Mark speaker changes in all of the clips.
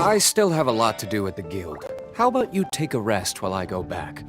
Speaker 1: I still have a lot to do at the guild. How about you take a rest while I go back?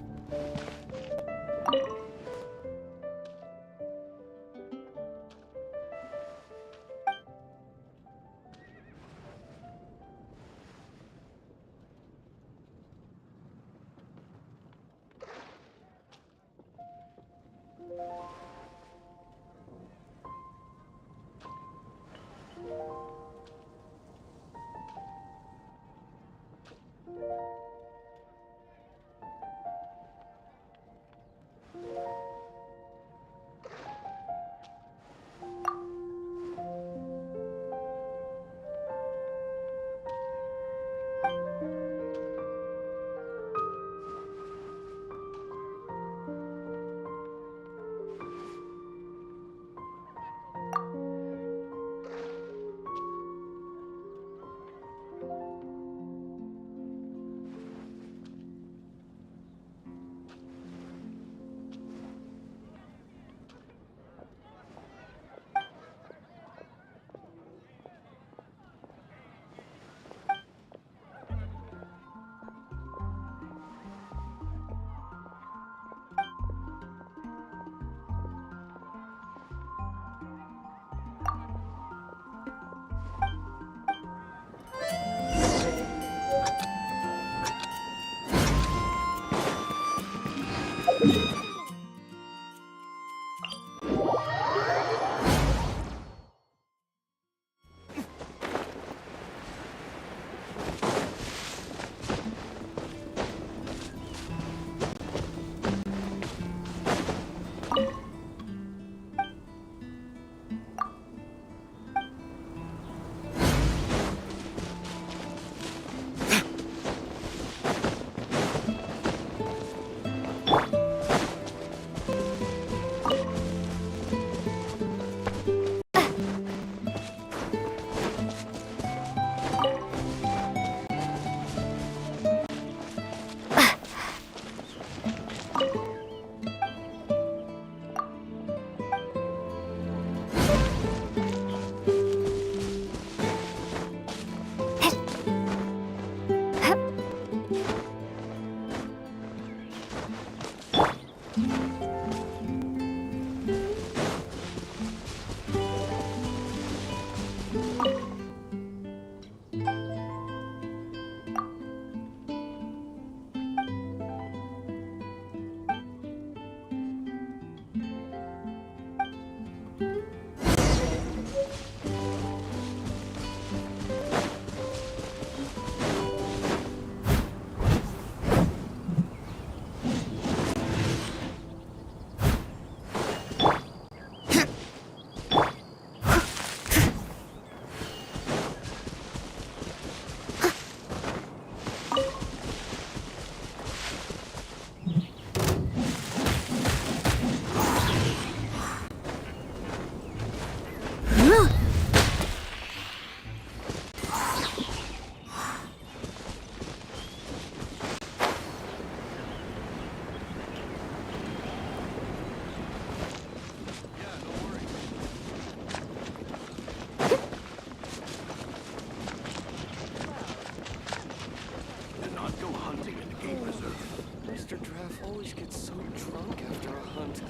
Speaker 1: always get so drunk after a hunt.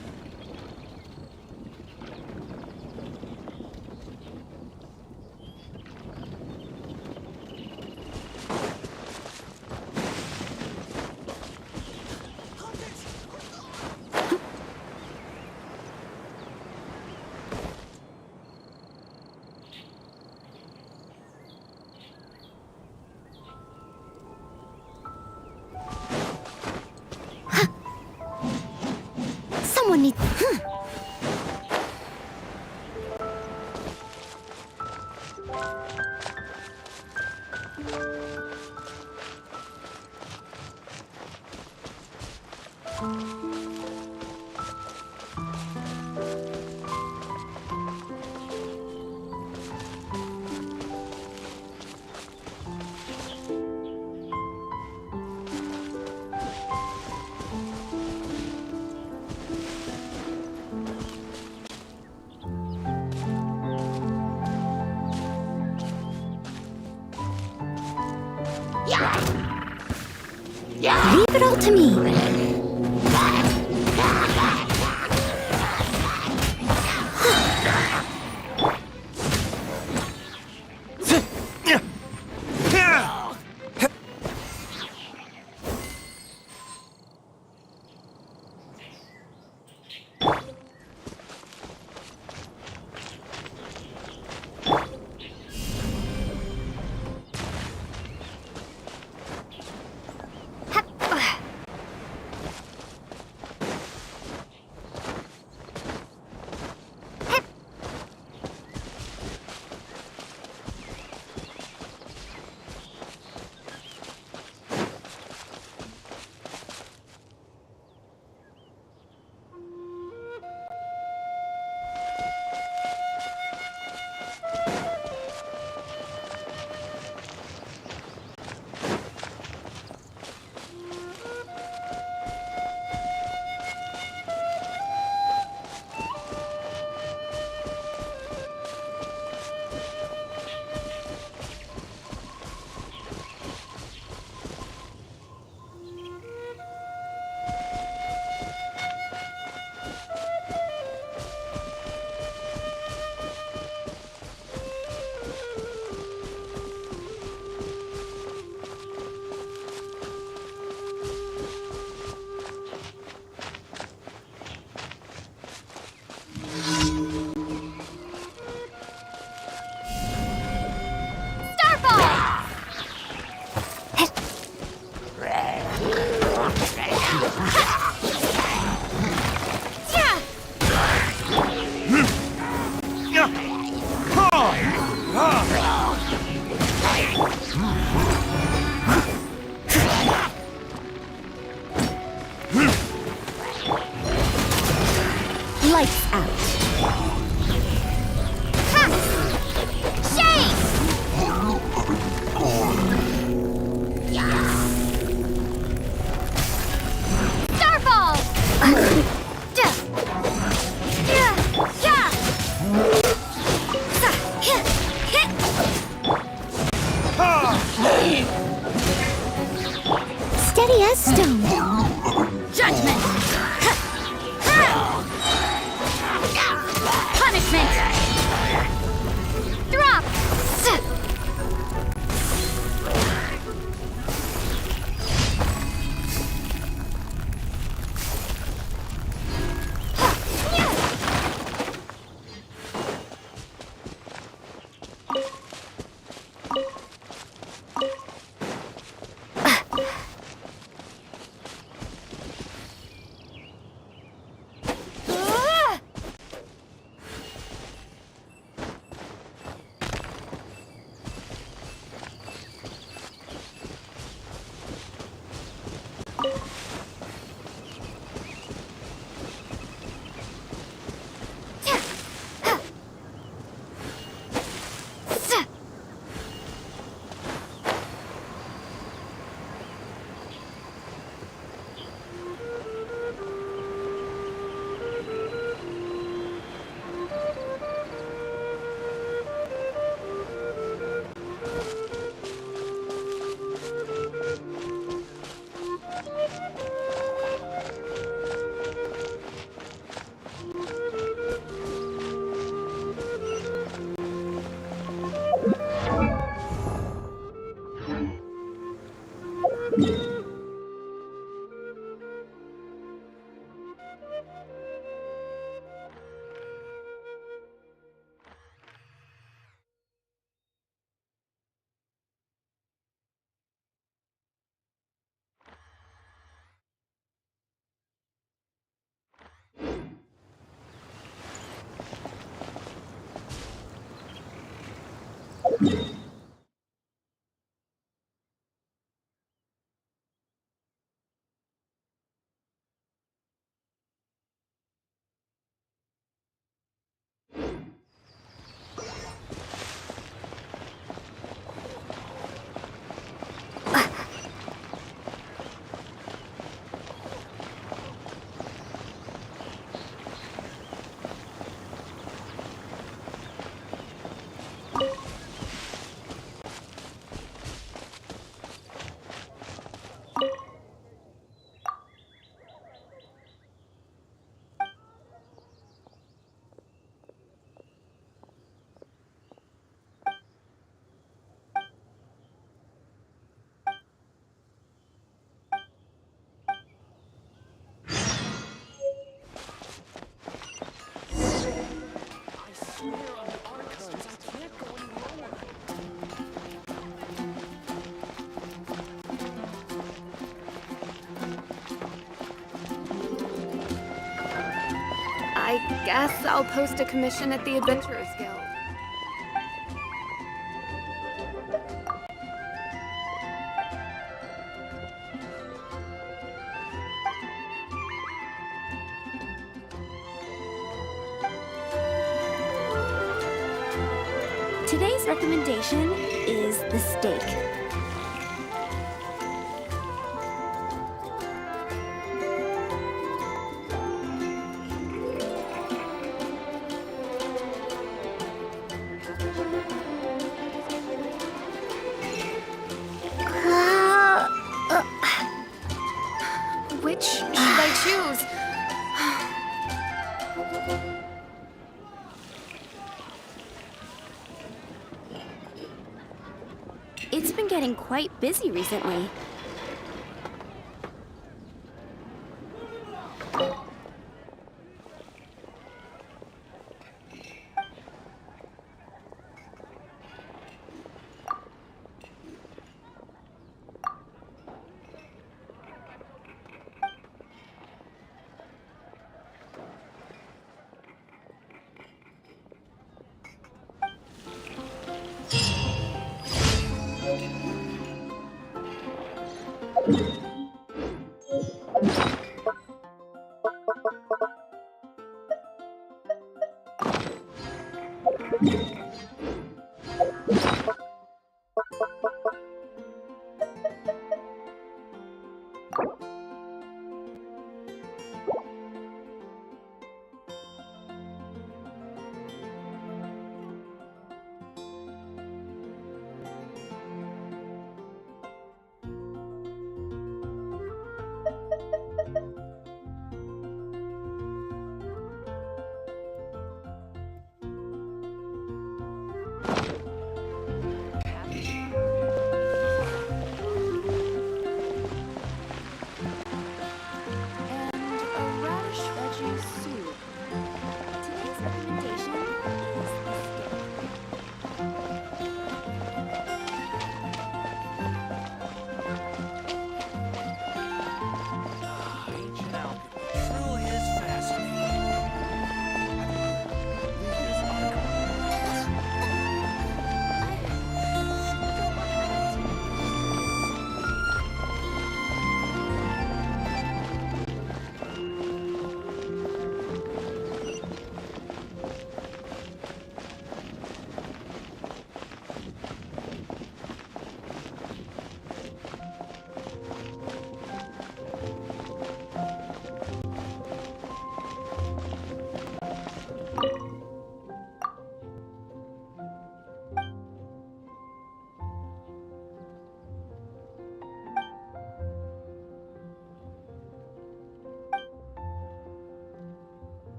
Speaker 2: Someone needs... Leave it all to me. Lights out. Steady as stone. Judgment. Punishment. Drop.
Speaker 3: I guess I'll post a commission at the Adventurers Guild.
Speaker 2: Today's recommendation is the steak.
Speaker 3: Which should I choose?
Speaker 2: It's been getting quite busy recently.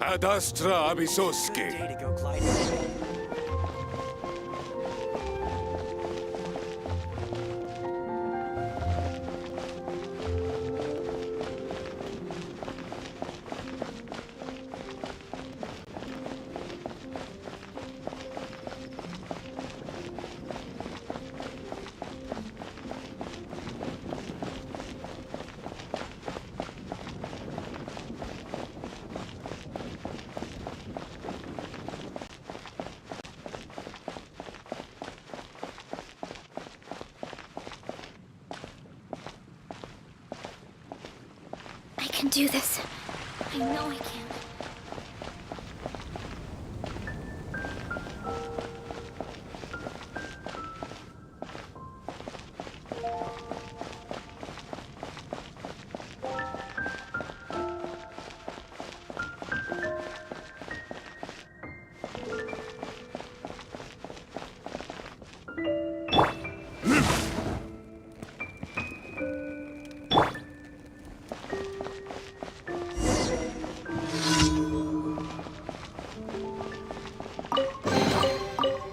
Speaker 4: Adastra Abisoski.
Speaker 5: Day to go gliding.
Speaker 2: I can do this. I know I can.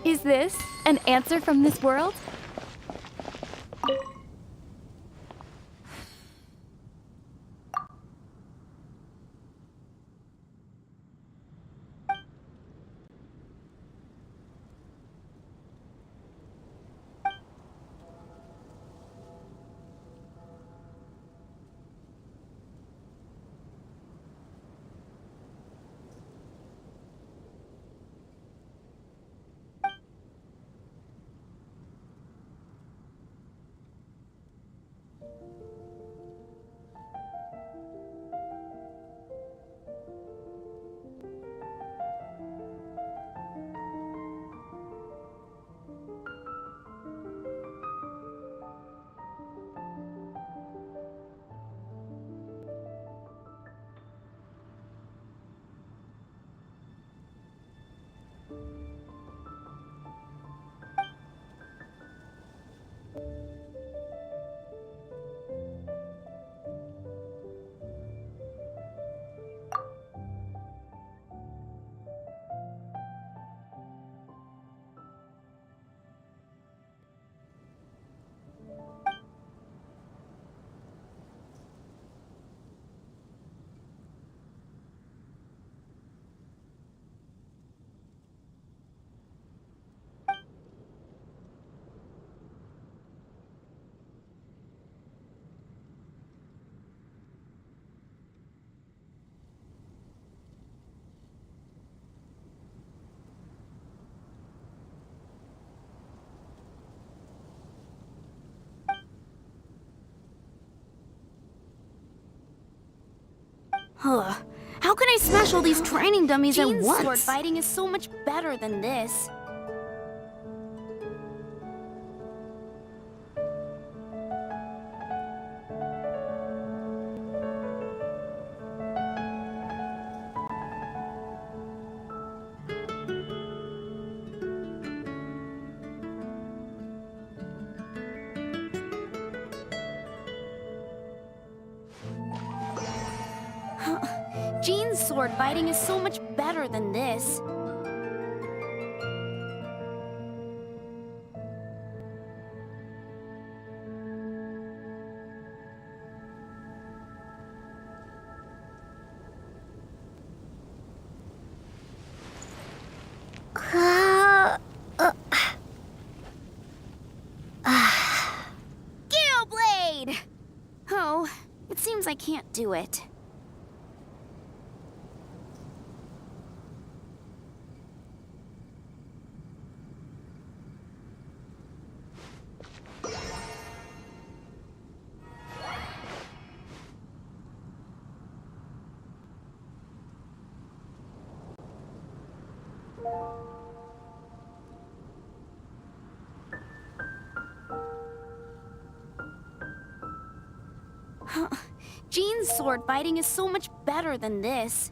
Speaker 6: Is this an answer from this world?
Speaker 2: Huh. How can I smash all these training dummies at
Speaker 6: Jean's
Speaker 2: once?
Speaker 6: sword fighting is so much better than this. Jean's sword fighting is so much better than this. Gale Blade! Oh, it seems I can't do it. Jean's sword fighting is so much better than this.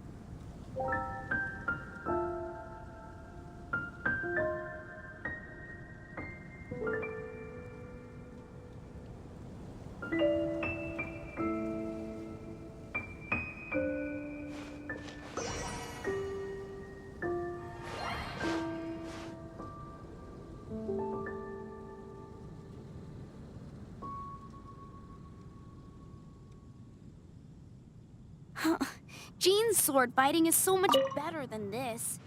Speaker 6: Jean's sword fighting is so much better than this.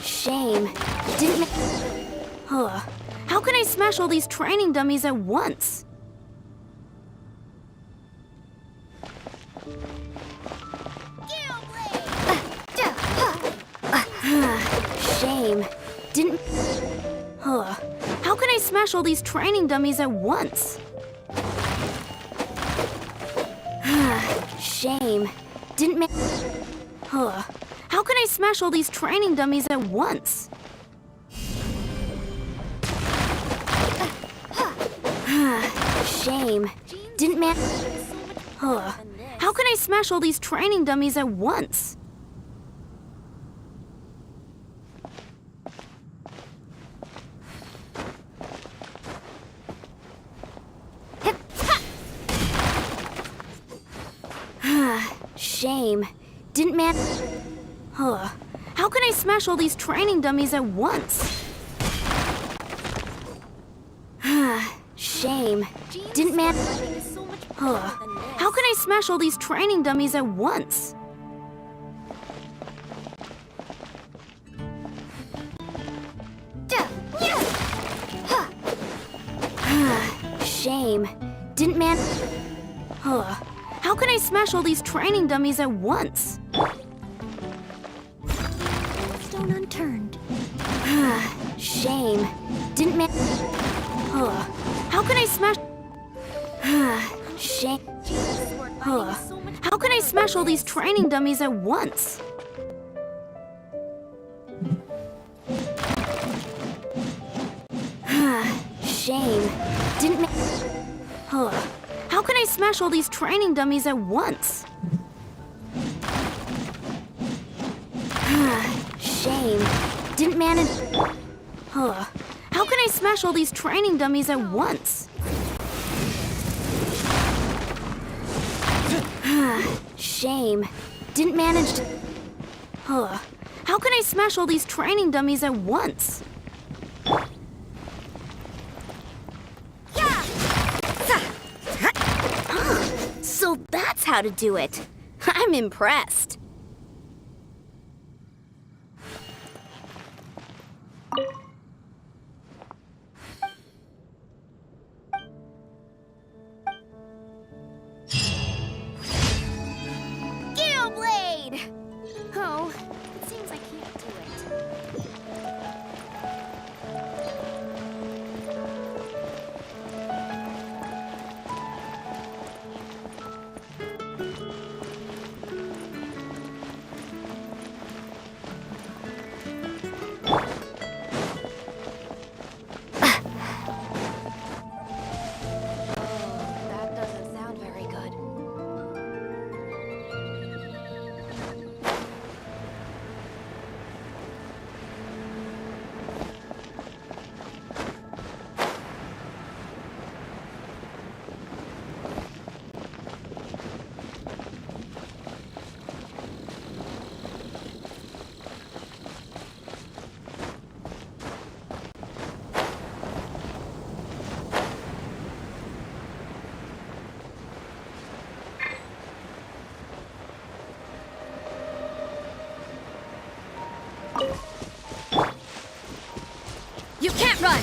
Speaker 6: Shame. Didn't ma- Huh. How can I smash all these training dummies at once? Shame. Didn't... Huh. How can I smash all these training dummies at once? Shame. Didn't ma- Huh. How can I smash all these training dummies at once? Shame. Didn't man. Huh. How can I smash all these training dummies at once? Shame. Didn't man. Huh. How can I smash all these training dummies at once? Shame. Didn't man. Huh. How can I smash all these training dummies at once? Shame. Didn't man. Huh. How can I smash all these training dummies at once? Stone unturned. Shame. Didn't man. Huh. How can I smash? Shame. Huh. How can I smash all these training dummies at once? Shame. Didn't ma- Huh. How can I smash all these training dummies at once? Shame. Didn't manage. Huh. How can I smash all these training dummies at once? Shame. Didn't manage to... Huh. How can I smash all these training dummies at once? So that's how to do it. I'm impressed. Blade! Oh, it seems I can't do it.
Speaker 3: That doesn't sound very good.
Speaker 2: You can't run!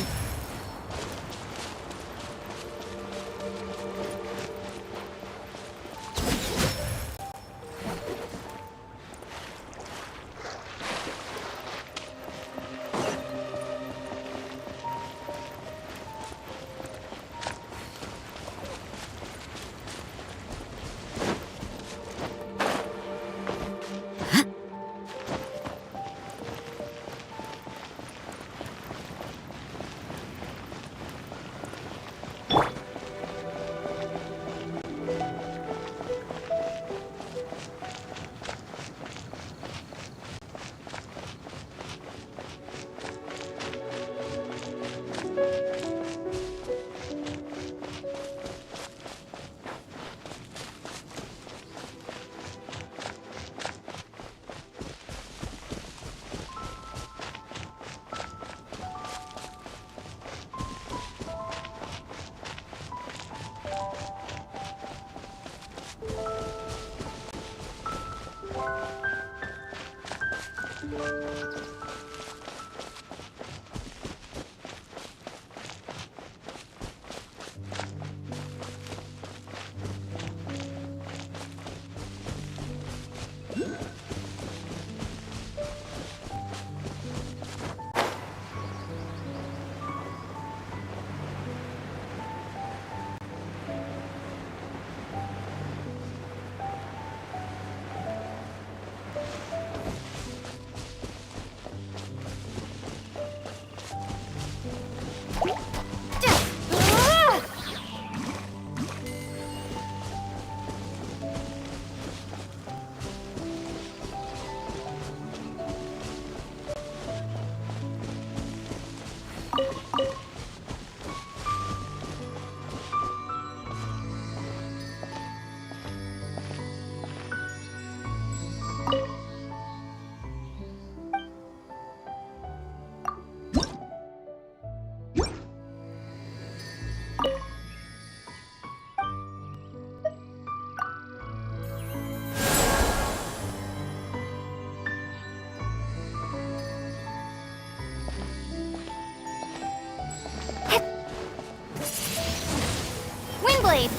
Speaker 2: Windblade!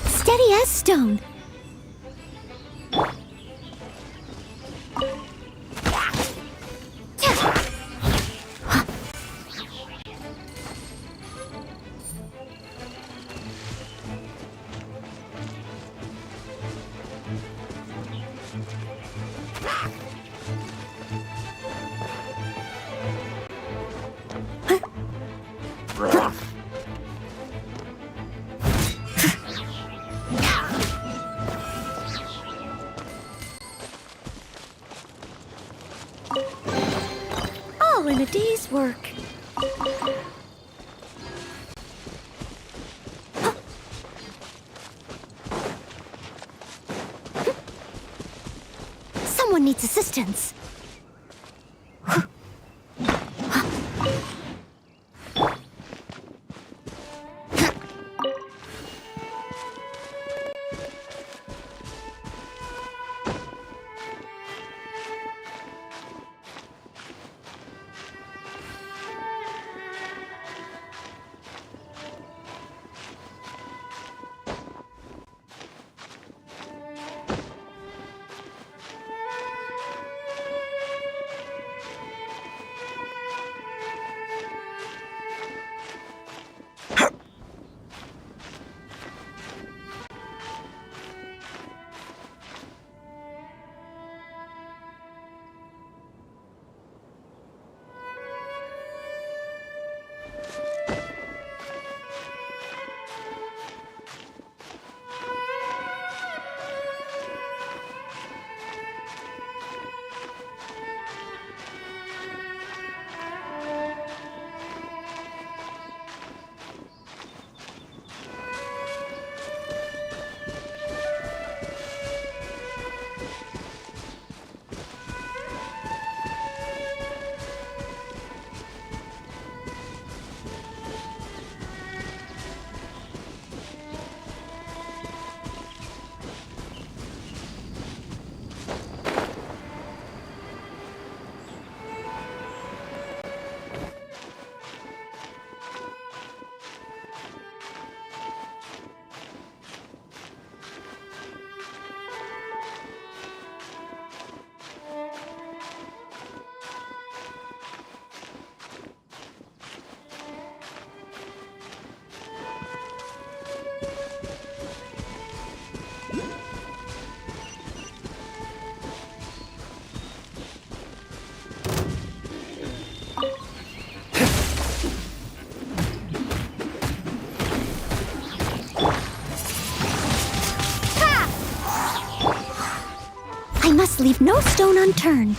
Speaker 2: Steady as stone. All in a day's work. Someone needs assistance. must leave no stone unturned.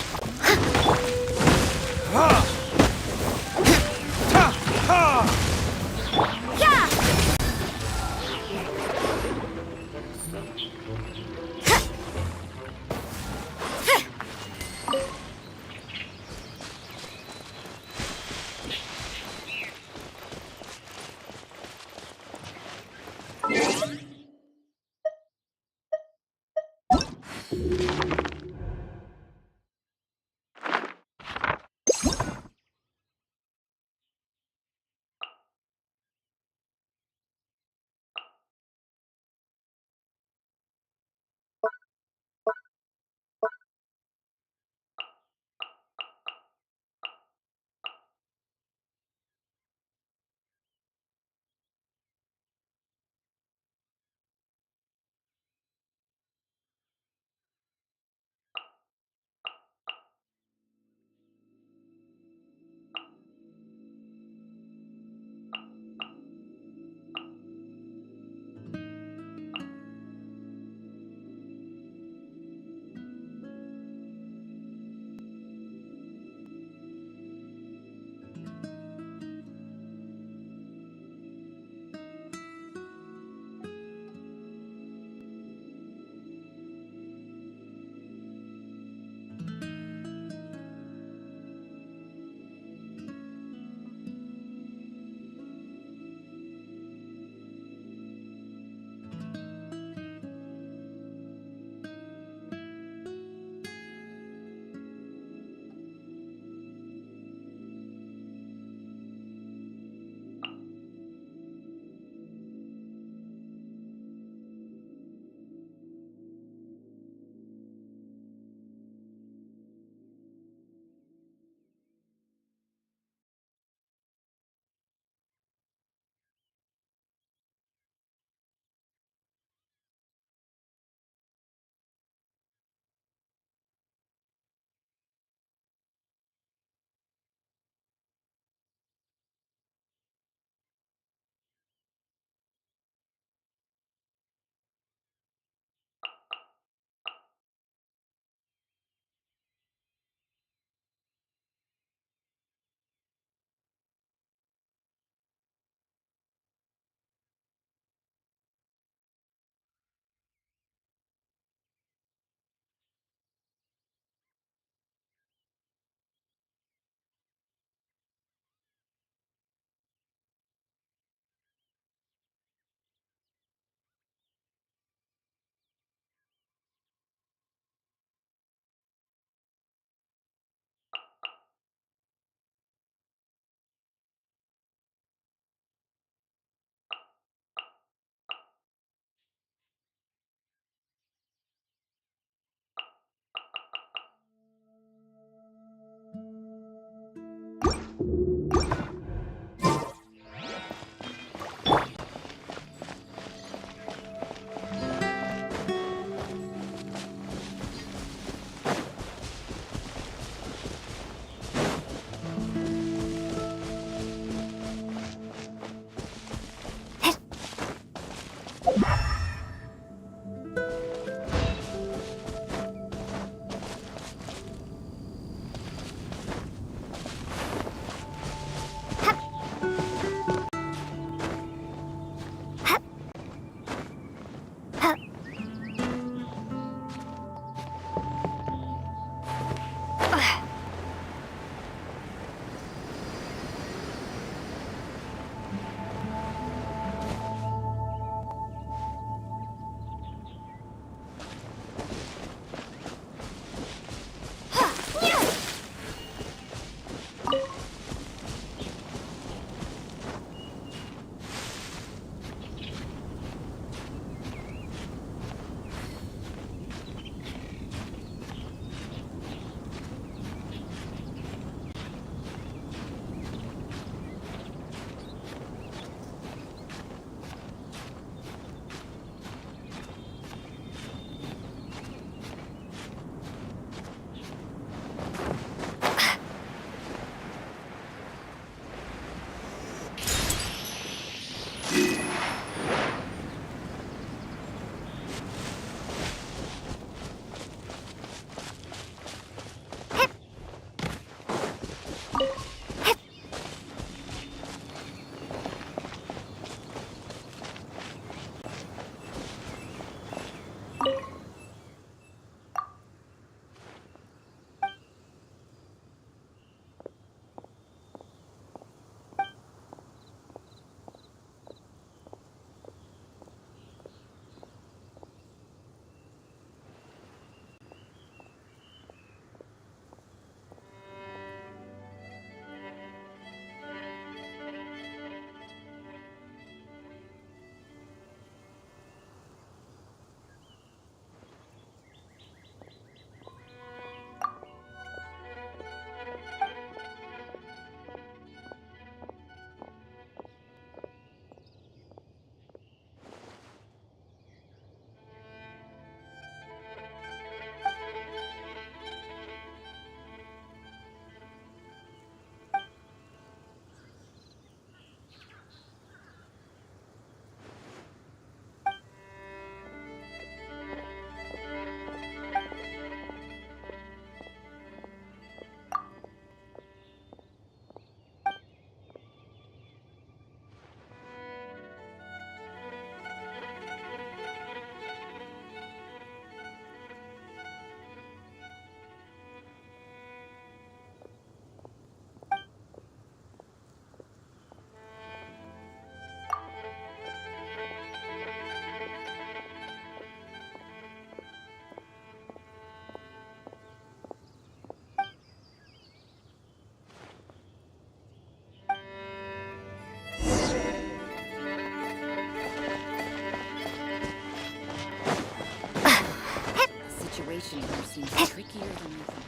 Speaker 5: situation here seems trickier than you think.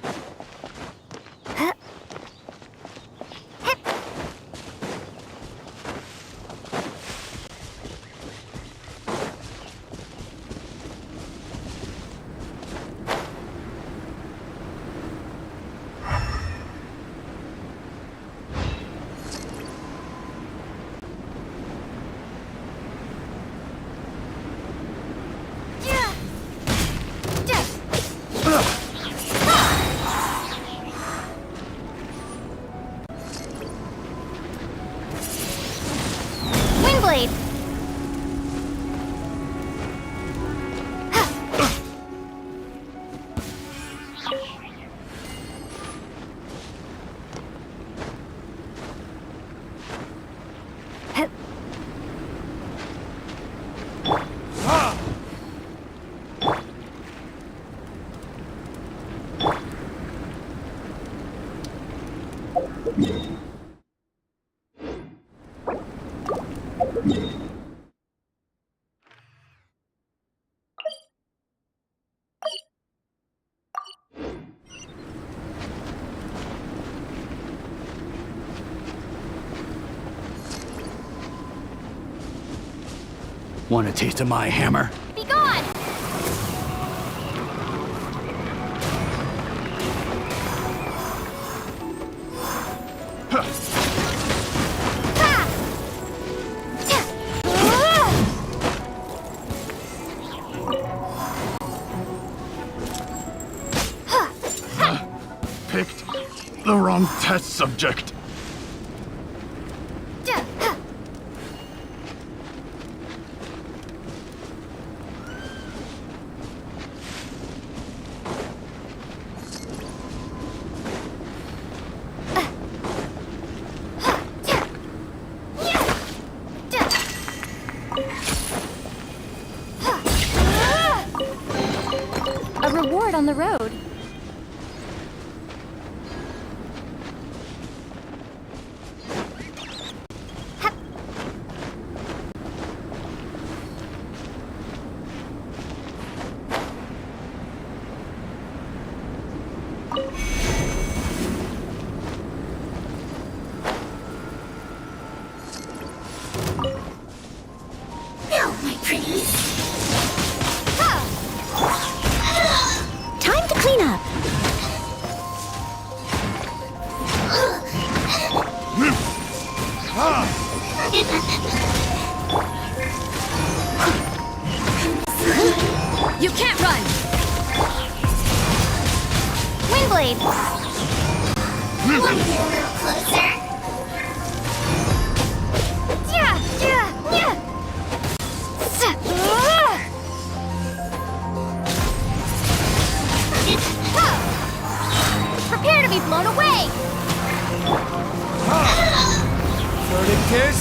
Speaker 2: Windblade!
Speaker 7: Want a taste of my hammer?
Speaker 2: Be gone!
Speaker 7: Picked the wrong test subject.
Speaker 2: A reward on the road. Now, my pretties. Time to clean up.
Speaker 5: You can't run!
Speaker 2: Windblade. Want me a little closer? Yeah, yeah, yeah. Prepare to be blown away.
Speaker 1: Burning kiss?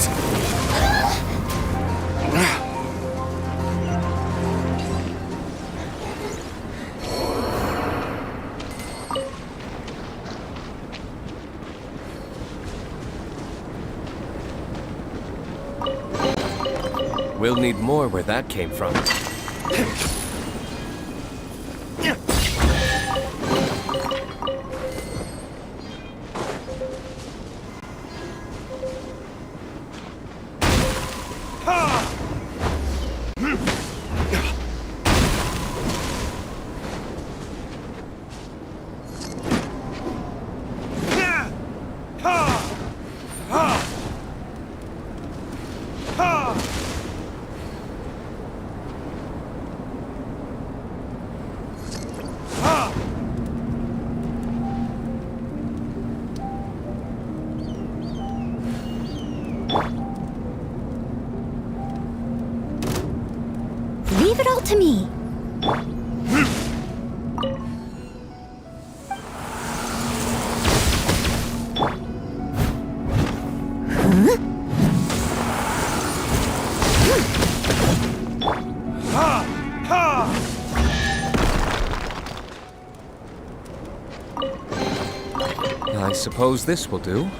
Speaker 1: We'll need more where that came from.
Speaker 2: Leave it all to me.
Speaker 1: I suppose this will do.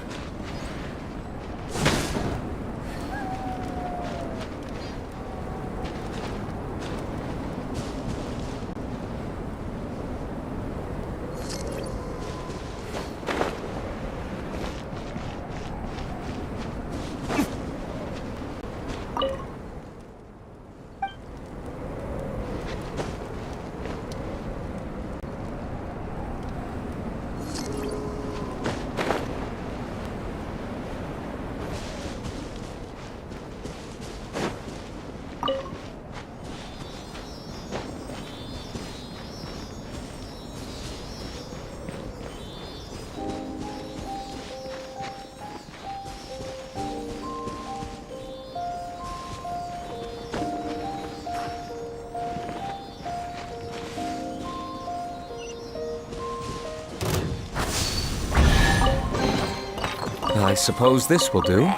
Speaker 1: I suppose this will do.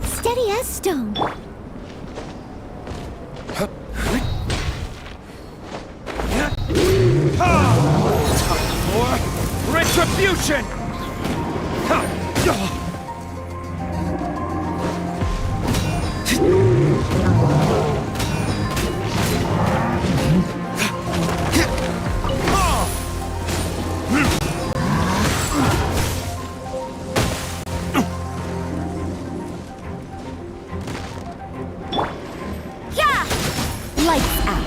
Speaker 2: Steady as stone.
Speaker 1: Retribution!
Speaker 2: Lights out.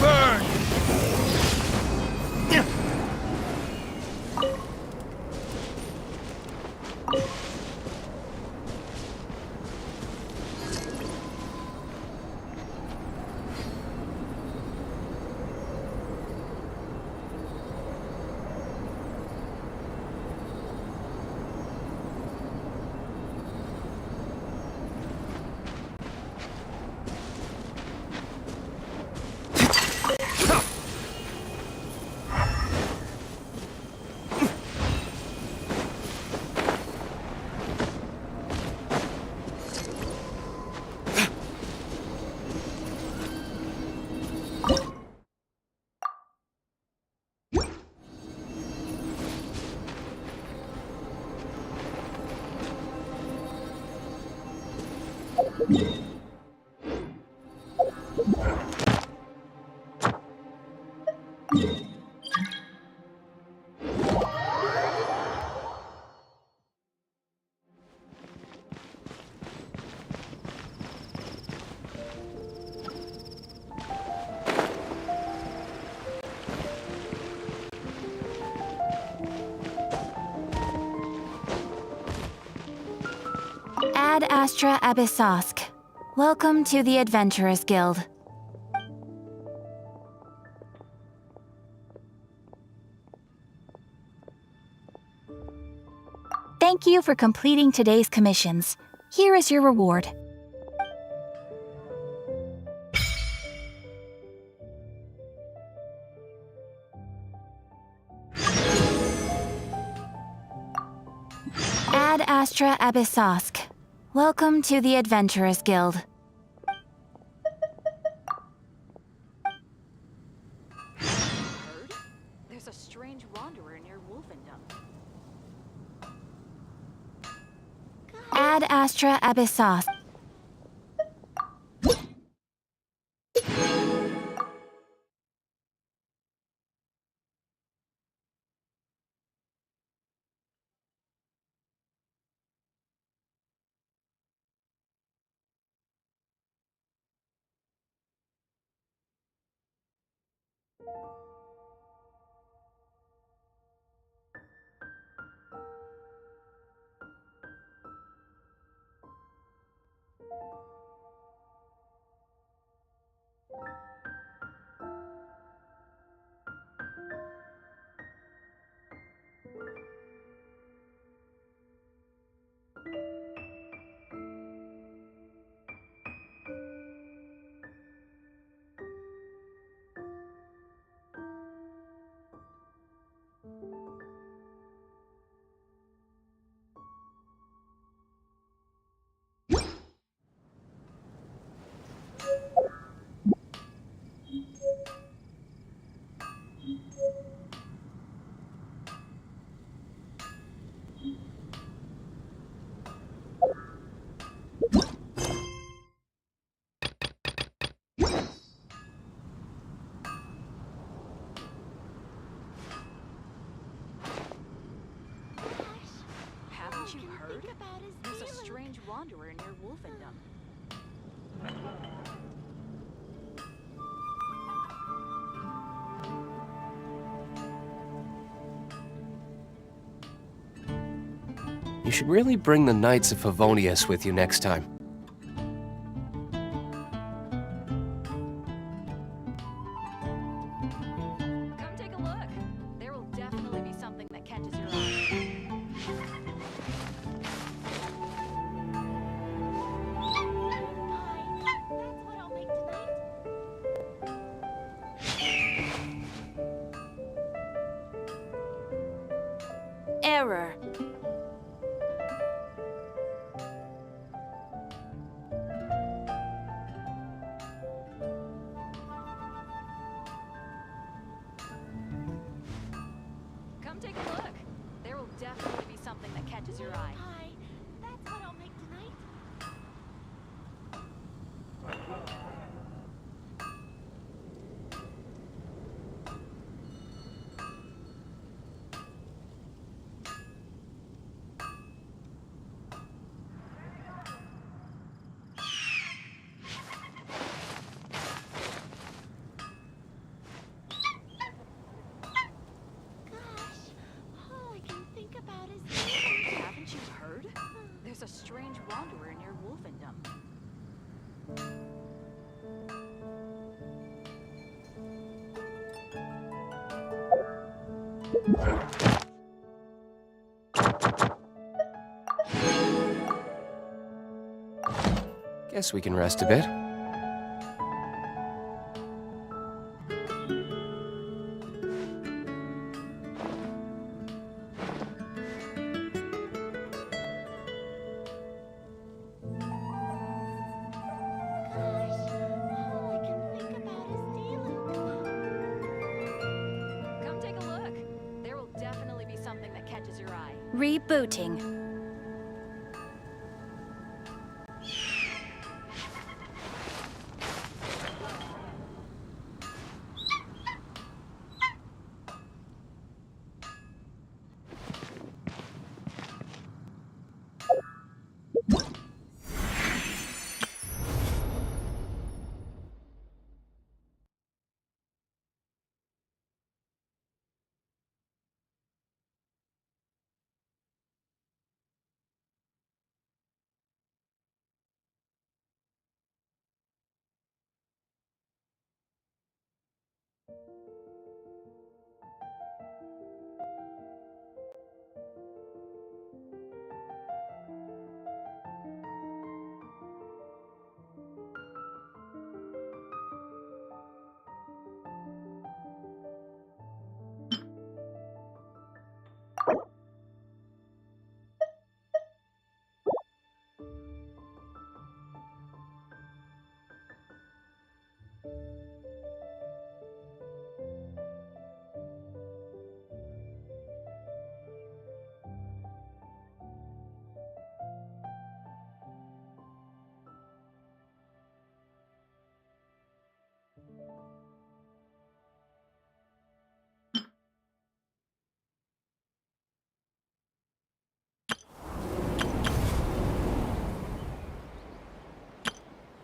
Speaker 1: Burn!
Speaker 6: Ad Astra Abyssosk. Welcome to the Adventurers Guild. Thank you for completing today's commissions. Here is your reward. Ad Astra Abyssosk. Welcome to the Adventurers Guild.
Speaker 5: Heard? There's a strange wanderer near Wolfendom.
Speaker 6: Ad Astra Abyssosk.
Speaker 5: wanderer near Wolfendom.
Speaker 1: You should really bring the Knights of Favonius with you next time.
Speaker 5: Come take a look. There will definitely be something that catches your eye.
Speaker 2: That's what I'll make tonight.
Speaker 6: Error.
Speaker 5: Come take a look. There will definitely be something that catches your eye.
Speaker 2: Hi, that's what I'll make tonight. Gosh, all I can think about is
Speaker 5: Haven't you heard? There's a strange wanderer near Wolfendom.
Speaker 1: Guess we can rest a bit.
Speaker 2: gosh, all I can think about is Diluc.
Speaker 5: Come take a look. There will definitely be something that catches your eye.
Speaker 6: Rebooting.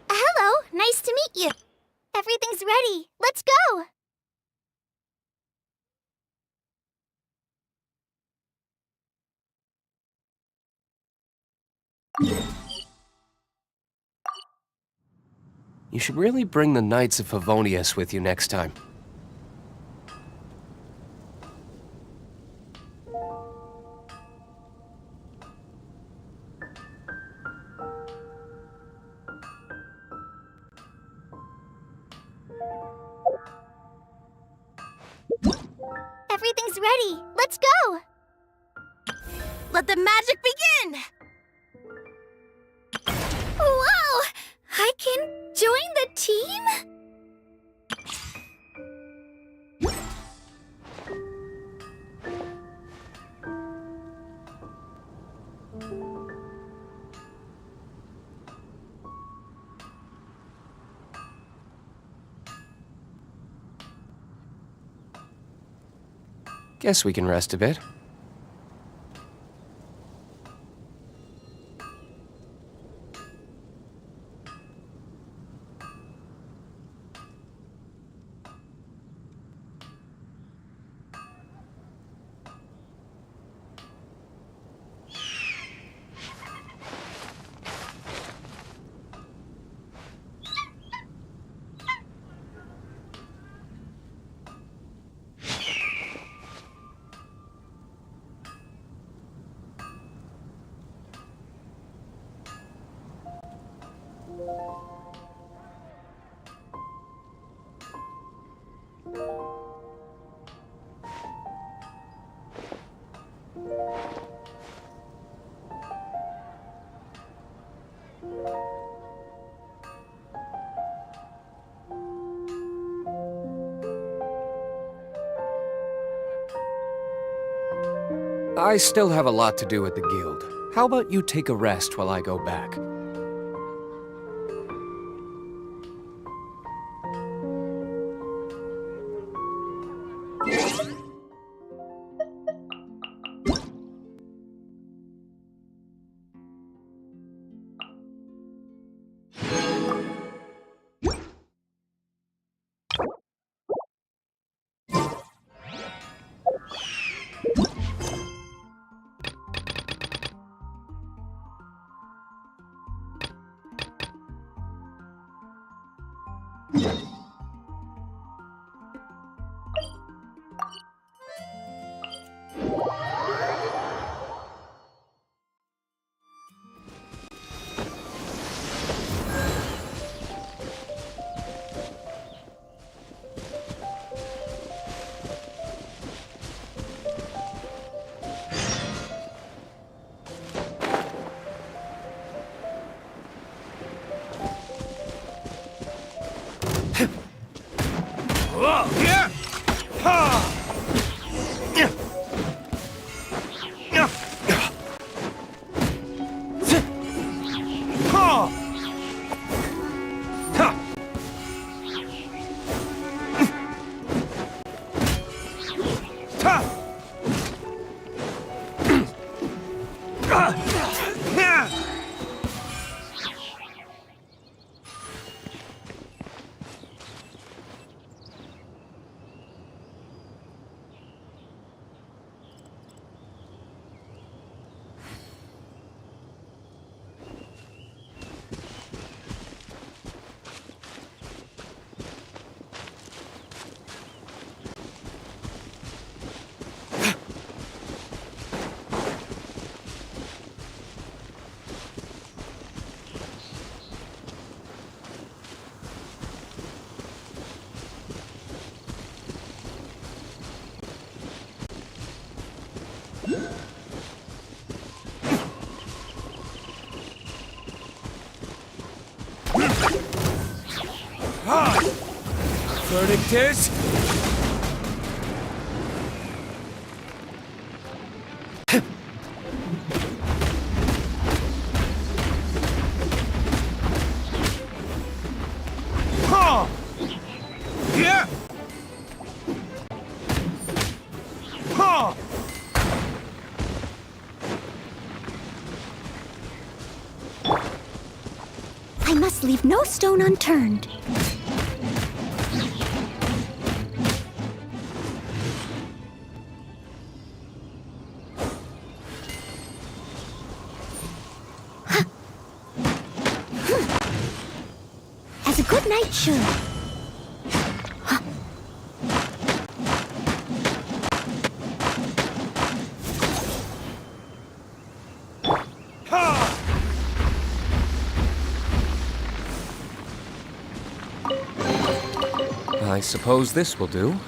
Speaker 2: Hello, nice to meet you. Everything's ready. Let's go.
Speaker 1: You should really bring the Knights of Favonius with you next time.
Speaker 2: Everything's ready. Let's go.
Speaker 6: Let the magic begin!
Speaker 2: Whoa! I can join the team?
Speaker 1: Guess we can rest a bit. I still have a lot to do at the guild. How about you take a rest while I go back? Verdict is...
Speaker 6: I must leave no stone unturned. As a good knight should.
Speaker 1: I suppose this will do.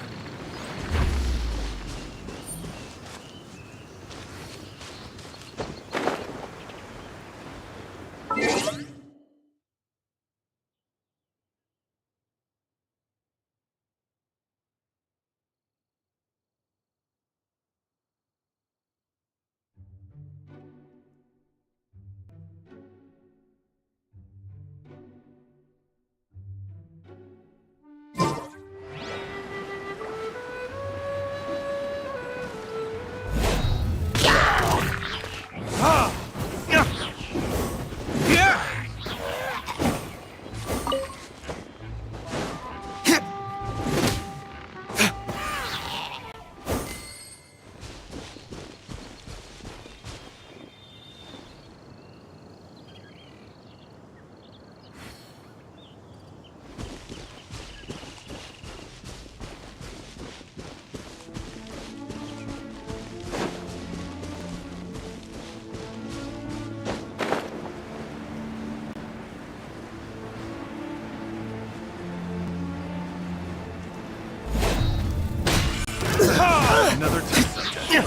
Speaker 7: Another test subject.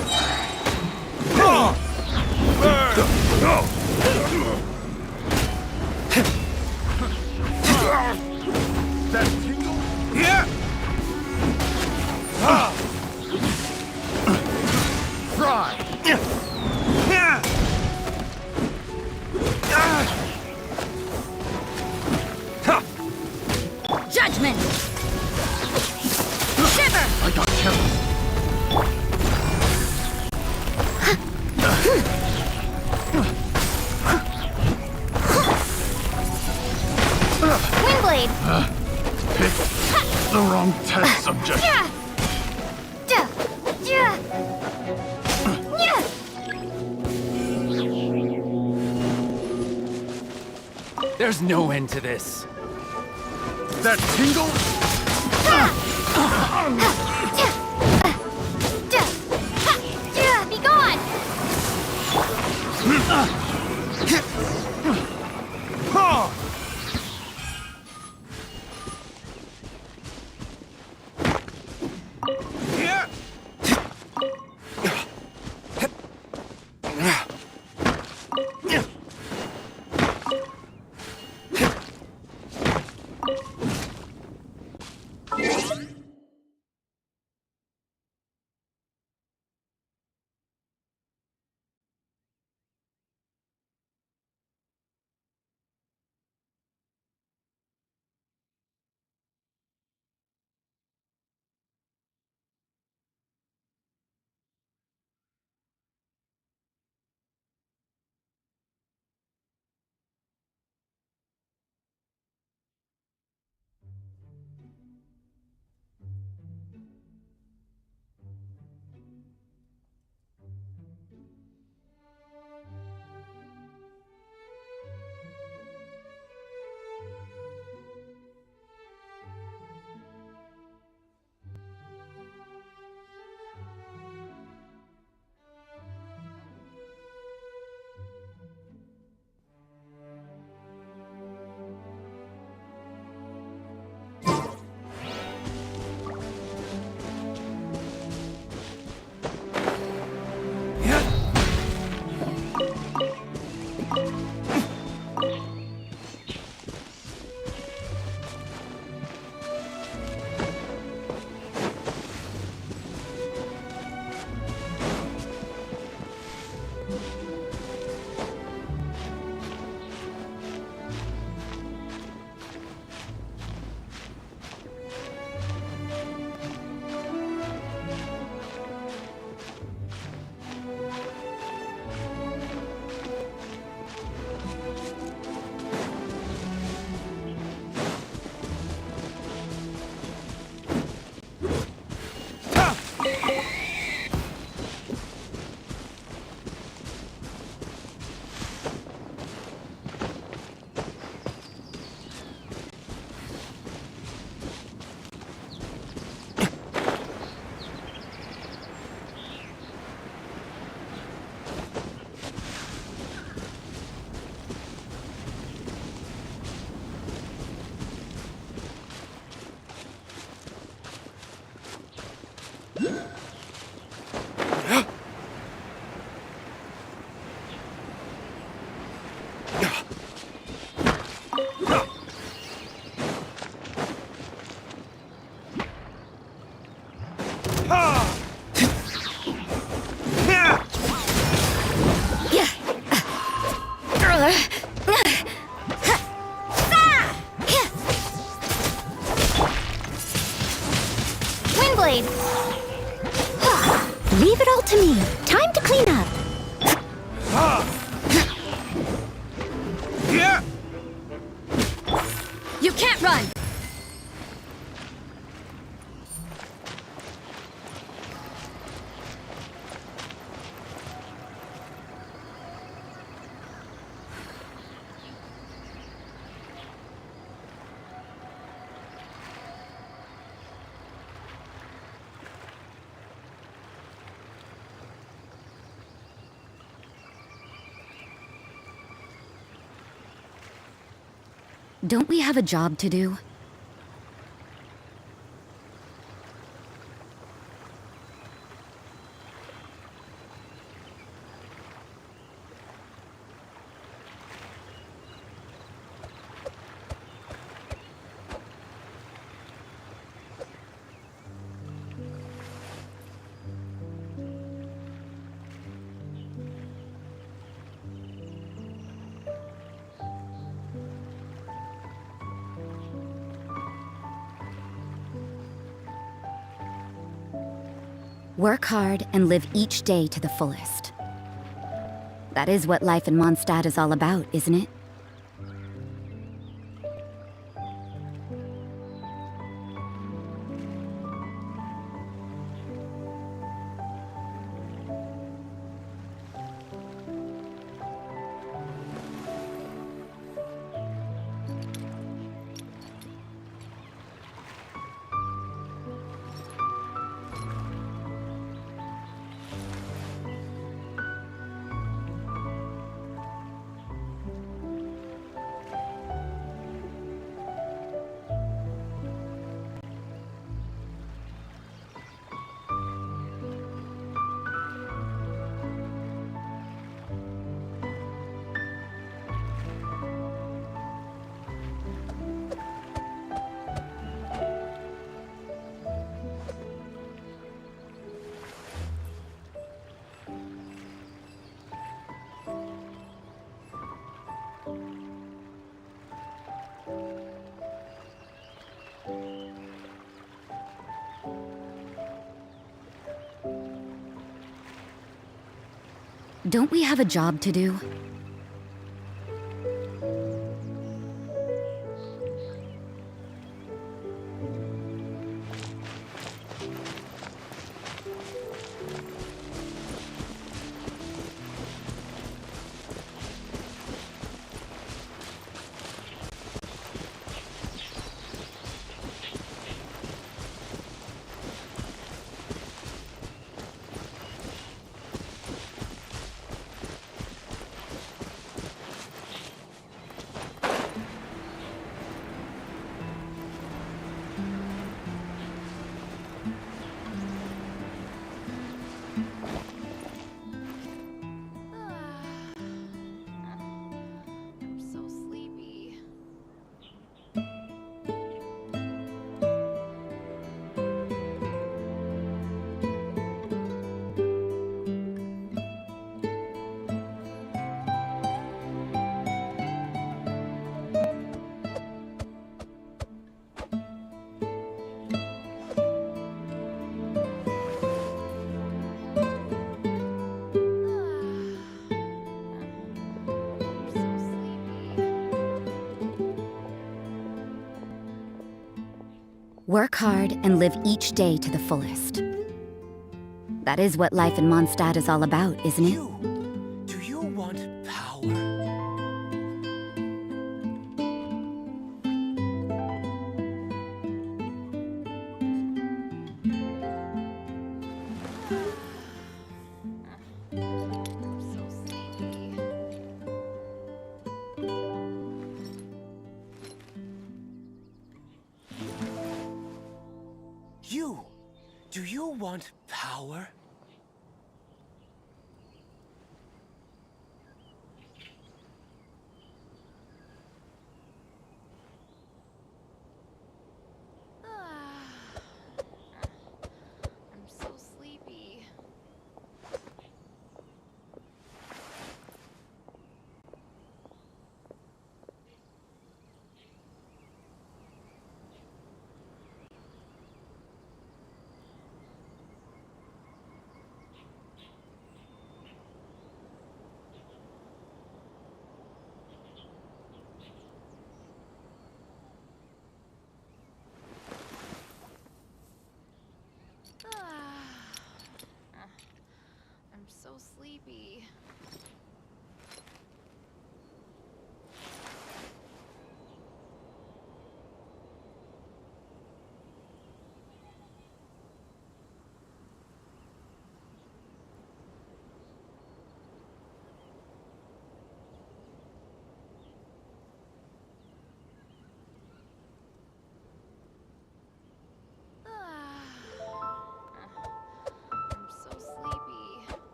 Speaker 7: That tingle? Yeah! Try!
Speaker 6: punishment! Shiver!
Speaker 7: I got careless.
Speaker 6: Windblade!
Speaker 7: Pick the wrong test subject.
Speaker 6: Yeah! Yeah! Yeah! Yeah!
Speaker 1: There's no end to this.
Speaker 7: That tingle?
Speaker 6: Be gone!
Speaker 7: Yeah.
Speaker 6: Windblade! Leave it all to me. Time to clean up.
Speaker 7: Yeah.
Speaker 6: You can't run! Don't we have a job to do?
Speaker 8: Work hard and live each day to the fullest. That is what life in Mondstadt is all about, isn't it? Don't we have a job to do?
Speaker 5: I'm so sleepy. I'm so sleepy.
Speaker 8: Work hard and live each day to the fullest. That is what life in Mondstadt is all about, isn't it?
Speaker 1: Do you want power?
Speaker 5: I'm so sleepy.
Speaker 1: Do you want power?
Speaker 5: I'm so sleepy.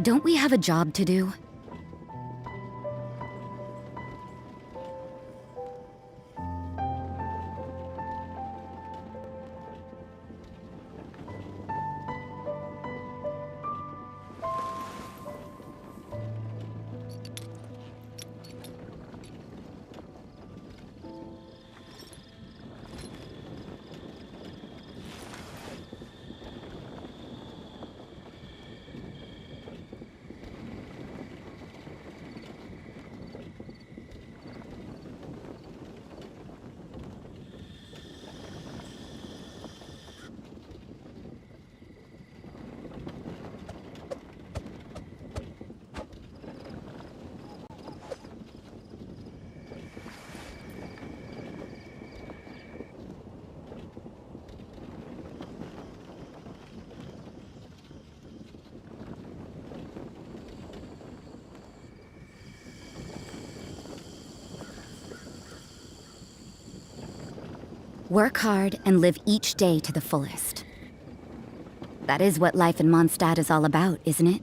Speaker 8: Don't we have a job to do? Work hard and live each day to the fullest. That is what life in Mondstadt is all about, isn't it?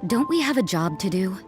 Speaker 8: Don't we have a job to do?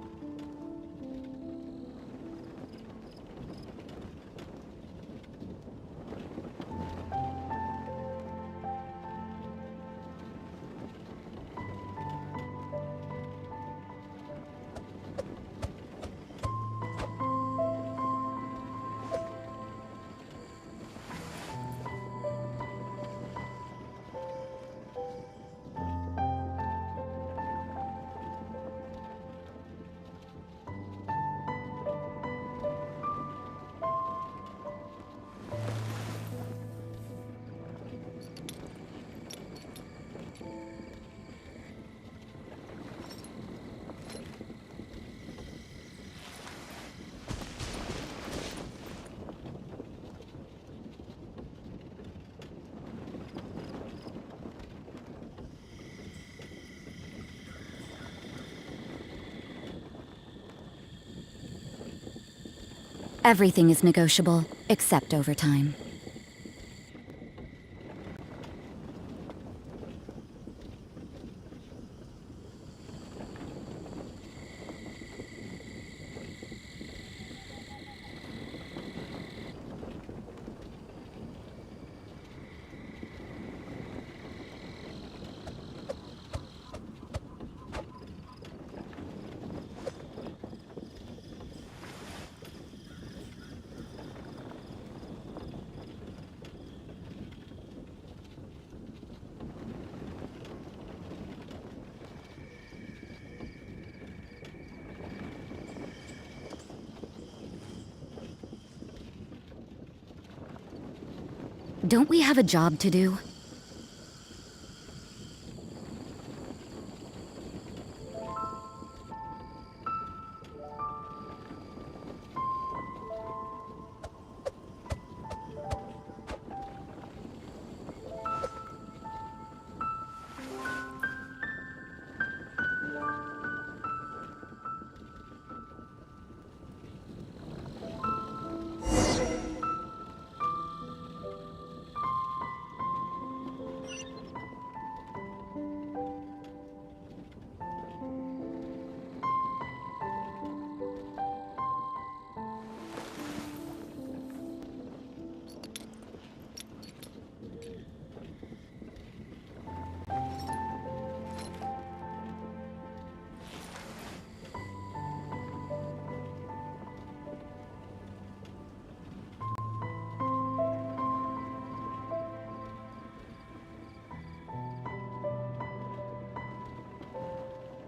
Speaker 8: Everything is negotiable, except overtime. Don't we have a job to do?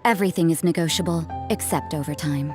Speaker 8: Everything is negotiable, except overtime.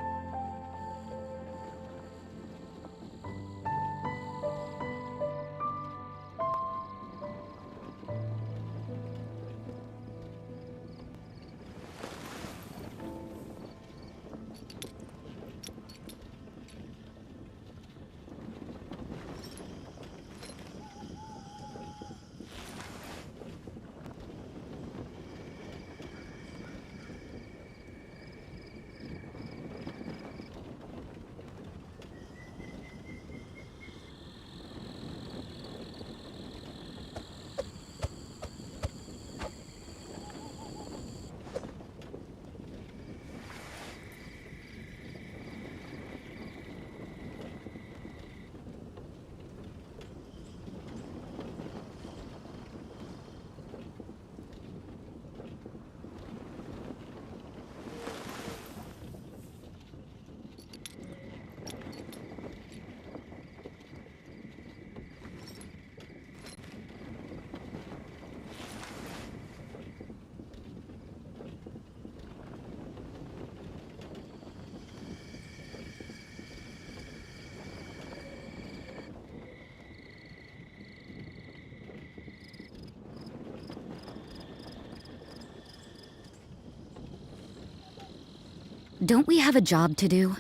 Speaker 8: Don't we have a job to do?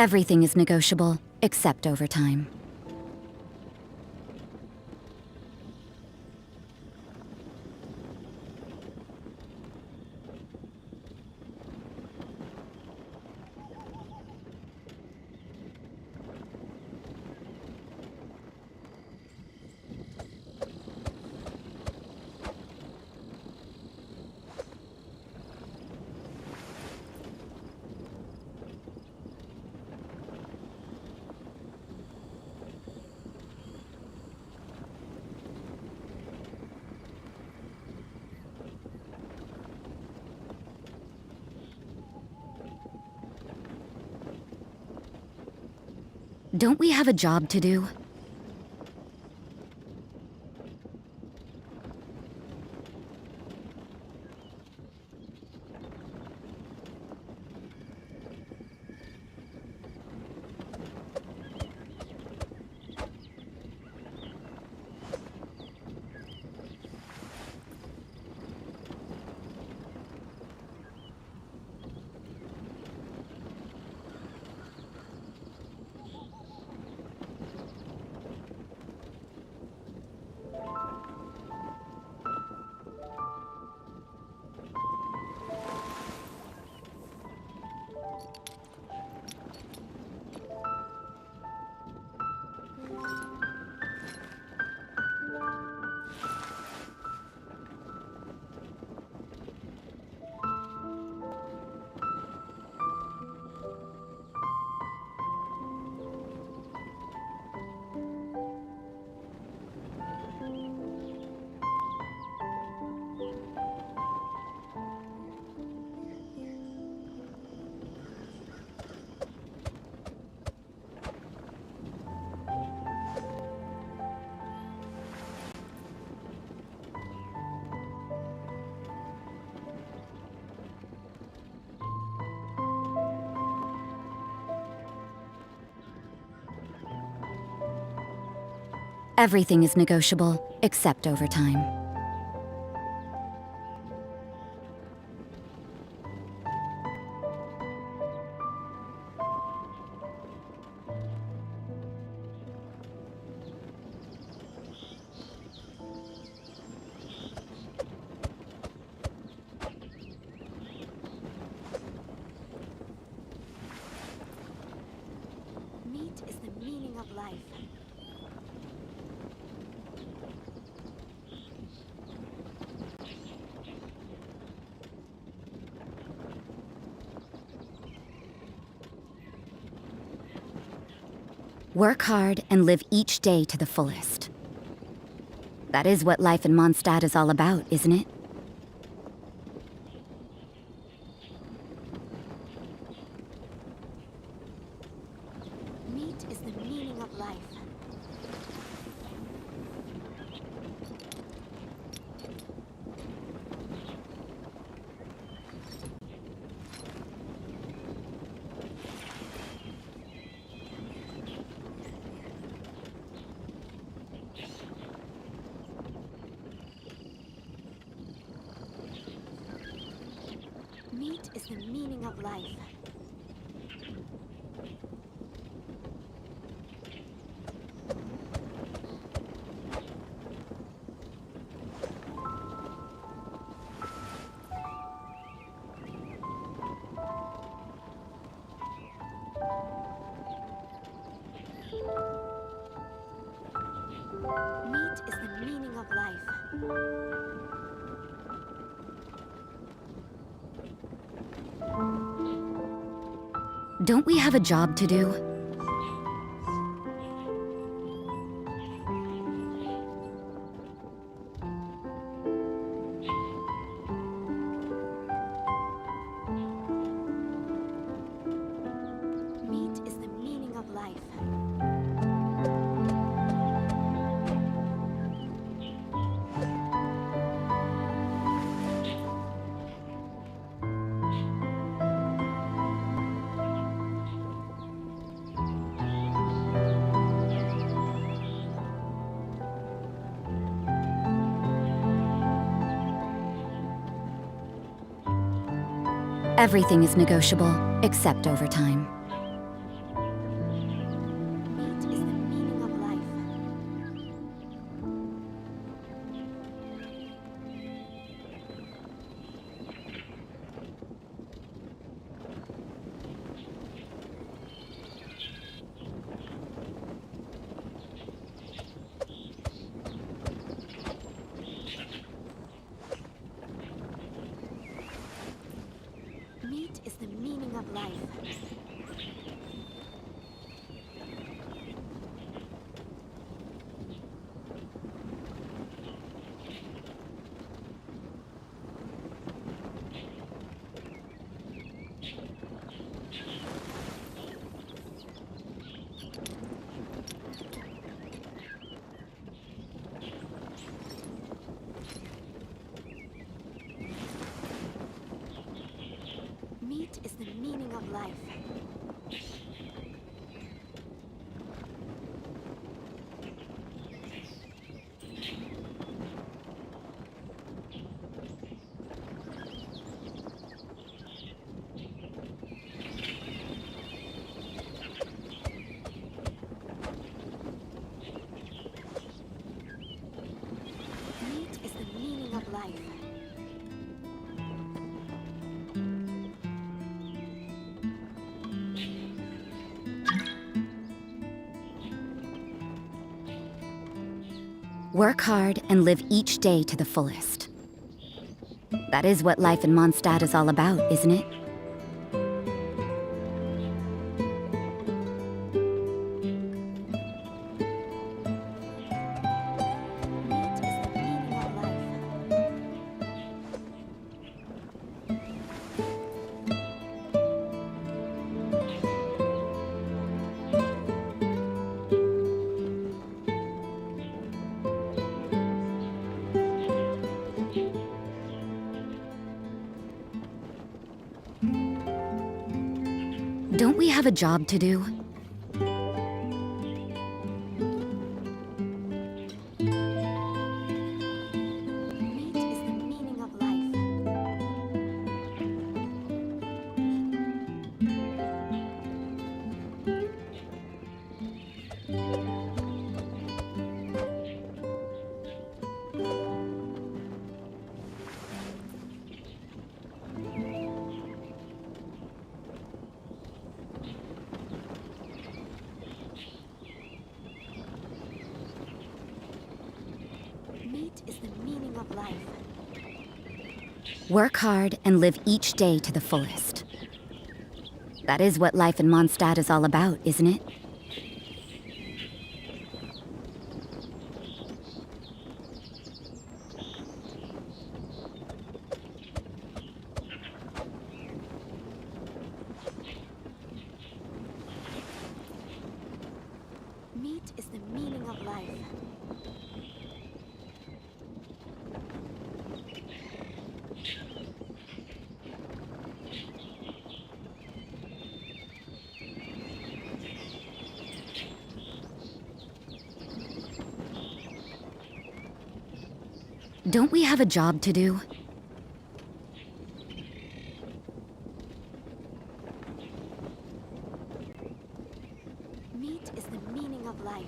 Speaker 8: Everything is negotiable, except overtime. Don't we have a job to do? Everything is negotiable, except overtime.
Speaker 2: Meat is the meaning of life.
Speaker 8: Work hard and live each day to the fullest. That is what life in Mondstadt is all about, isn't it?
Speaker 2: Meat is the meaning of life. Meat is the meaning of life. Meat is the meaning of life.
Speaker 8: Don't we have a job to do?
Speaker 2: Meat is the meaning of life.
Speaker 8: Everything is negotiable, except overtime.
Speaker 2: Meat is the meaning of life. Meat is the meaning of life. Meat is the meaning of life. Meat is the meaning of life.
Speaker 8: Work hard and live each day to the fullest. That is what life in Mondstadt is all about, isn't it?
Speaker 2: Meat is the meaning of life.
Speaker 8: Don't we have a job to do?
Speaker 6: of life.
Speaker 8: Work hard and live each day to the fullest. That is what life in Mondstadt is all about, isn't it?
Speaker 6: Meat is the meaning of life.
Speaker 8: Don't we have a job to do?
Speaker 6: Meat is the meaning of life.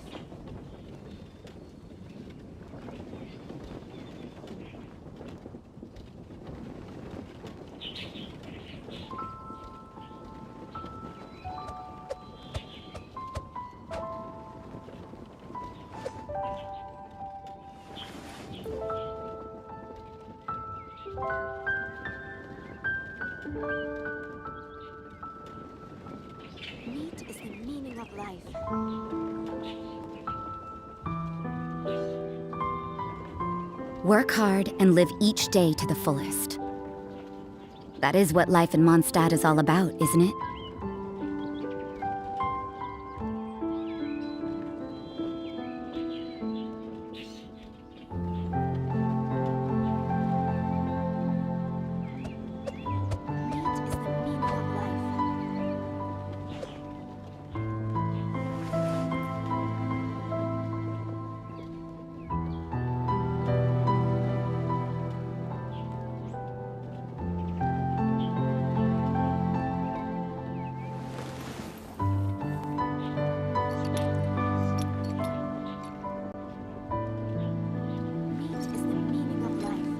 Speaker 6: Meat is the meaning of life.
Speaker 8: Work hard and live each day to the fullest. That is what life in Mondstadt is all about, isn't it?
Speaker 6: Meat is the meaning of life. Meat is the meaning of life.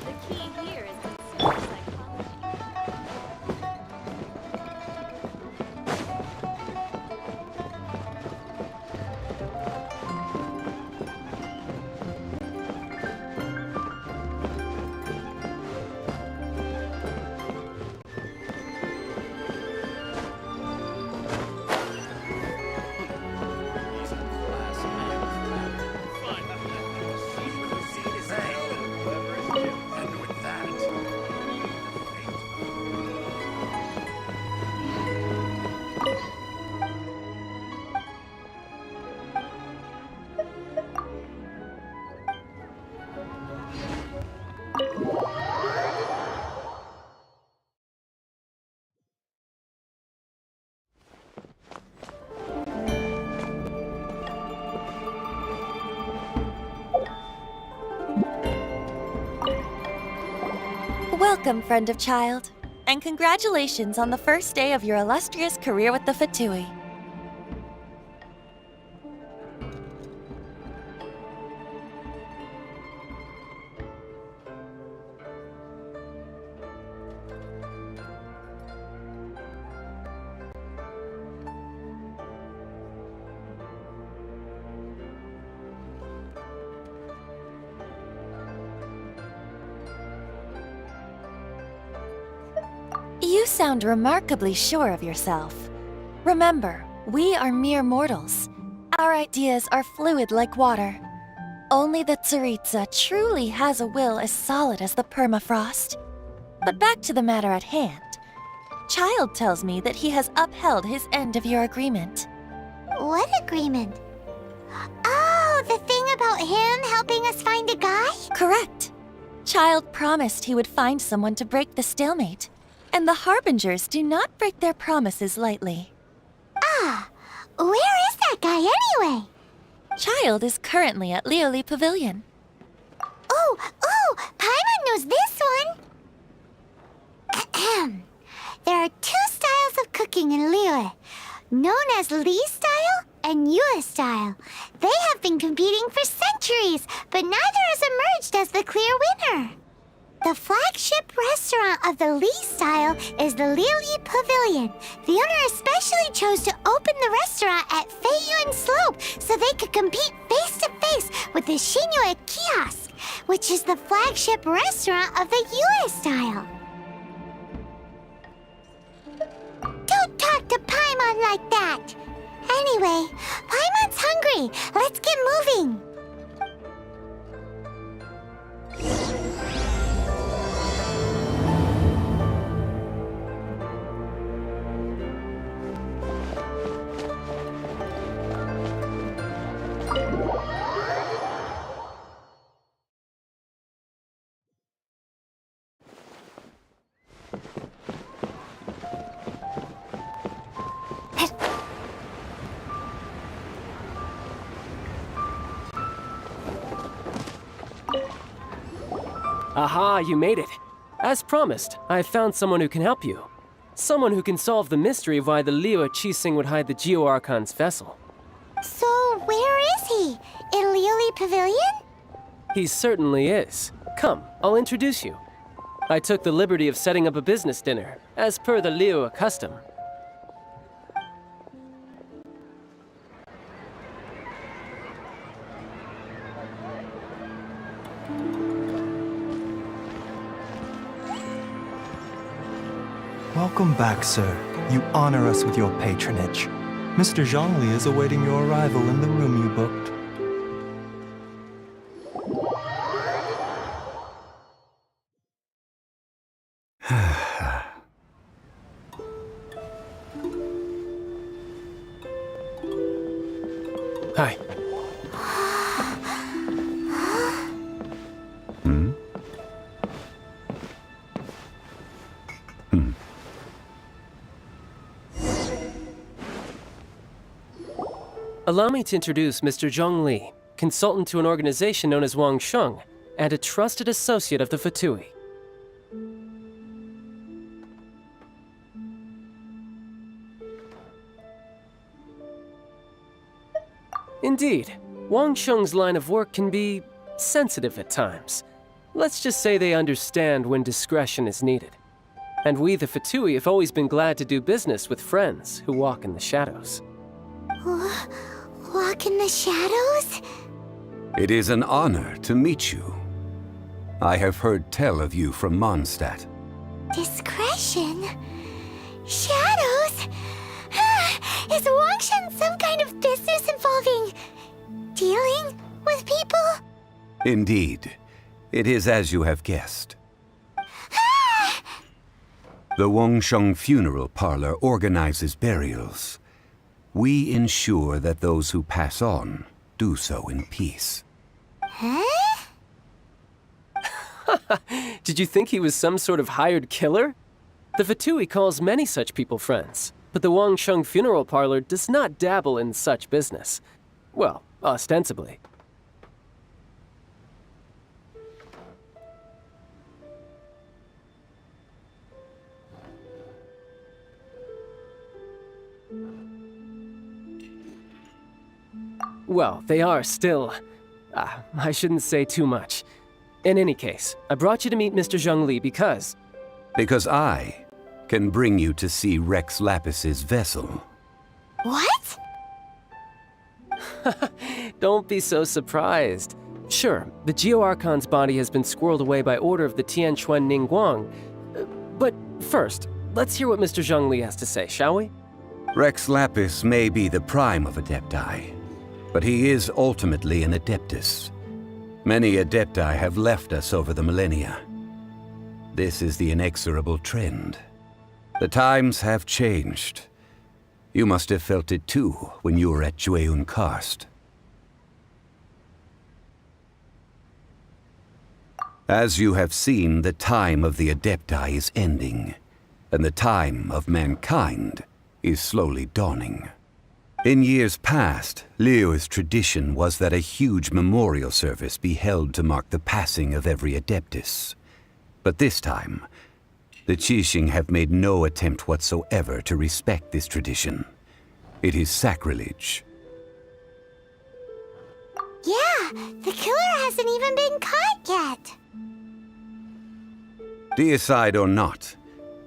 Speaker 2: The key here is consumer psychology.
Speaker 7: And with that,
Speaker 9: Welcome, friend of child, and congratulations on the first day of your illustrious career with the Fatui. You sound remarkably sure of yourself. Remember, we are mere mortals. Our ideas are fluid like water. Only the Tsaritsa truly has a will as solid as the permafrost. But back to the matter at hand. Child tells me that he has upheld his end of your agreement.
Speaker 2: What agreement? Oh, the thing about him helping us find a guy?
Speaker 9: Correct. Child promised he would find someone to break the stalemate. And the Harbingers do not break their promises lightly.
Speaker 2: Ah, where is that guy anyway?
Speaker 9: Child is currently at Lioli Pavilion.
Speaker 2: Oh, Paimon knows this one. Ahem. There are two styles of cooking in Liyue, known as Li style and Yue style. They have been competing for centuries, but neither has emerged as the clear winner. The flagship restaurant of the Li style is the Lioli Pavilion. The owner especially chose to open the restaurant at Feiyuan Slope so they could compete face-to-face with the Shinue Kiosk, which is the flagship restaurant of the Yue style. Don't talk to Paimon like that! Anyway, Paimon's hungry. Let's get moving.
Speaker 10: Aha, you made it. As promised, I found someone who can help you. Someone who can solve the mystery of why the Liyue Qixing would hide the Geo Archon's vessel.
Speaker 2: So, where is he? In Lioli Pavilion?
Speaker 10: He certainly is. Come, I'll introduce you. I took the liberty of setting up a business dinner, as per the Liyue custom.
Speaker 11: Welcome back, sir. You honor us with your patronage. Mr. Zhongli is awaiting your arrival in the room you booked.
Speaker 10: Hi. Allow me to introduce Mr. Zhong Li, consultant to an organization known as Wang Sheng, and a trusted associate of the Fatui. Indeed, Wang Sheng's line of work can be sensitive at times. Let's just say they understand when discretion is needed. And we, the Fatui, have always been glad to do business with friends who walk in the shadows.
Speaker 2: Walk in the shadows?
Speaker 4: It is an honor to meet you. I have heard tell of you from Mondstadt.
Speaker 2: Discretion? Shadows? Is Wangshan some kind of business involving dealing with people?
Speaker 4: Indeed. It is as you have guessed. The Wangsheng Funeral Parlor organizes burials. We ensure that those who pass on do so in peace.
Speaker 2: Huh?
Speaker 10: Did you think he was some sort of hired killer? The Fatui calls many such people friends, but the Wangsheng Funeral Parlor does not dabble in such business. Well, ostensibly. Well, they are still... I shouldn't say too much. In any case, I brought you to meet Mr. Zhong Li because...
Speaker 4: Because I can bring you to see Rex Lapis's vessel.
Speaker 2: What?
Speaker 10: Don't be so surprised. Sure, the Geo Archon's body has been squirreled away by order of the Tianquan Ningguang. But first, let's hear what Mr. Zhongli has to say, shall we?
Speaker 4: Rex Lapis may be the prime of Adepti, but he is ultimately an Adeptus. Many Adepti have left us over the millennia. This is the inexorable trend. The times have changed. You must have felt it too when you were at Jueyun Karst. As you have seen, the time of the Adepti is ending, and the time of mankind is slowly dawning. In years past, Liyue's tradition was that a huge memorial service be held to mark the passing of every Adeptus. But this time, the Qixing have made no attempt whatsoever to respect this tradition. It is sacrilege.
Speaker 2: Yeah, the killer hasn't even been caught yet.
Speaker 4: Deicide or not,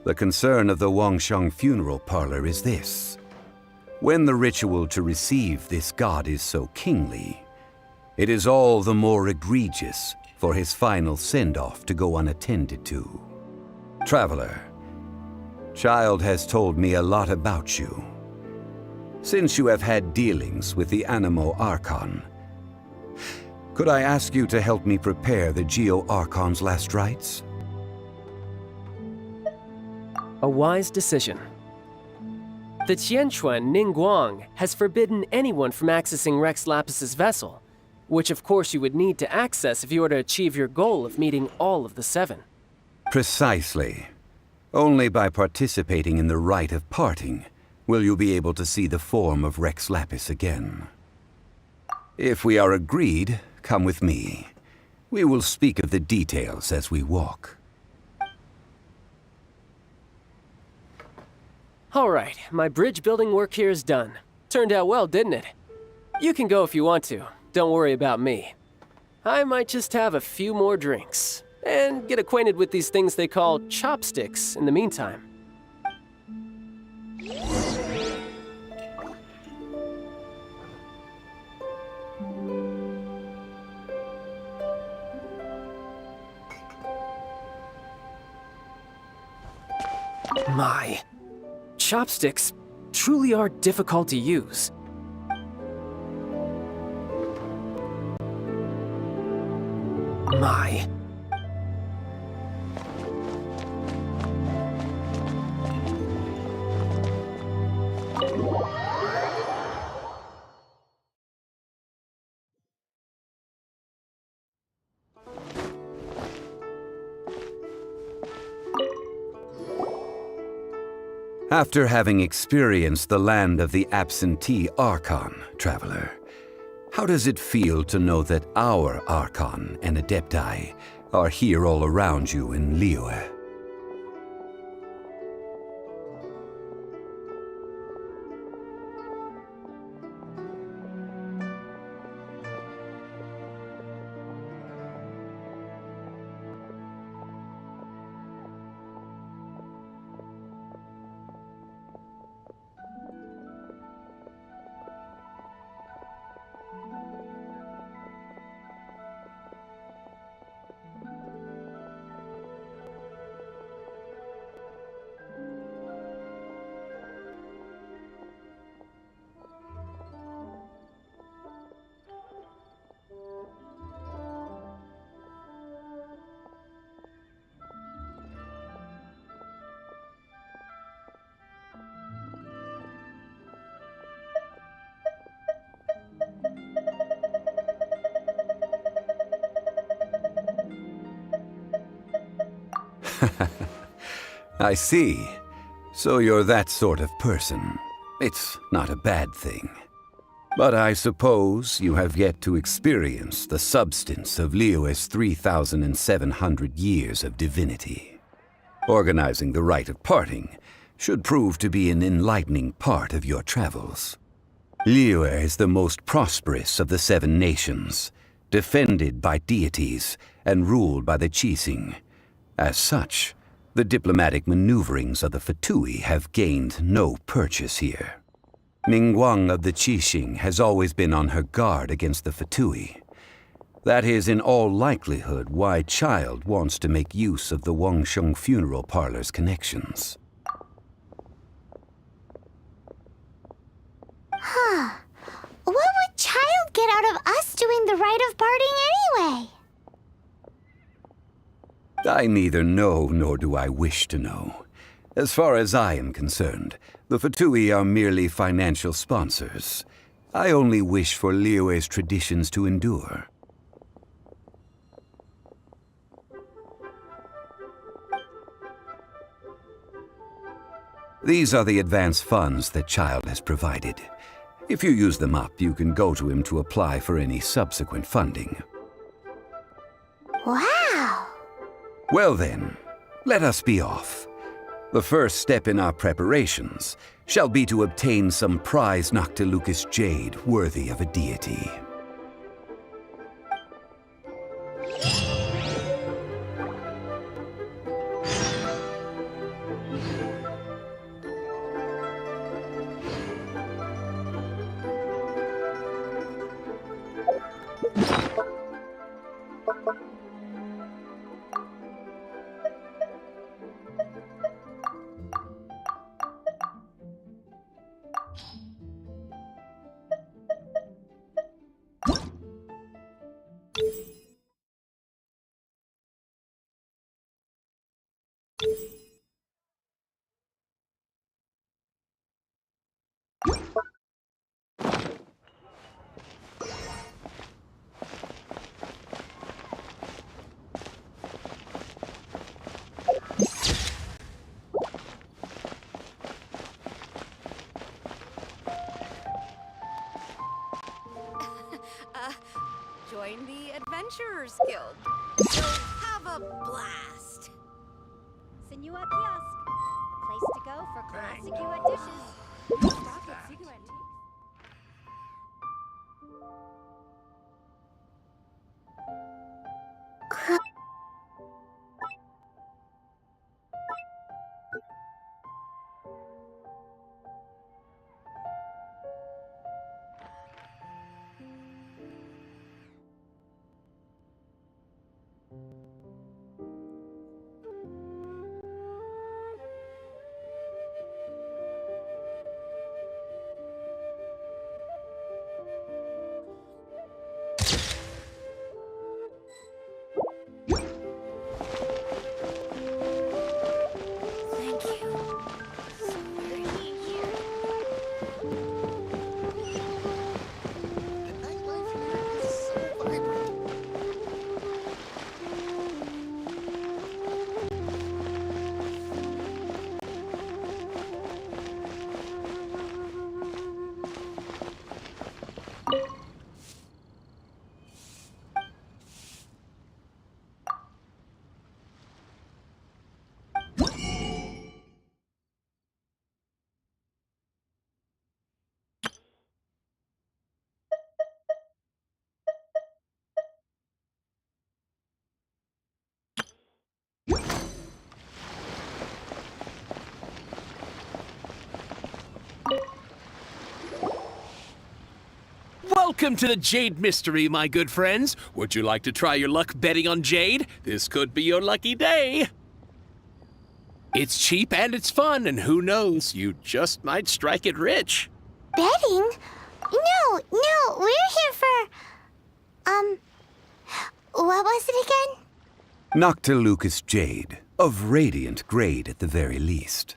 Speaker 4: the concern of the Wangsheng funeral parlor is this. When the ritual to receive this god is so kingly, it is all the more egregious for his final send-off to go unattended to. Traveler, Child has told me a lot about you. Since you have had dealings with the Animo Archon, could I ask you to help me prepare the Geo Archon's last rites?
Speaker 10: A wise decision. The Tianquan Ningguang has forbidden anyone from accessing Rex Lapis's vessel, which of course you would need to access if you were to achieve your goal of meeting all of the 7.
Speaker 4: Precisely. Only by participating in the rite of parting will you be able to see the form of Rex Lapis again. If we are agreed, come with me. We will speak of the details as we walk.
Speaker 10: All right, my bridge building work here is done. Turned out well, didn't it? You can go if you want to. Don't worry about me. I might just have a few more drinks and get acquainted with these things they call chopsticks in the meantime. My, chopsticks truly are difficult to use. My.
Speaker 4: After having experienced the land of the absentee Archon, Traveler, how does it feel to know that our Archon and Adepti are here all around you in Liyue? I see. So you're that sort of person. It's not a bad thing. But I suppose you have yet to experience the substance of Liyue's 3,700 years of divinity. Organizing the rite of parting should prove to be an enlightening part of your travels. Liyue is the most prosperous of the 7 nations, defended by deities and ruled by the Qixing. As such, the diplomatic maneuverings of the Fatui have gained no purchase here. Ningguang of the Qixing has always been on her guard against the Fatui. That is in all likelihood why Child wants to make use of the Wangsheng funeral parlor's connections.
Speaker 2: doing the rite of parting anyway?
Speaker 4: I neither know nor do I wish to know. As far as I am concerned, the Fatui are merely financial sponsors. I only wish for Liyue's traditions to endure. These are the advance funds that Child has provided. If you use them up, you can go to him to apply for any subsequent funding.
Speaker 2: Wow!
Speaker 4: Well then, let us be off. The first step in our preparations shall be to obtain some prize Noctilucous jade worthy of a deity.
Speaker 5: Join the Adventurers Guild. You'll have a blast.
Speaker 12: Senua Kiosk, the place to go for classic Yua dishes. Stock at Sigu Antiques.
Speaker 13: Welcome to the Jade Mystery, my good friends. Would you like to try your luck betting on Jade? This could be your lucky day. It's cheap and it's fun, and who knows, you just might strike it rich.
Speaker 2: Betting? No, we're here for... what was it again?
Speaker 4: Noctilucous jade, of radiant grade at the very least.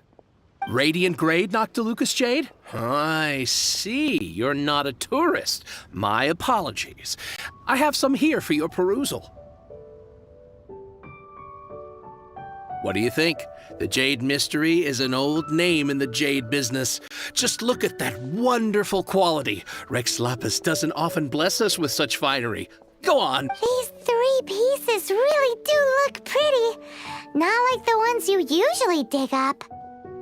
Speaker 13: Radiant grade, Noctilucous jade? I see. You're not a tourist. My apologies. I have some here for your perusal. What do you think? The Jade Mystery is an old name in the jade business. Just look at that wonderful quality. Rex Lapis doesn't often bless us with such finery. Go on.
Speaker 2: These 3 pieces really do look pretty. Not like the ones you usually dig up.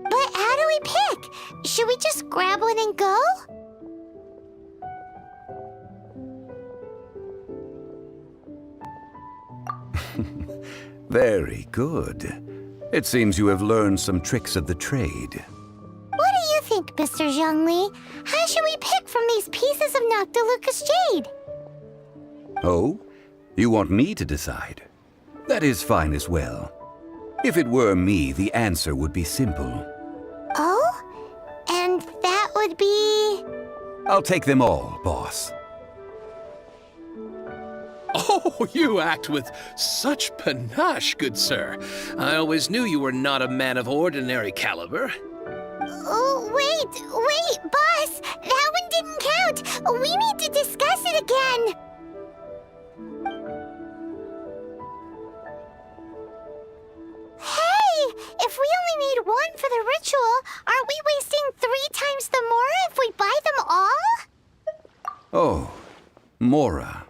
Speaker 2: But how do we pick? Should we just grab one and go?
Speaker 4: Very good. It seems you have learned some tricks of the trade.
Speaker 2: What do you think, Mr. Zhongli? How should we pick from these pieces of Noctilucous jade?
Speaker 4: Oh? You want me to decide? That is fine as well. If it were me, the answer would be simple.
Speaker 2: Oh? And that would be...
Speaker 4: I'll take them all, boss.
Speaker 13: Oh, you act with such panache, good sir. I always knew you were not a man of ordinary caliber.
Speaker 2: Oh, wait, boss! That one didn't count! We need to discuss it again! Hey! If we only need one for the ritual, aren't we wasting 3 times the Mora if we buy them all?
Speaker 4: Oh, Mora.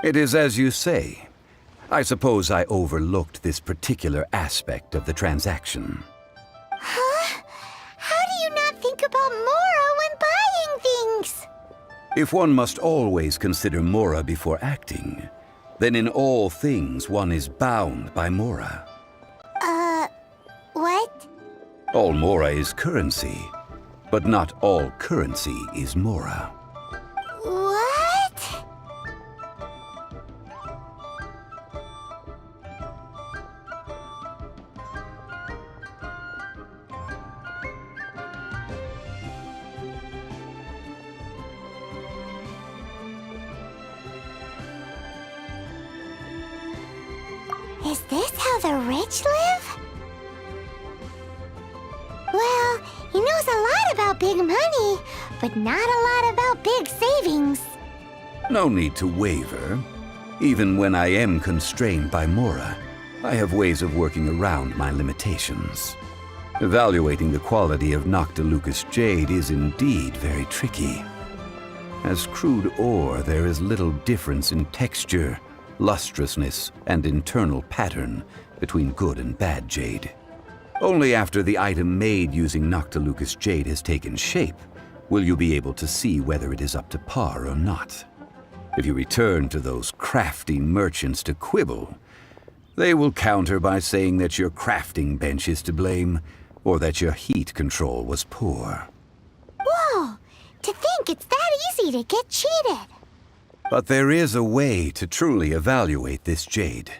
Speaker 4: It is as you say. I suppose I overlooked this particular aspect of the transaction.
Speaker 2: Huh? How do you not think about Mora when buying things?
Speaker 4: If one must always consider Mora before acting, then in all things one is bound by Mora.
Speaker 2: What?
Speaker 4: All Mora is currency, but not all currency is Mora.
Speaker 2: What? Is this how the rich live? Well, he knows a lot about big money, but not a lot about big savings.
Speaker 4: No need to waver. Even when I am constrained by Mora, I have ways of working around my limitations. Evaluating the quality of Noctilucous jade is indeed very tricky. As crude ore, there is little difference in texture, lustrousness, and internal pattern between good and bad jade. Only after the item made using Noctilucous jade has taken shape will you be able to see whether it is up to par or not. If you return to those crafty merchants to quibble, they will counter by saying that your crafting bench is to blame, or that your heat control was poor.
Speaker 2: Whoa! To think it's that easy to get cheated!
Speaker 4: But there is a way to truly evaluate this jade,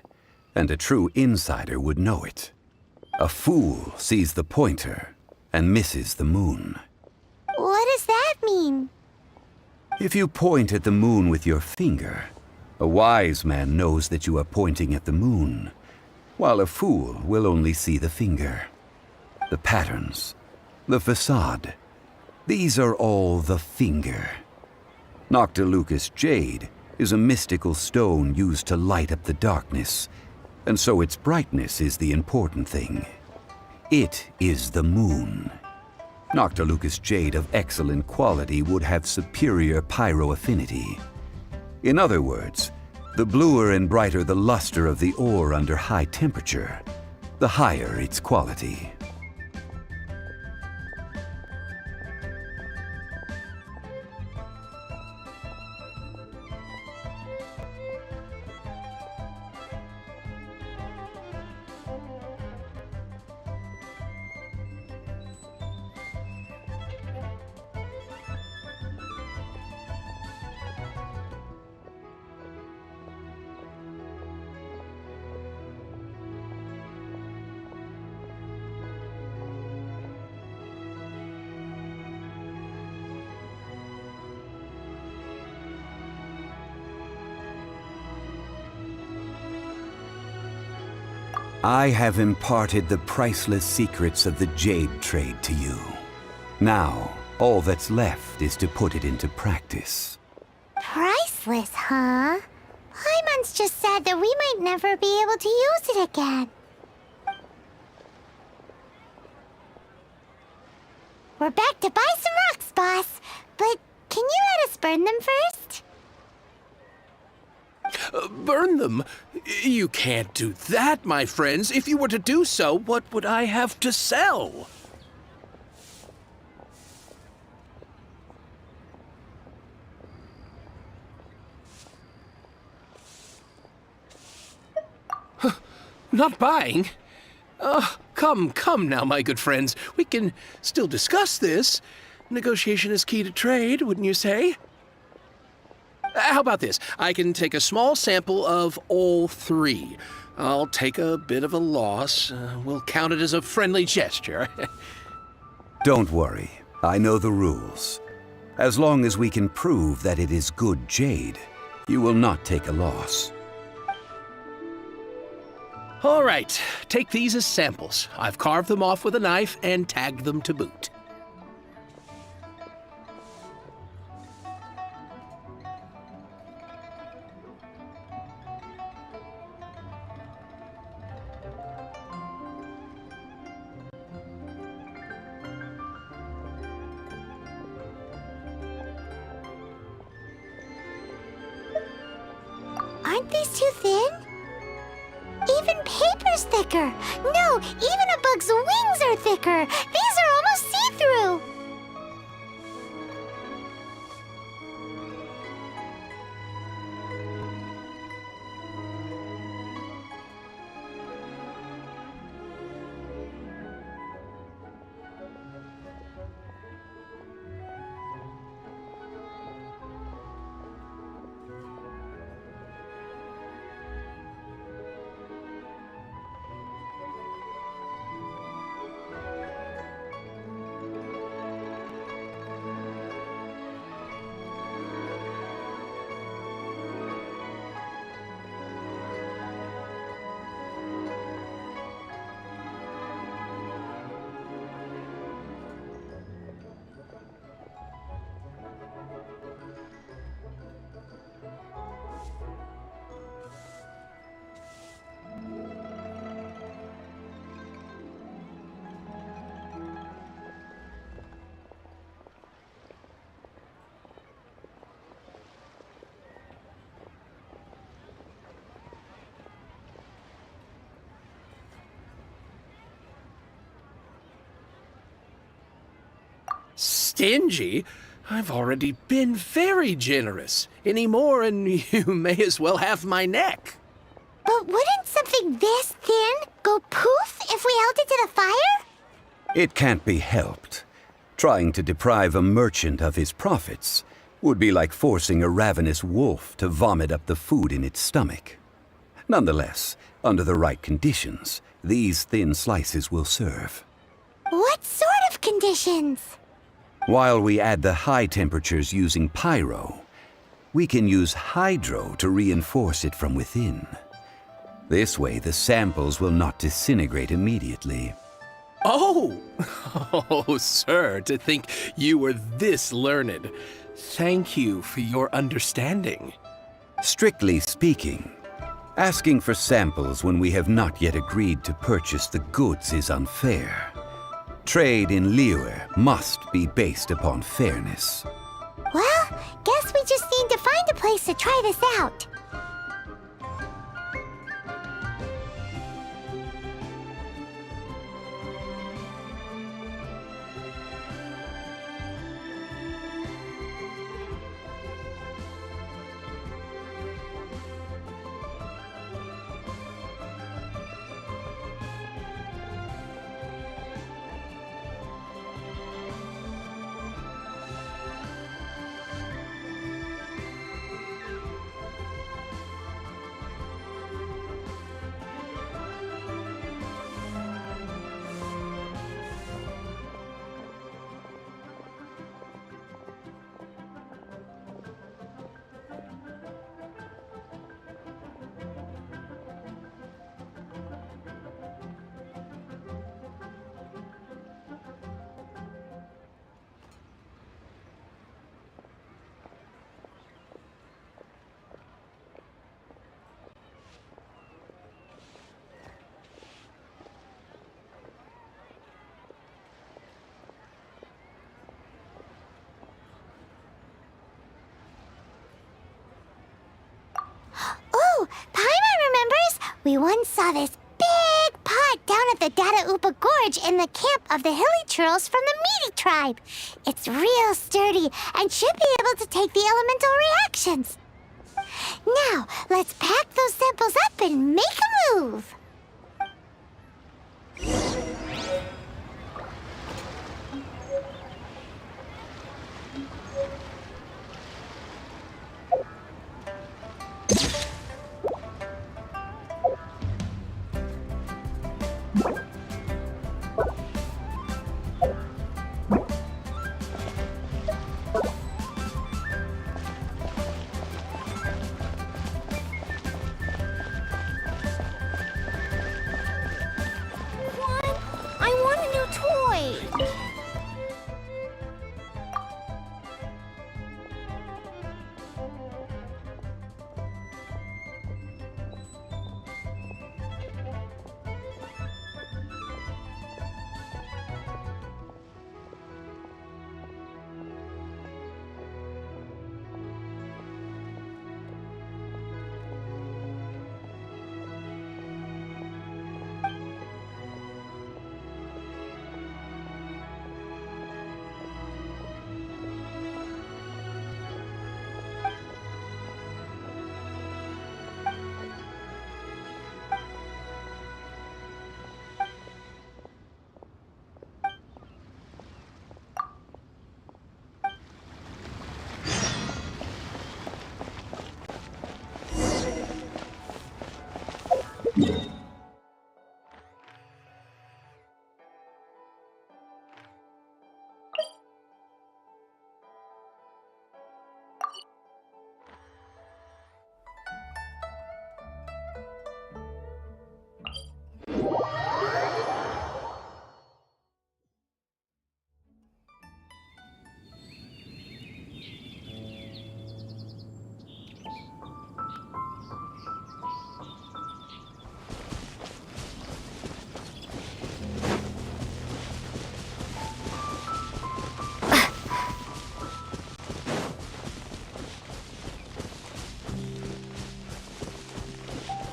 Speaker 4: and a true insider would know it. A fool sees the pointer and misses the moon.
Speaker 2: What does that mean?
Speaker 4: If you point at the moon with your finger, a wise man knows that you are pointing at the moon, while a fool will only see the finger. The patterns, the facade, these are all the finger. Noctilucous jade is a mystical stone used to light up the darkness, and so its brightness is the important thing. It is the moon. Noctilucous jade of excellent quality would have superior pyroaffinity. In other words, the bluer and brighter the luster of the ore under high temperature, the higher its quality. I have imparted the priceless secrets of the jade trade to you. Now, all that's left is to put it into practice.
Speaker 2: Priceless, huh? Hyman's just said that we might never be able to use it again. We're back to buy some rocks, boss. But can you let us burn them first?
Speaker 13: Burn them? You can't do that, my friends. If you were to do so, what would I have to sell? Not buying? Come now, my good friends. We can still discuss this. Negotiation is key to trade, wouldn't you say? How about this? I can take a small sample of all 3. I'll take a bit of a loss. We'll count it as a friendly gesture.
Speaker 4: Don't worry. I know the rules. As long as we can prove that it is good jade, You will not take a loss.
Speaker 13: All right, take these as samples. I've carved them off with a knife and tagged them to boot.
Speaker 2: Aren't these too thin? Even paper's thicker. No, even a bug's wings are thicker. These are almost see-through.
Speaker 13: Stingy? I've already been very generous. Any more and you may as well have my neck.
Speaker 2: But wouldn't something this thin go poof if we held it to the fire?
Speaker 4: It can't be helped. Trying to deprive a merchant of his profits would be like forcing a ravenous wolf to vomit up the food in its stomach. Nonetheless, under the right conditions, these thin slices will serve.
Speaker 2: What sort of conditions?
Speaker 4: While we add the high temperatures using pyro, we can use hydro to reinforce it from within. This way, the samples will not disintegrate immediately.
Speaker 13: Oh! Oh, sir, to think you were this learned. Thank you for your understanding.
Speaker 4: Strictly speaking, asking for samples when we have not yet agreed to purchase the goods is unfair. Trade in Liyue must be based upon fairness.
Speaker 2: Well, guess we just need to find a place to try this out. Oh, Paimon remembers! We once saw this big pot down at the Data Upa Gorge in the camp of the hilly churls from the Meaty tribe. It's real sturdy and should be able to take the elemental reactions. Now, let's pack those samples up and make a move.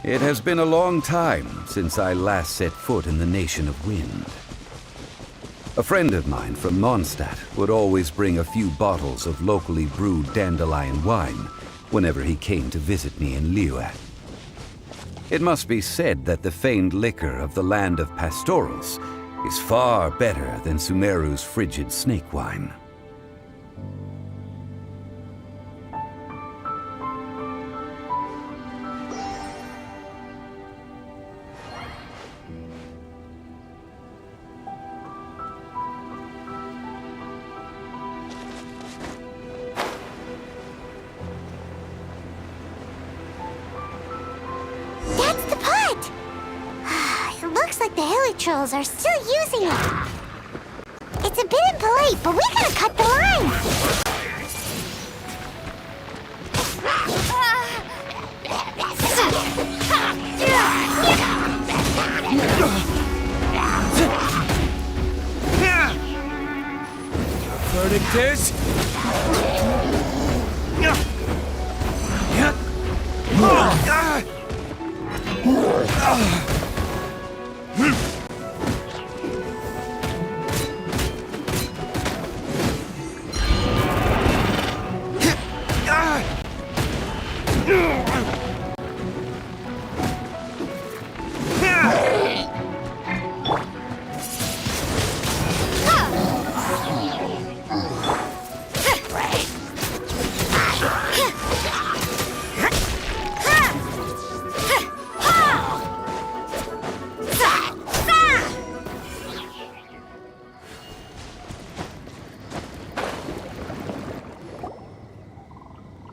Speaker 4: It has been a long time since I last set foot in the Nation of Wind. A friend of mine from Mondstadt would always bring a few bottles of locally brewed dandelion wine whenever he came to visit me in Liyue. It must be said that the famed liquor of the land of pastorals is far better than Sumeru's frigid snake wine.
Speaker 2: That's the pot! It looks like the hilly trolls are still using it. It's a bit impolite, but we gotta cut the line!
Speaker 1: Verdict is...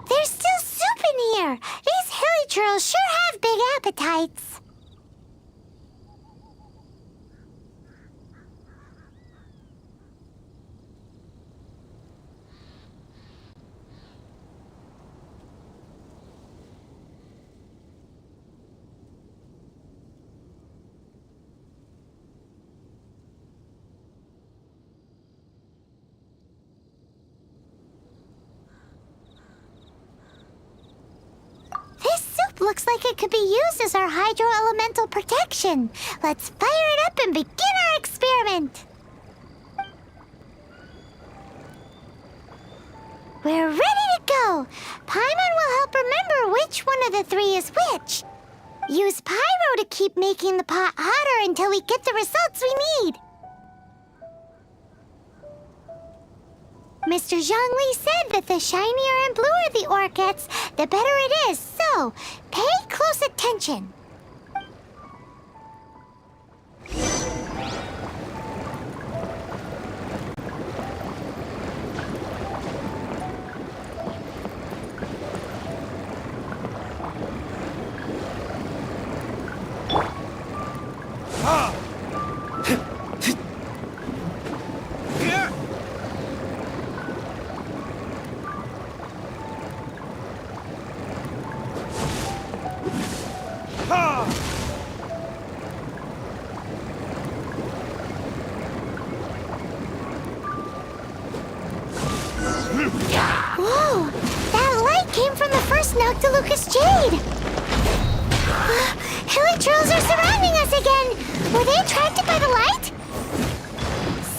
Speaker 2: There's still soup in here! These hilly trolls sure have big appetites! This soup looks like it could be used as our hydro-elemental protection. Let's fire it up and begin our experiment. We're ready to go. Paimon will help remember which one of the three is which. Use pyro to keep making the pot hotter until we get the results we need. Mr. Zhongli said that the shinier and bluer the ore gets, the better it is, so pay close attention. Whoa! That light came from the first Noctilucous Jade! Hilly trolls are surrounding us again! Were they attracted by the light?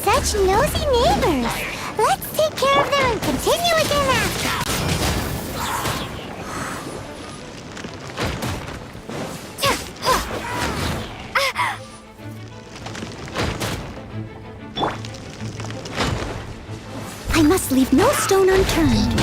Speaker 2: Such nosy neighbors! Let's take care of them and continue again after!
Speaker 8: I must leave no stone unturned.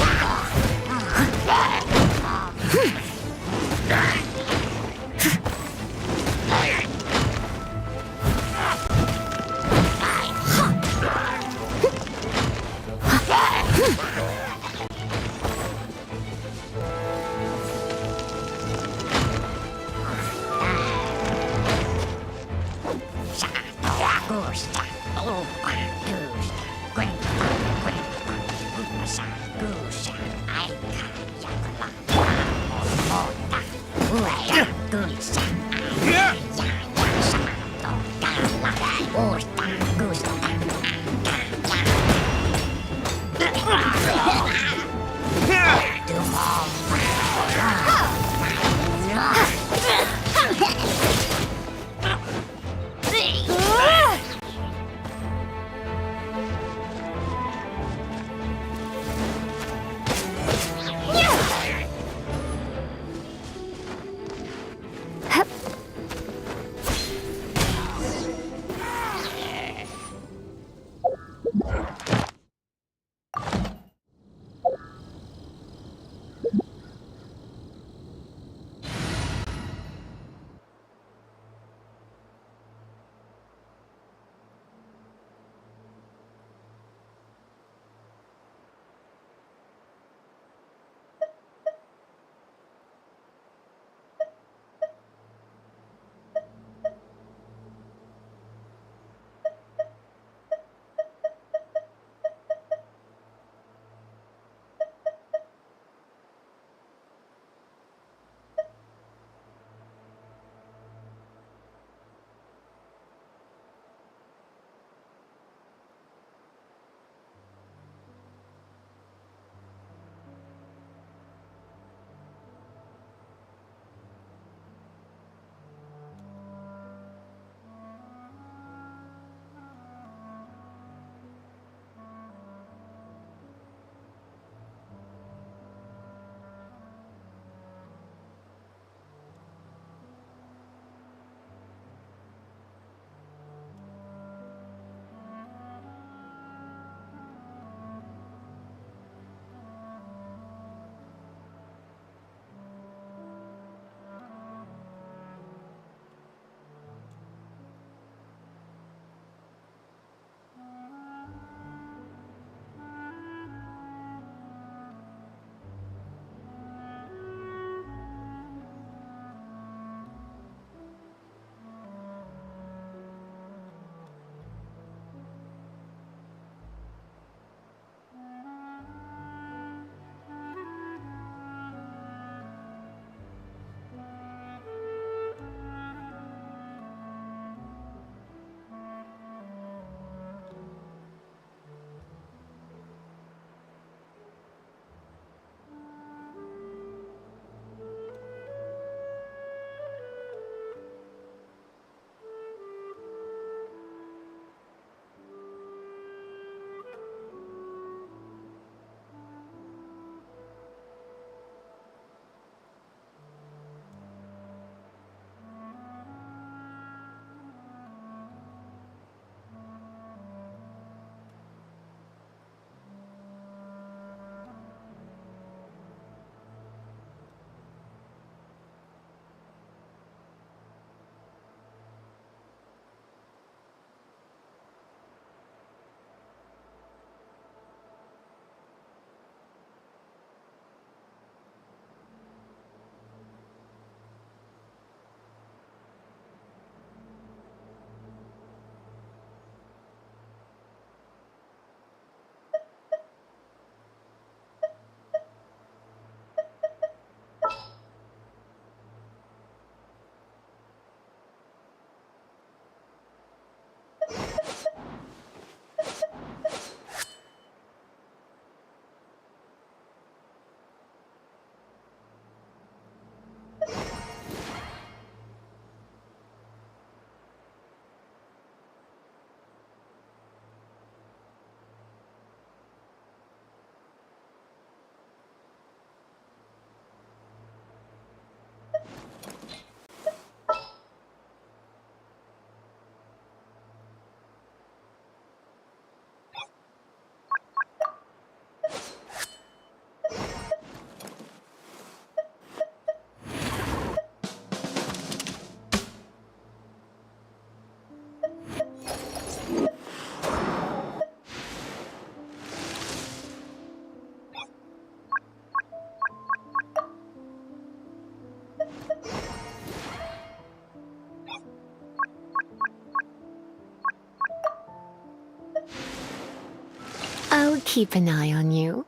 Speaker 14: I'll keep an eye on you.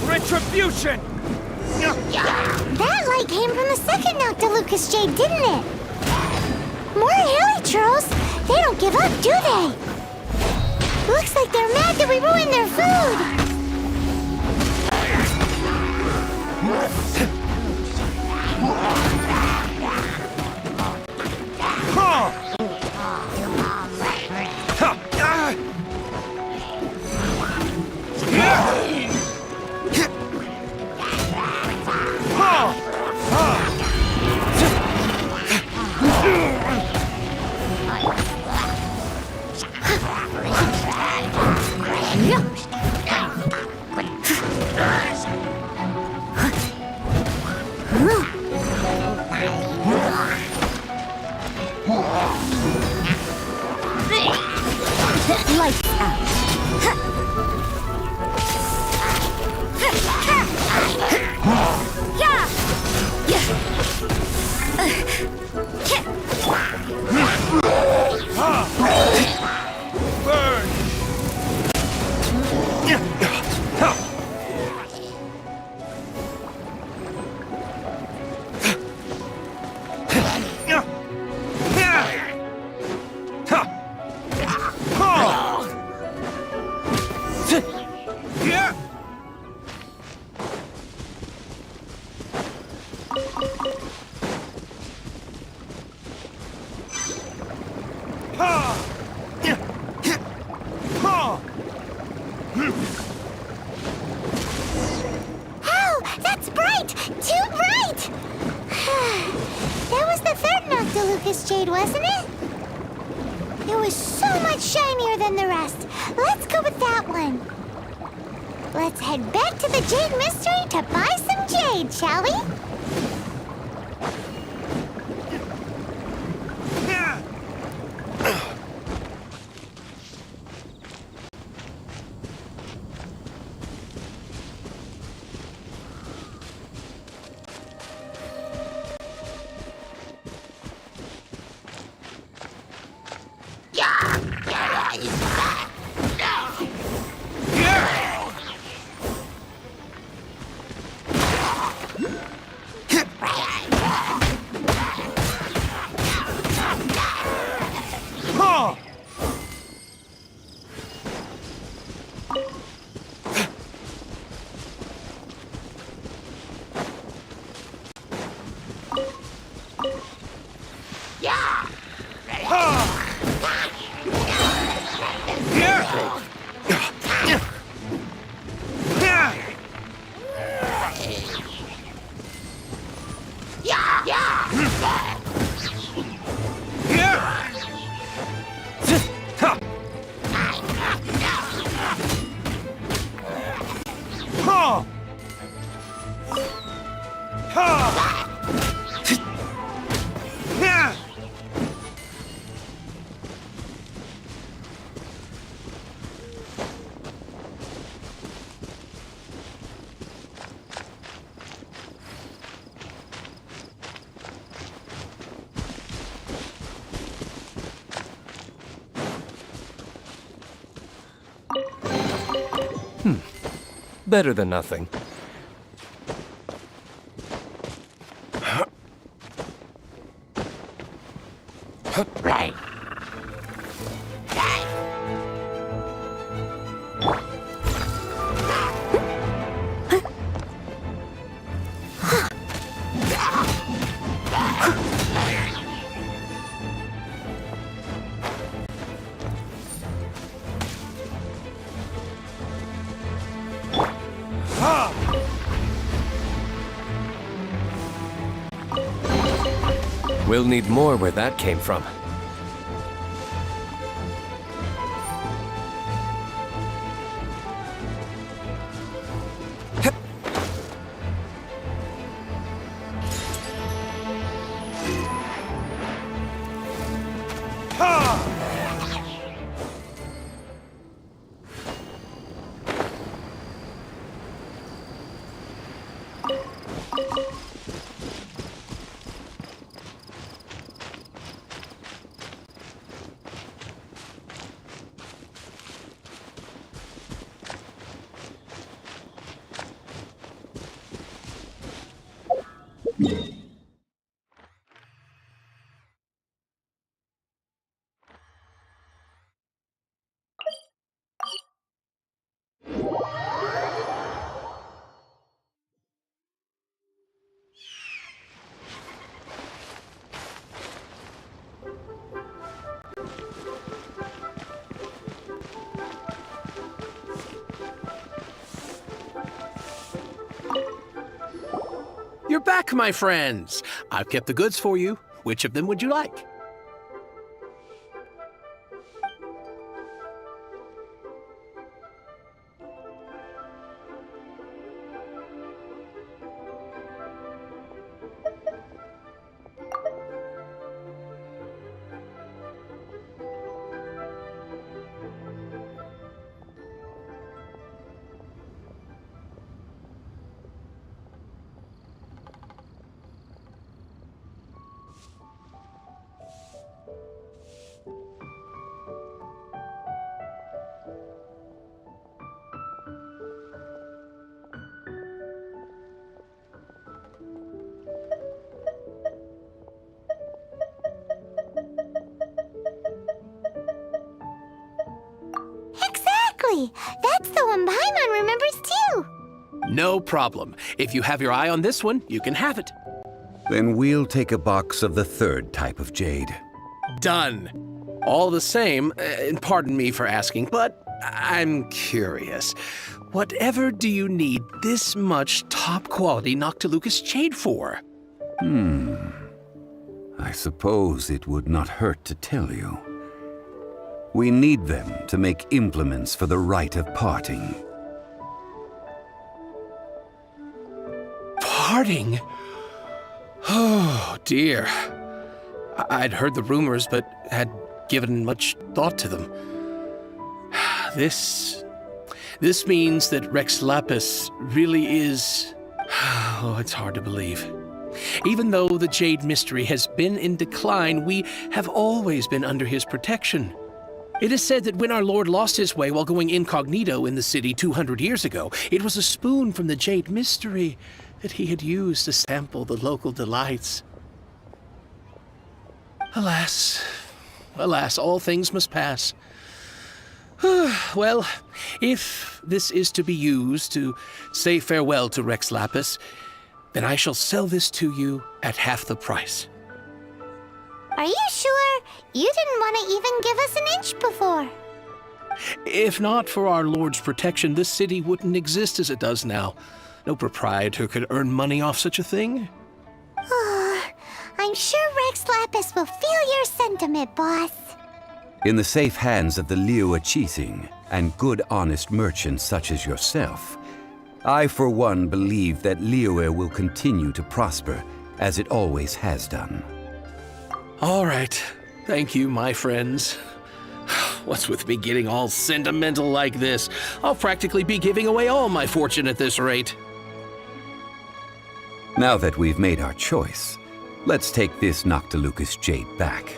Speaker 15: Retribution!
Speaker 2: That light came from the second Noctilucous Jade, didn't it? More helichurls? They don't give up, do they? Looks like they're mad that we ruined their food!
Speaker 8: Lights out.
Speaker 2: Oh, that's bright! Too bright! That was the third Noctilucous Jade, wasn't it? It was so much shinier than the rest. Let's go with that one. Let's head back to the Jade Mystery to buy some jade, shall we?
Speaker 1: Better than nothing.
Speaker 13: Right.
Speaker 1: We'll need more where that came from.
Speaker 13: You're back, my friends. I've kept the goods for you. Which of them would you like?
Speaker 2: Really? That's the one Paimon remembers too.
Speaker 13: No problem. If you have your eye on this one, you can have it.
Speaker 4: Then we'll take a box of the third type of jade.
Speaker 13: Done. All the same, and pardon me for asking, but I'm curious. Whatever do you need this much top-quality Noctilucous jade for?
Speaker 4: I suppose it would not hurt to tell you. We need them to make implements for the rite of parting.
Speaker 13: Parting? Oh, dear. I'd heard the rumors, but had given much thought to them. This means that Rex Lapis really is... Oh, it's hard to believe. Even though the Jade Mystery has been in decline, we have always been under his protection. It is said that when our Lord lost his way while going incognito in the city 200 years ago, it was a spoon from the Jade Mystery that he had used to sample the local delights. Alas, all things must pass. Well, if this is to be used to say farewell to Rex Lapis, then I shall sell this to you at half the price.
Speaker 2: Are you sure? You didn't want to even give us an inch before.
Speaker 13: If not for our Lord's protection, this city wouldn't exist as it does now. No proprietor could earn money off such a thing.
Speaker 2: I'm sure Rex Lapis will feel your sentiment, boss.
Speaker 4: In the safe hands of the Liyue Qixing and good honest merchants such as yourself, I for one believe that Liyue will continue to prosper as it always has done.
Speaker 13: All right. Thank you, my friends. What's with me getting all sentimental like this? I'll practically be giving away all my fortune at this rate.
Speaker 4: Now that we've made our choice, let's take this Noctilucous jade back.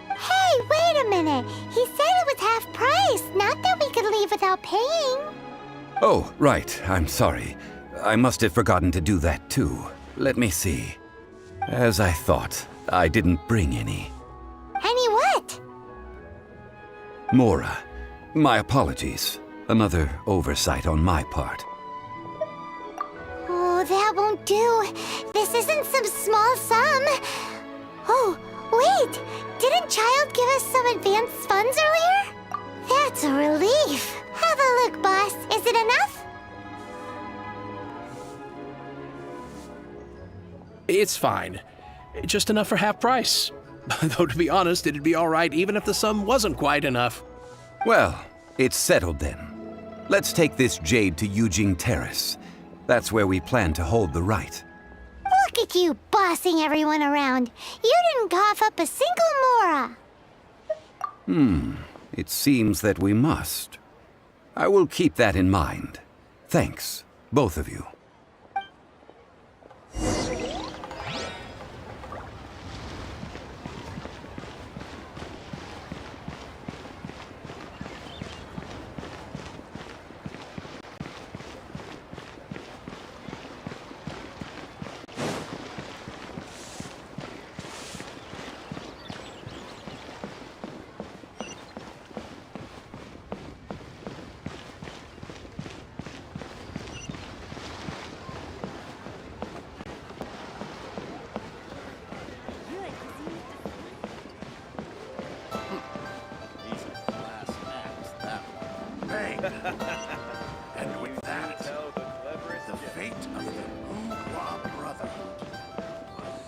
Speaker 2: Hey, wait a minute. He said it was half price, not that we could leave without paying.
Speaker 4: Oh, right. I'm sorry. I must have forgotten to do that too. Let me see. As I thought, I didn't bring any.
Speaker 2: Any what?
Speaker 4: Mora, my apologies. Another oversight on my part.
Speaker 2: Oh, that won't do. This isn't some small sum. Oh, wait. Didn't Child give us some advanced funds earlier? That's a relief. Have a look, boss. Is it enough?
Speaker 13: It's fine. Just enough for half price. Though, to be honest, it'd be all right even if the sum wasn't quite enough.
Speaker 4: Well, it's settled then. Let's take this jade to Yujing Terrace. That's where we plan to hold the rite.
Speaker 2: Look at you bossing everyone around. You didn't cough up a single Mora.
Speaker 4: It seems that we must. I will keep that in mind. Thanks, both of you.
Speaker 7: And with that, the fate of the Wu Brotherhood was...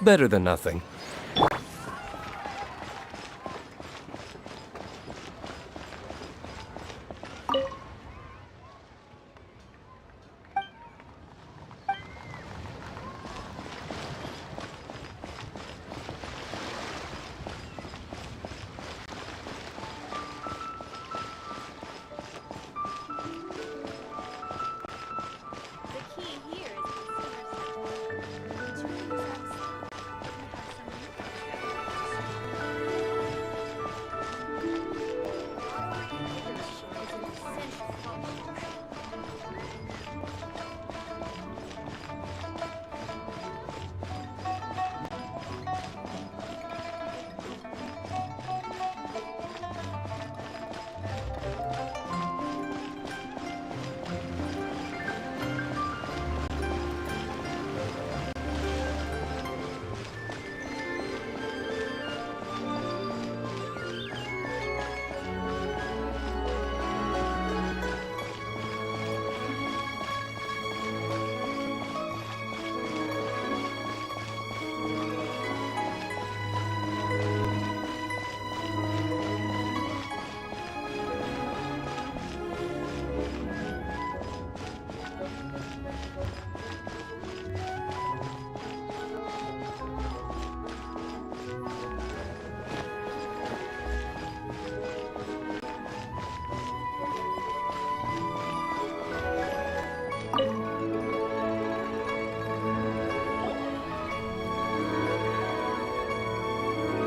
Speaker 1: Better than nothing.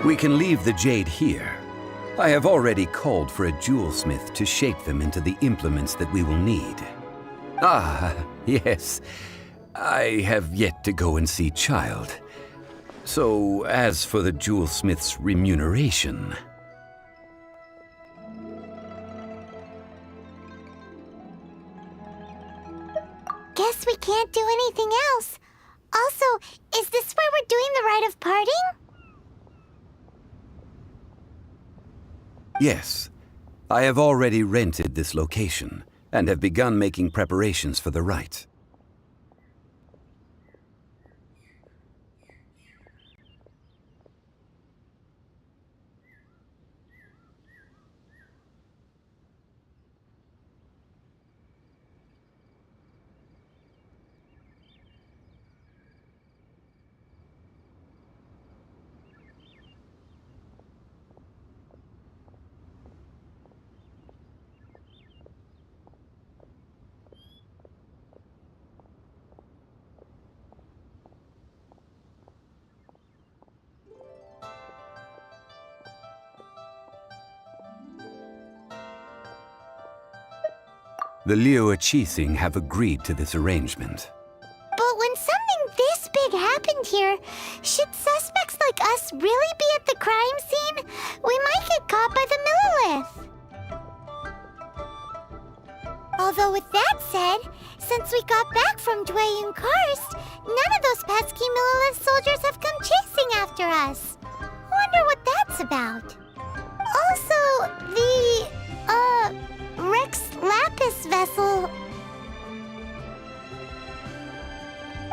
Speaker 4: We can leave the jade here. I have already called for a jewelsmith to shape them into the implements that we will need. Ah, yes. I have yet to go and see Child. So, as for the jewelsmith's remuneration...
Speaker 2: Guess we can't do anything else. Also, is this where we're doing the rite of parting?
Speaker 4: Yes. I have already rented this location, and have begun making preparations for the rite. The Liu Qixing have agreed to this arrangement.
Speaker 2: But when something this big happened here, should suspects like us really be at the crime scene? We might get caught by the Millilith. Although with that said, since we got back from Dwayun Karst, none of those pesky Millilith soldiers have come chasing after us. Wonder what that's about. Also, the, Rex Lapis vessel...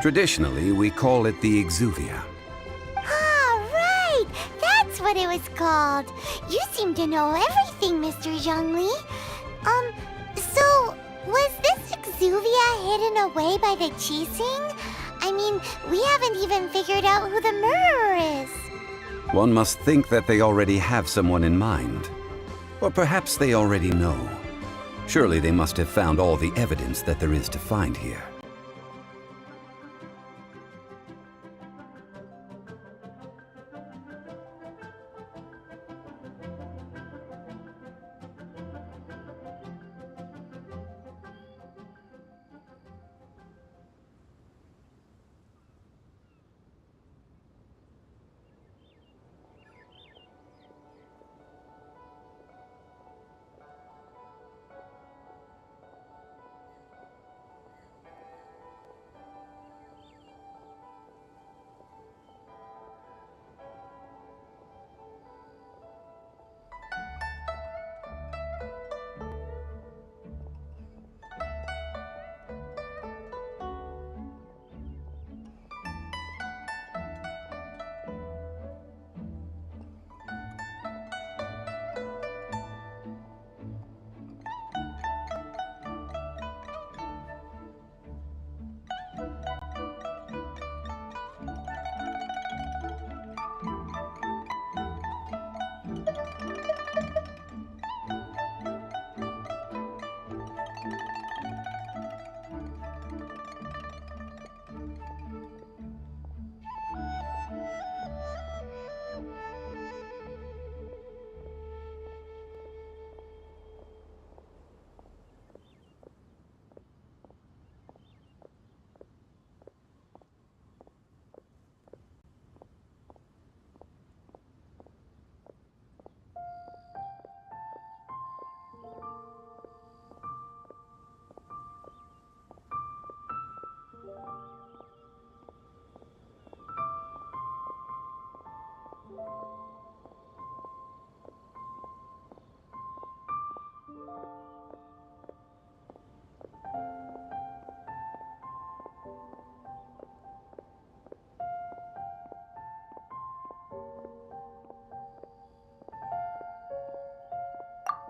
Speaker 4: Traditionally, we call it the Exuvia.
Speaker 2: Ah, right! That's what it was called. You seem to know everything, Mr. Zhongli. So, was this Exuvia hidden away by the Qixing? I mean, we haven't even figured out who the murderer is.
Speaker 4: One must think that they already have someone in mind. Or perhaps they already know. Surely they must have found all the evidence that there is to find here.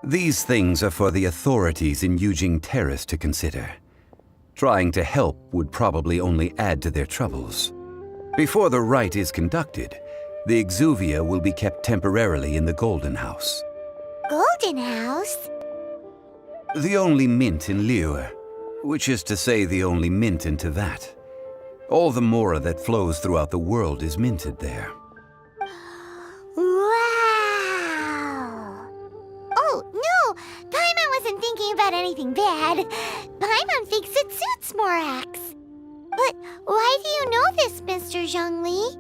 Speaker 4: These things are for the authorities in Yujing Terrace to consider. Trying to help would probably only add to their troubles. Before the rite is conducted, the Exuvia will be kept temporarily in the Golden House.
Speaker 2: Golden House?
Speaker 4: The only mint in Liyue, which is to say the only mint in Tevat. All the mora that flows throughout the world is minted there.
Speaker 2: Wow! Oh, no! Paimon wasn't thinking about anything bad. Paimon thinks it suits Morax. But why do you know this, Mr. Zhongli?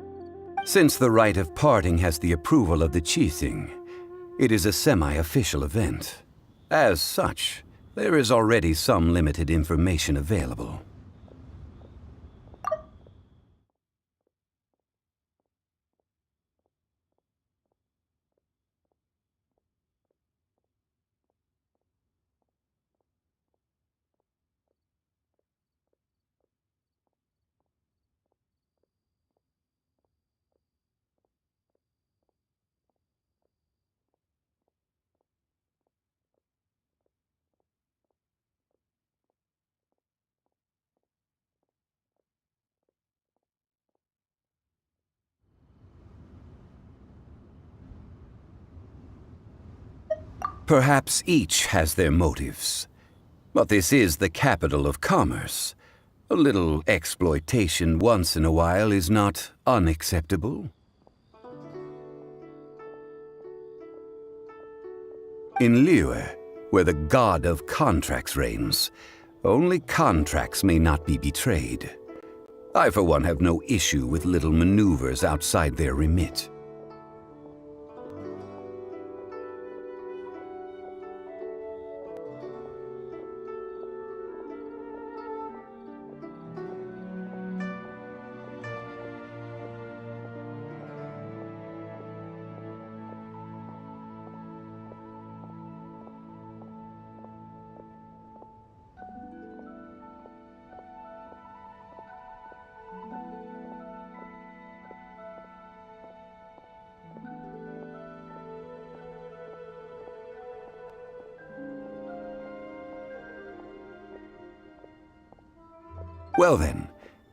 Speaker 4: Since the rite of parting has the approval of the Qixing, it is a semi-official event. As such, there is already some limited information available. Perhaps each has their motives. But this is the capital of commerce. A little exploitation once in a while is not unacceptable. In Liyue, where the god of contracts reigns, only contracts may not be betrayed. I, for one, have no issue with little maneuvers outside their remit. Well then,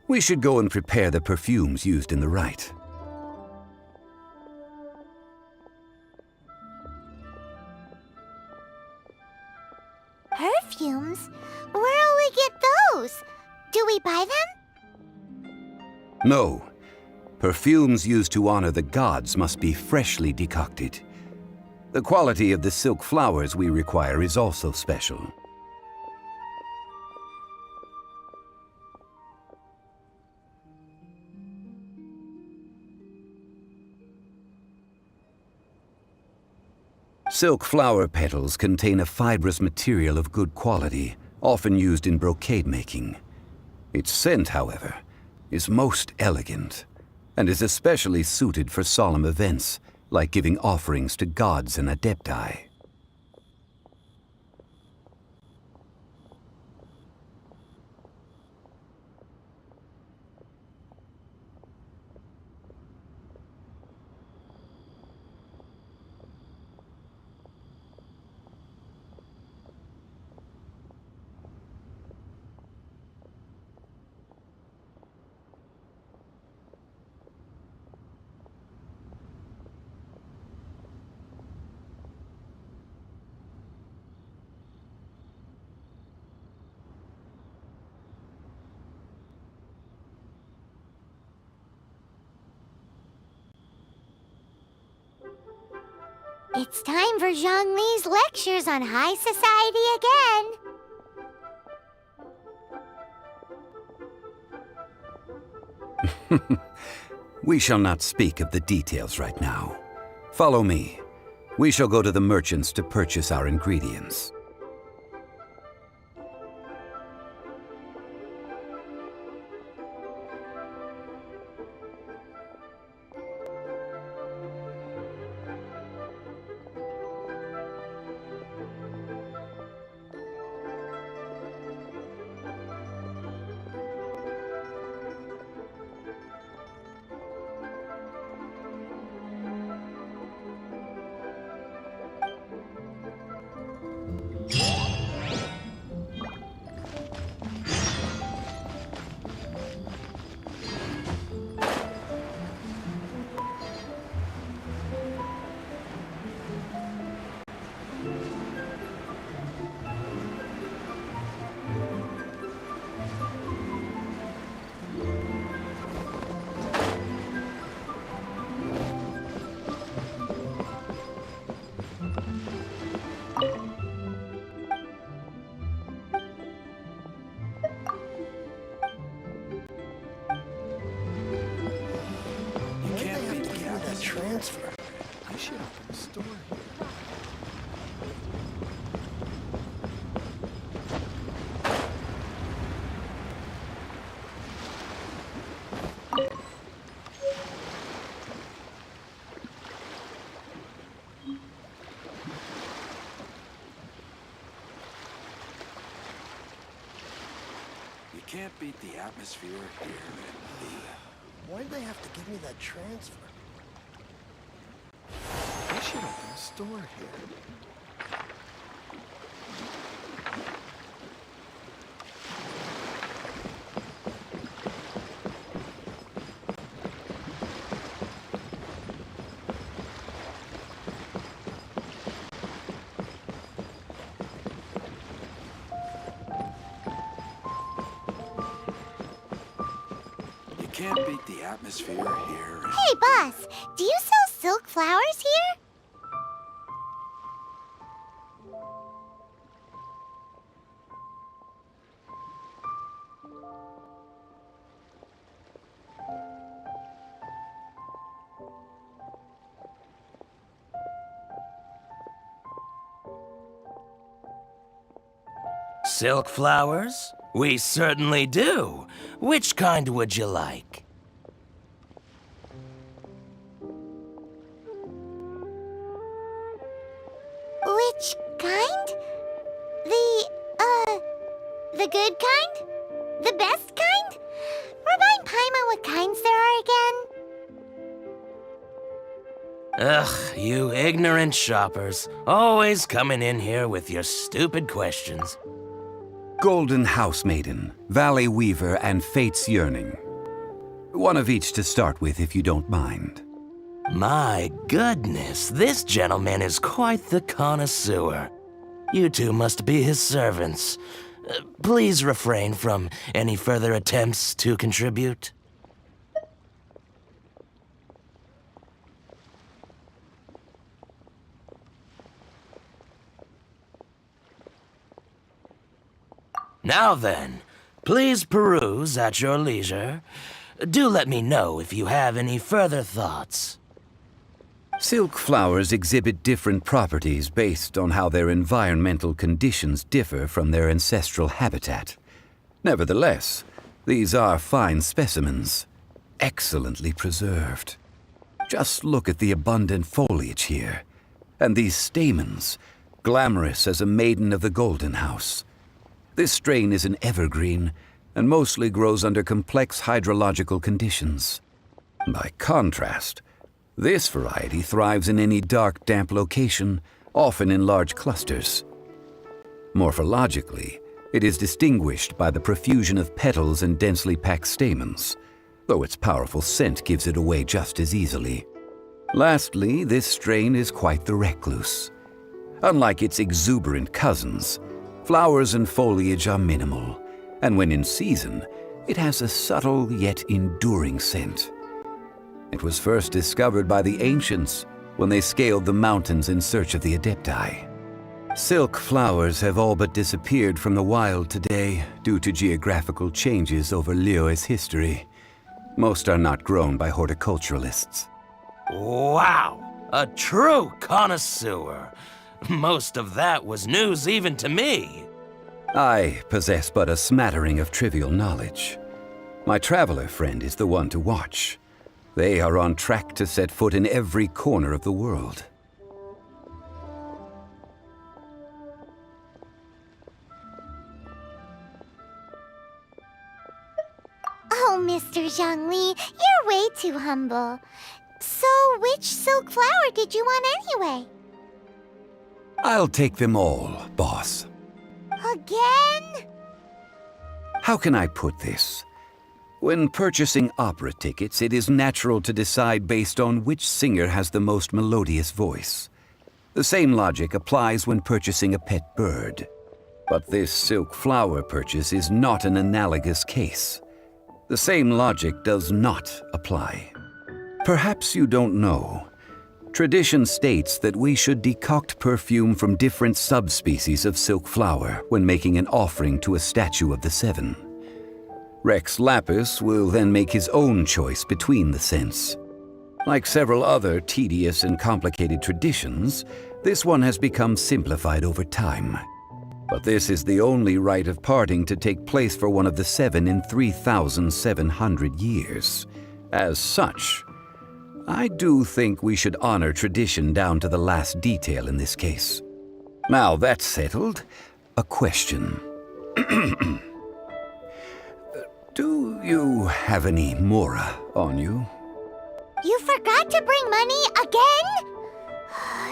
Speaker 4: we should go and prepare the perfumes used in the rite.
Speaker 2: Perfumes? Where will we get those? Do we buy them?
Speaker 4: No. Perfumes used to honor the gods must be freshly decocted. The quality of the silk flowers we require is also special. Silk flower petals contain a fibrous material of good quality, often used in brocade making. Its scent, however, is most elegant, and is especially suited for solemn events, like giving offerings to gods and adepti.
Speaker 2: It's time for Zhongli's lectures on high society again.
Speaker 4: We shall not speak of the details right now. Follow me. We shall go to the merchants to purchase our ingredients.
Speaker 7: transfer. I should open a store here. You can't beat the atmosphere here at the... Why'd they have to give me that transfer? I should open a store here. You can't beat the atmosphere here.
Speaker 2: Hey, boss, do you sell silk flowers here?
Speaker 14: Silk flowers? We certainly do. Which kind would you like?
Speaker 2: Which kind? The good kind? The best kind? Remind Paimon what kinds there are again?
Speaker 14: Ugh, you ignorant shoppers. Always coming in here with your stupid questions.
Speaker 4: Golden House Maiden, Valley Weaver, and Fate's Yearning. One of each to start with, if you don't mind.
Speaker 14: My goodness, this gentleman is quite the connoisseur. You two must be his servants. Please refrain from any further attempts to contribute. Now then, please peruse at your leisure. Do let me know if you have any further thoughts.
Speaker 4: Silk flowers exhibit different properties based on how their environmental conditions differ from their ancestral habitat. Nevertheless, these are fine specimens, excellently preserved. Just look at the abundant foliage here, and these stamens, glamorous as a maiden of the Golden House. This strain is an evergreen, and mostly grows under complex hydrological conditions. By contrast, this variety thrives in any dark, damp location, often in large clusters. Morphologically, it is distinguished by the profusion of petals and densely packed stamens, though its powerful scent gives it away just as easily. Lastly, this strain is quite the recluse. Unlike its exuberant cousins, flowers and foliage are minimal, and when in season, it has a subtle yet enduring scent. It was first discovered by the ancients when they scaled the mountains in search of the Adepti. Silk flowers have all but disappeared from the wild today due to geographical changes over Liyue's history. Most are not grown by horticulturalists.
Speaker 14: Wow! A true connoisseur! Most of that was news even to me.
Speaker 4: I possess but a smattering of trivial knowledge. My traveler friend is the one to watch. They are on track to set foot in every corner of the world.
Speaker 2: Oh, Mr. Zhongli, you're way too humble. So, which silk flower did you want anyway?
Speaker 4: I'll take them all, boss.
Speaker 2: Again?
Speaker 4: How can I put this? When purchasing opera tickets, it is natural to decide based on which singer has the most melodious voice. The same logic applies when purchasing a pet bird. But this silk flower purchase is not an analogous case. The same logic does not apply. Perhaps you don't know. Tradition states that we should decoct perfume from different subspecies of silk flower when making an offering to a statue of the Seven. Rex Lapis will then make his own choice between the scents. Like several other tedious and complicated traditions, this one has become simplified over time. But this is the only rite of parting to take place for one of the 7 in 3,700 years. As such, I do think we should honor tradition down to the last detail in this case. Now that's settled, a question. Do you have any mora on you?
Speaker 2: You forgot to bring money again?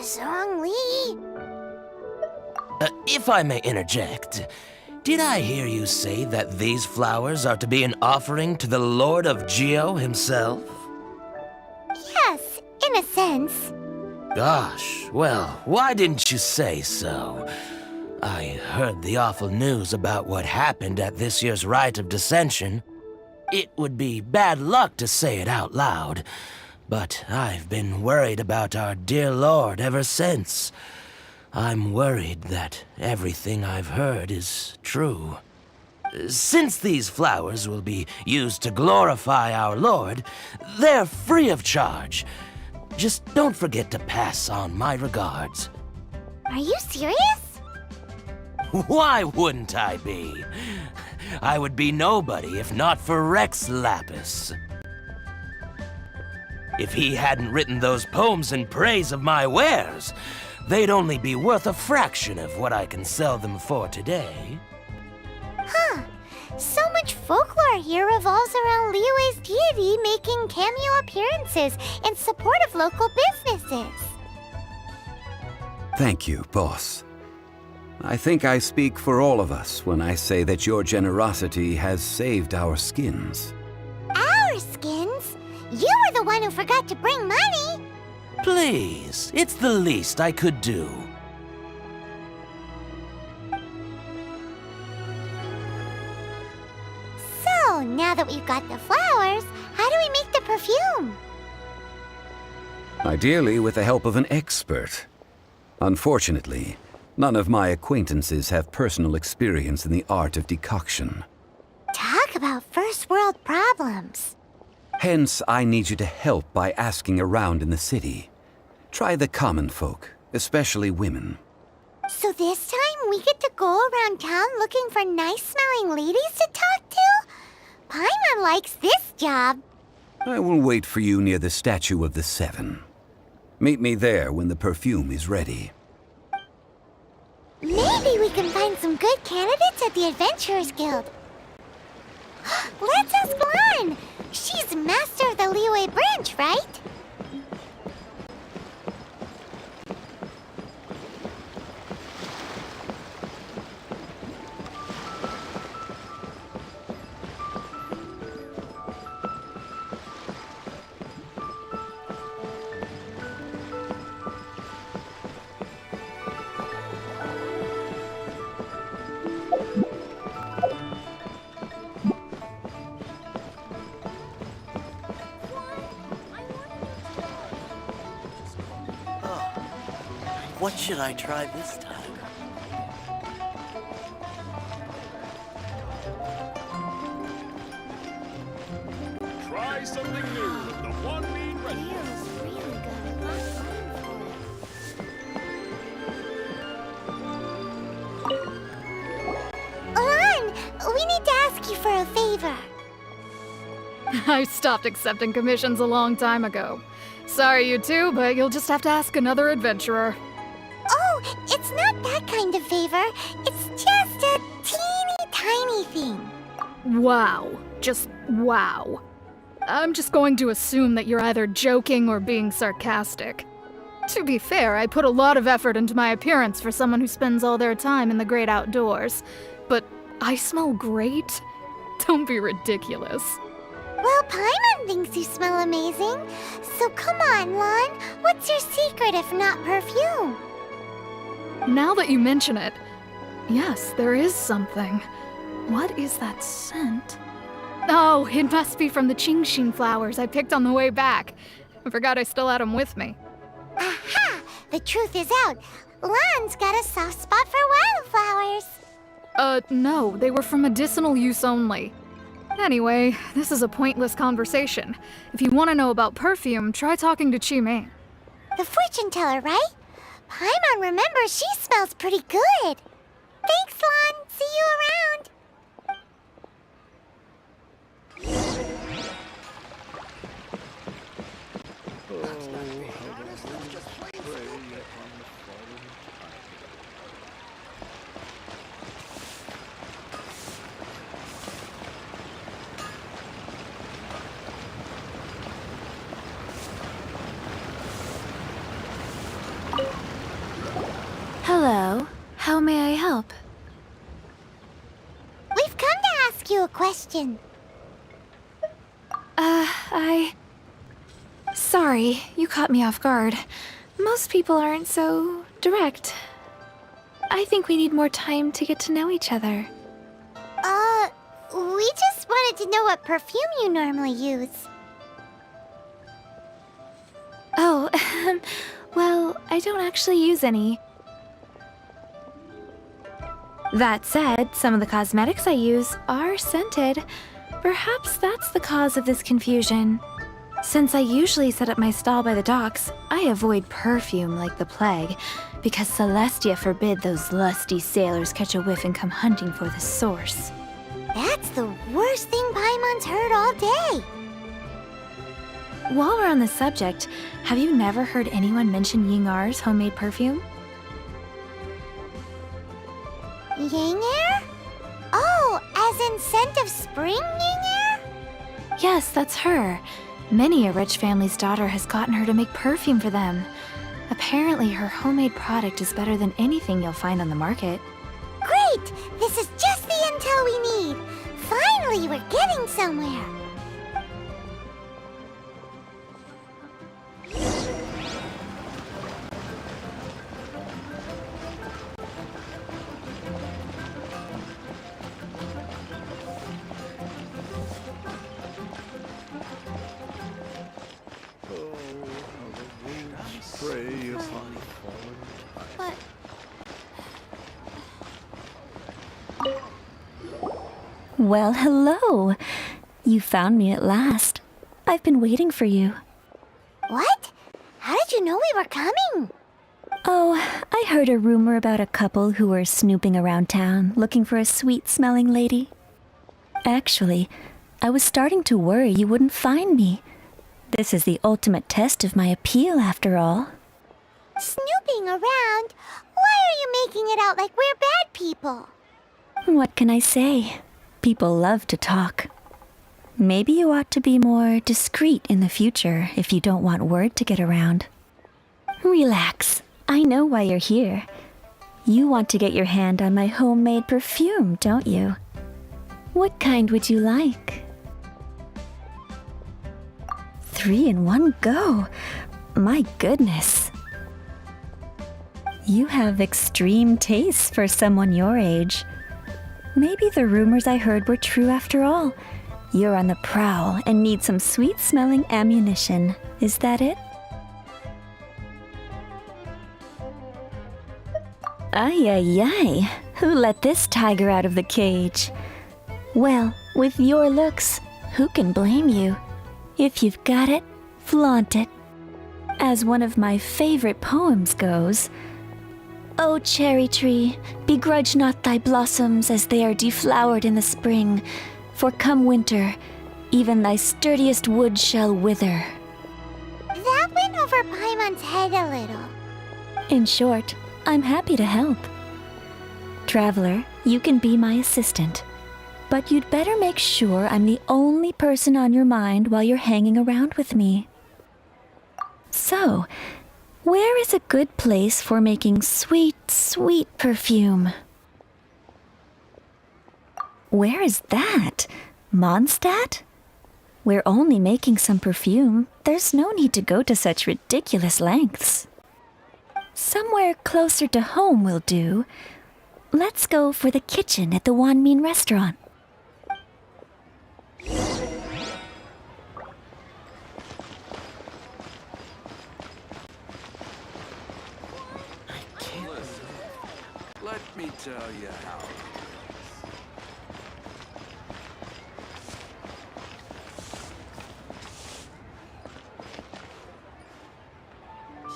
Speaker 2: Zhongli.
Speaker 14: If I may interject, did I hear you say that these flowers are to be an offering to the Lord of Geo himself?
Speaker 2: Yes, in a sense.
Speaker 14: Gosh, well, why didn't you say so? I heard the awful news about what happened at this year's Rite of Dissension. It would be bad luck to say it out loud, but I've been worried about our dear Lord ever since. I'm worried that everything I've heard is true. Since these flowers will be used to glorify our Lord, they're free of charge. Just don't forget to pass on my regards.
Speaker 2: Are you serious?
Speaker 14: Why wouldn't I be? I would be nobody if not for Rex Lapis. If he hadn't written those poems in praise of my wares, they'd only be worth a fraction of what I can sell them for today.
Speaker 2: Huh. So much folklore here revolves around Liyue's deity making cameo appearances in support of local businesses.
Speaker 4: Thank you, boss. I think I speak for all of us when I say that your generosity has saved our skins.
Speaker 2: Our skins? You were the one who forgot to bring money!
Speaker 14: Please, it's the least I could do.
Speaker 2: So, now that we've got the flowers, how do we make the perfume?
Speaker 4: Ideally with the help of an expert. Unfortunately, none of my acquaintances have personal experience in the art of decoction.
Speaker 2: Talk about first world problems.
Speaker 4: Hence, I need you to help by asking around in the city. Try the common folk, especially women.
Speaker 2: So this time we get to go around town looking for nice-smelling ladies to talk to? Paimon likes this job.
Speaker 4: I will wait for you near the Statue of the Seven. Meet me there when the perfume is ready.
Speaker 2: Maybe we can find some good candidates at the Adventurers Guild. Let's ask Lan. She's master of the Liyue branch, right?
Speaker 15: What should I try this time?
Speaker 16: Try something new with the one bean ready.
Speaker 2: Lan, we need to ask you for a favor.
Speaker 3: I stopped accepting commissions a long time ago. Sorry, you two, but you'll just have to ask another adventurer.
Speaker 2: Oh, it's not that kind of favor. It's just a teeny tiny thing.
Speaker 3: Wow. Just wow. I'm just going to assume that you're either joking or being sarcastic. To be fair, I put a lot of effort into my appearance for someone who spends all their time in the great outdoors. But I smell great? Don't be ridiculous.
Speaker 2: Well, Paimon thinks you smell amazing. So come on, Lan. What's your secret if not perfume?
Speaker 3: Now that you mention it, yes, there is something. What is that scent? Oh, it must be from the Qingxin flowers I picked on the way back. I forgot I still had them with me.
Speaker 2: Aha! The truth is out. Lan's got a soft spot for wildflowers.
Speaker 3: No, they were for medicinal use only. Anyway, this is a pointless conversation. If you want to know about perfume, try talking to Chi-Mei.
Speaker 2: The fortune teller, right? Paimon remembers she smells pretty good. Thanks, Lon. See you around.
Speaker 9: Hello. How may I help?
Speaker 2: We've come to ask you a question.
Speaker 9: Sorry, you caught me off guard. Most people aren't so direct. I think we need more time to get to know each other.
Speaker 2: We just wanted to know what perfume you normally use.
Speaker 9: Oh, well, I don't actually use any. That said, some of the cosmetics I use are scented. Perhaps that's the cause of this confusion. Since I usually set up my stall by the docks, I avoid perfume like the plague, because Celestia forbid those lusty sailors catch a whiff and come hunting for the source.
Speaker 2: That's the worst thing Paimon's heard all day.
Speaker 9: While we're on the subject, have you never heard anyone mention Yingar's homemade perfume?
Speaker 2: Yingar? Oh, as in scent of spring, Yingar?
Speaker 9: Yes, that's her. Many a rich family's daughter has gotten her to make perfume for them. Apparently, her homemade product is better than anything you'll find on the market.
Speaker 2: Great! This is just the intel we need. Finally, we're getting somewhere.
Speaker 16: Prey upon the fallen tide.
Speaker 8: Well, hello. You found me at last. I've been waiting for you.
Speaker 2: What? How did you know we were coming?
Speaker 8: Oh, I heard a rumor about a couple who were snooping around town looking for a sweet-smelling lady. Actually, I was starting to worry you wouldn't find me. This is the ultimate test of my appeal, after all.
Speaker 2: Snooping around? Why are you making it out like we're bad people?
Speaker 8: What can I say? People love to talk. Maybe you ought to be more discreet in the future if you don't want word to get around. Relax. I know why you're here. You want to get your hand on my homemade perfume, don't you? What kind would you like? 3 in one go. My goodness. You have extreme tastes for someone your age. Maybe the rumors I heard were true after all. You're on the prowl and need some sweet-smelling ammunition. Is that it? Ay, ay, ay. Who let this tiger out of the cage? Well, with your looks, who can blame you? If you've got it, flaunt it. As one of my favorite poems goes, "O cherry tree, begrudge not thy blossoms as they are deflowered in the spring, for come winter, even thy sturdiest wood shall wither."
Speaker 2: That went over Paimon's head a little.
Speaker 8: In short, I'm happy to help. Traveler, you can be my assistant. But you'd better make sure I'm the only person on your mind while you're hanging around with me. So, where is a good place for making sweet, sweet perfume? Where is that? Mondstadt? We're only making some perfume. There's no need to go to such ridiculous lengths. Somewhere closer to home will do. Let's go for the kitchen at the Wanmin restaurant.
Speaker 7: Let me tell you how.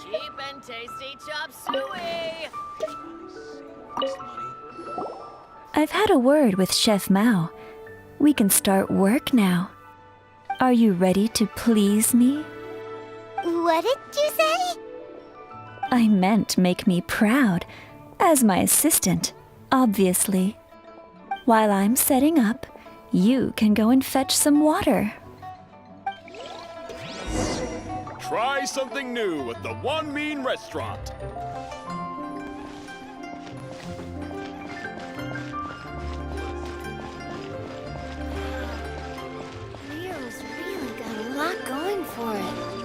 Speaker 5: Cheap and tasty chop suey!
Speaker 8: I've had a word with Chef Mao. We can start work now. Are you ready to please me?
Speaker 2: What did you say?
Speaker 8: I meant make me proud. As my assistant, obviously. While I'm setting up, you can go and fetch some water.
Speaker 16: Try something new at the One Mean Restaurant.
Speaker 6: Leo's really got a lot going for it.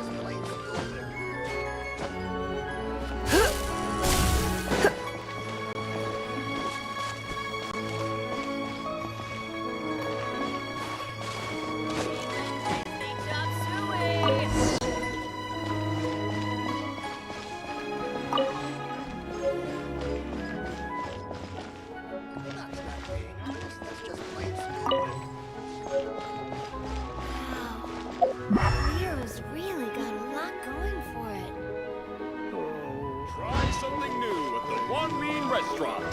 Speaker 6: Leo's really got a lot going for it.
Speaker 16: Try something new at the One Mean Restaurant.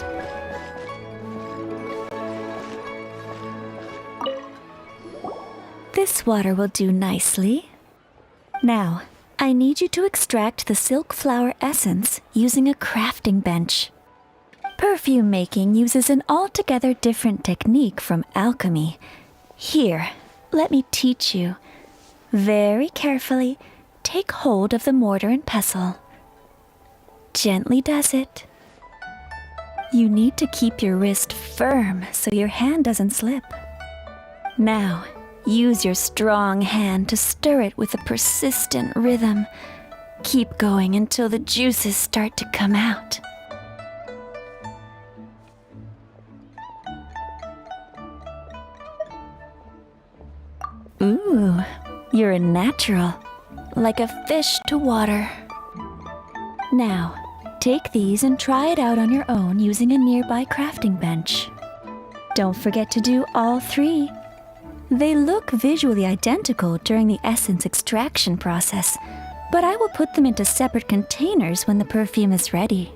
Speaker 8: This water will do nicely. Now, I need you to extract the silk flower essence using a crafting bench. Perfume making uses an altogether different technique from alchemy. Here, let me teach you. Very carefully, take hold of the mortar and pestle. Gently does it. You need to keep your wrist firm so your hand doesn't slip. Now, use your strong hand to stir it with a persistent rhythm. Keep going until the juices start to come out. Ooh, you're a natural, like a fish to water. Now, take these and try it out on your own using a nearby crafting bench. Don't forget to do all three. They look visually identical during the essence extraction process, but I will put them into separate containers when the perfume is ready.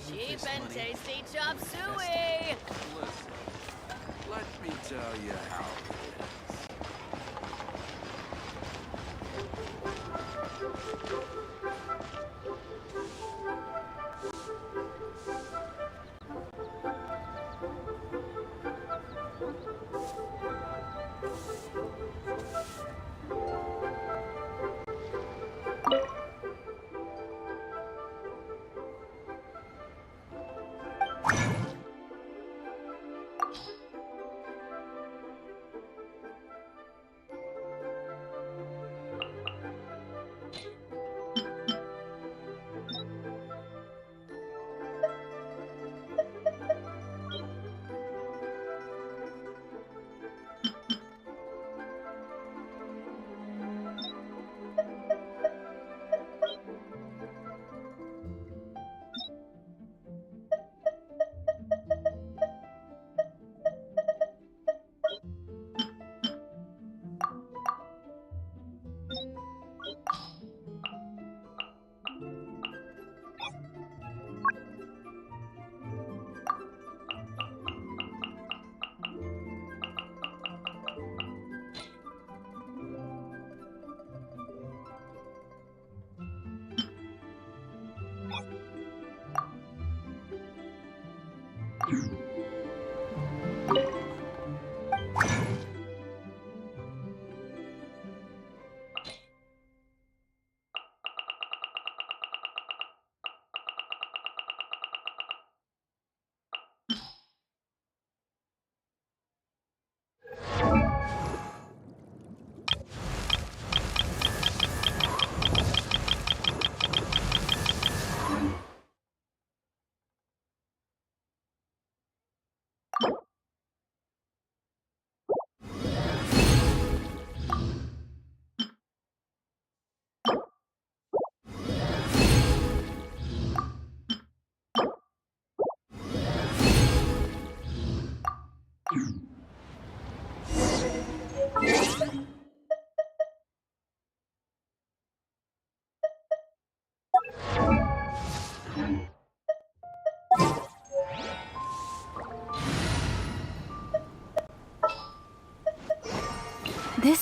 Speaker 5: Cheap and tasty chop suey!
Speaker 7: Let me tell you how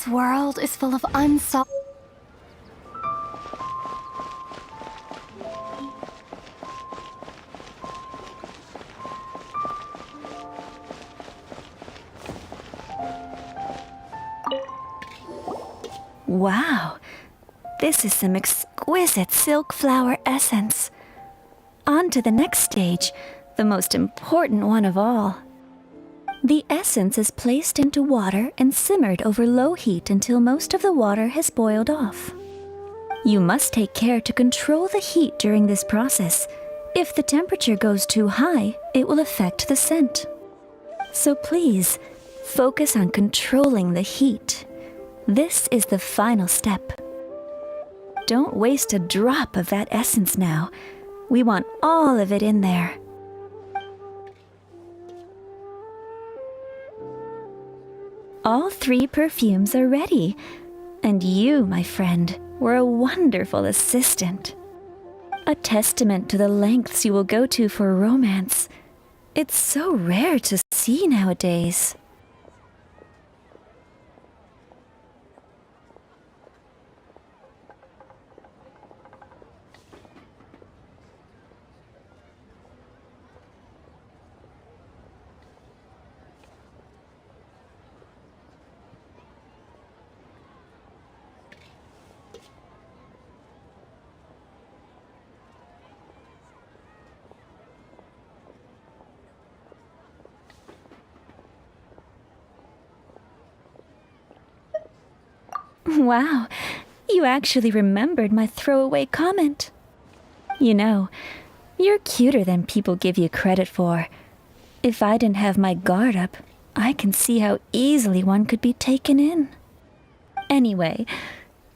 Speaker 17: This world is full of unsolved...
Speaker 8: Wow, this is some exquisite silk flower essence. On to the next stage, the most important one of all. The essence is placed into water and simmered over low heat until most of the water has boiled off. You must take care to control the heat during this process. If the temperature goes too high, it will affect the scent. So please, focus on controlling the heat. This is the final step. Don't waste a drop of that essence now. We want all of it in there. All 3 perfumes are ready. And you, my friend, were a wonderful assistant. A testament to the lengths you will go to for romance. It's so rare to see nowadays. Wow, you actually remembered my throwaway comment. You know, you're cuter than people give you credit for. If I didn't have my guard up, I can see how easily one could be taken in. Anyway,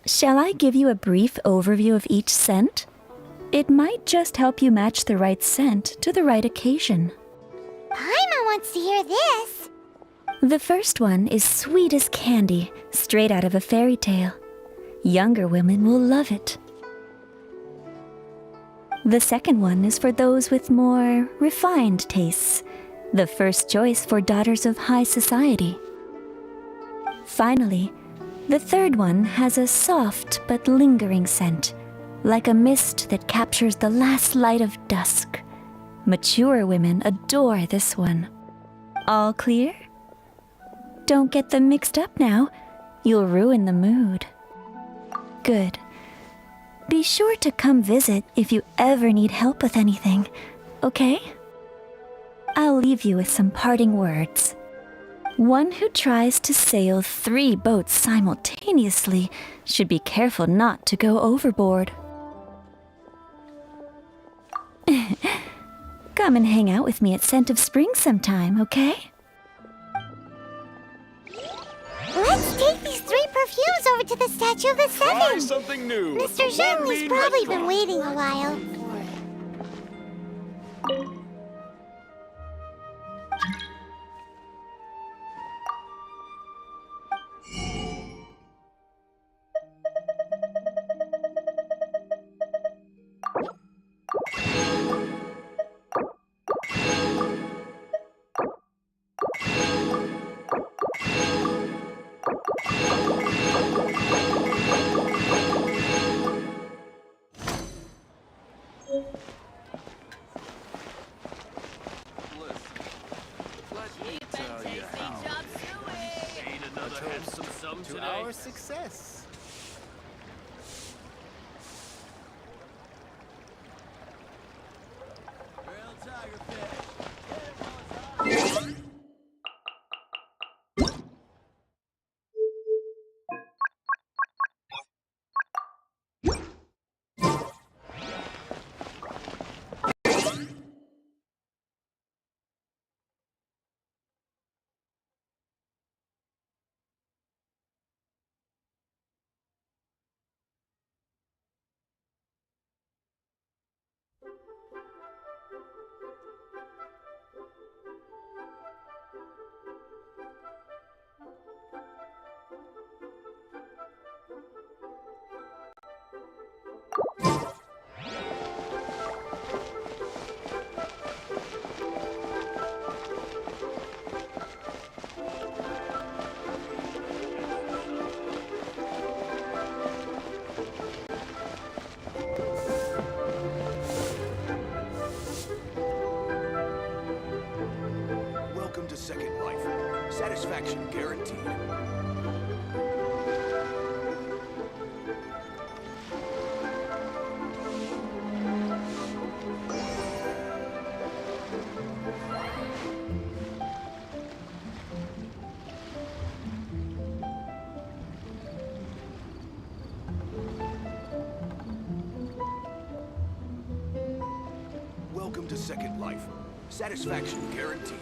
Speaker 8: shall I give you a brief overview of each scent? It might just help you match the right scent to the right occasion.
Speaker 2: Paimon wants to hear this.
Speaker 8: The first one is sweet as candy, straight out of a fairy tale. Younger women will love it. The second one is for those with more refined tastes, the first choice for daughters of high society. Finally, the third one has a soft but lingering scent, like a mist that captures the last light of dusk. Mature women adore this one. All clear? Don't get them mixed up now. You'll ruin the mood. Good. Be sure to come visit if you ever need help with anything, okay? I'll leave you with some parting words. One who tries to sail 3 boats simultaneously should be careful not to go overboard. Come and hang out with me at Scent of Spring sometime, okay?
Speaker 2: Let's take these 3 perfumes over to the Statue of the Seven.
Speaker 16: Try something new.
Speaker 2: Mr. Zhongli's probably been waiting a while.
Speaker 7: To our success. Satisfaction guaranteed. Welcome to Second Life. Satisfaction guaranteed.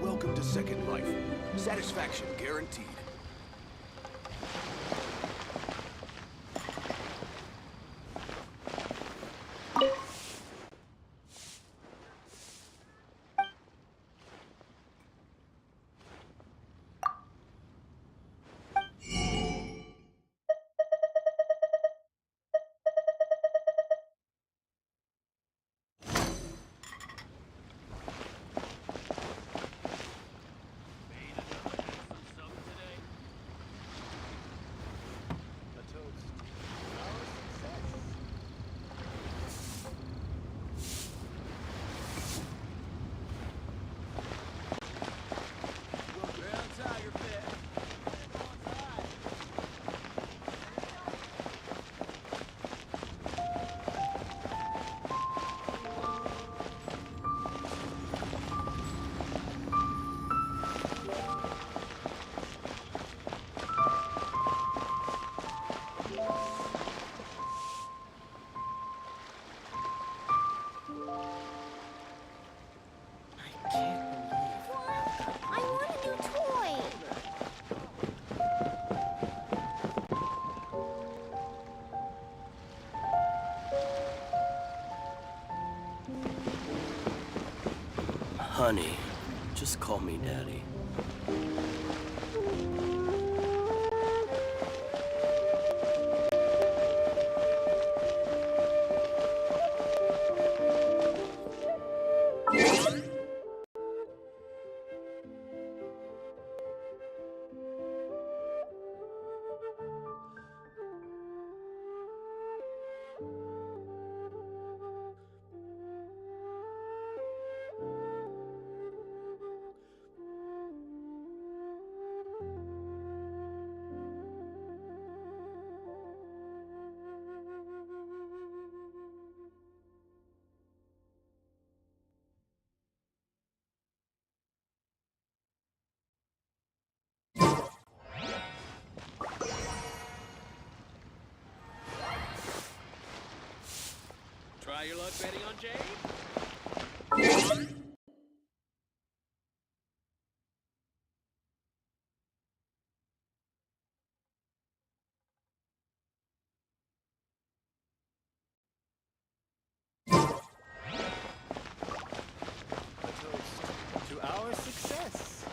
Speaker 7: Welcome to Second Life. Satisfaction guaranteed.
Speaker 2: I want a new toy.
Speaker 15: Honey, just call me Daddy.
Speaker 13: Try your luck betting on Jade?
Speaker 7: To our success.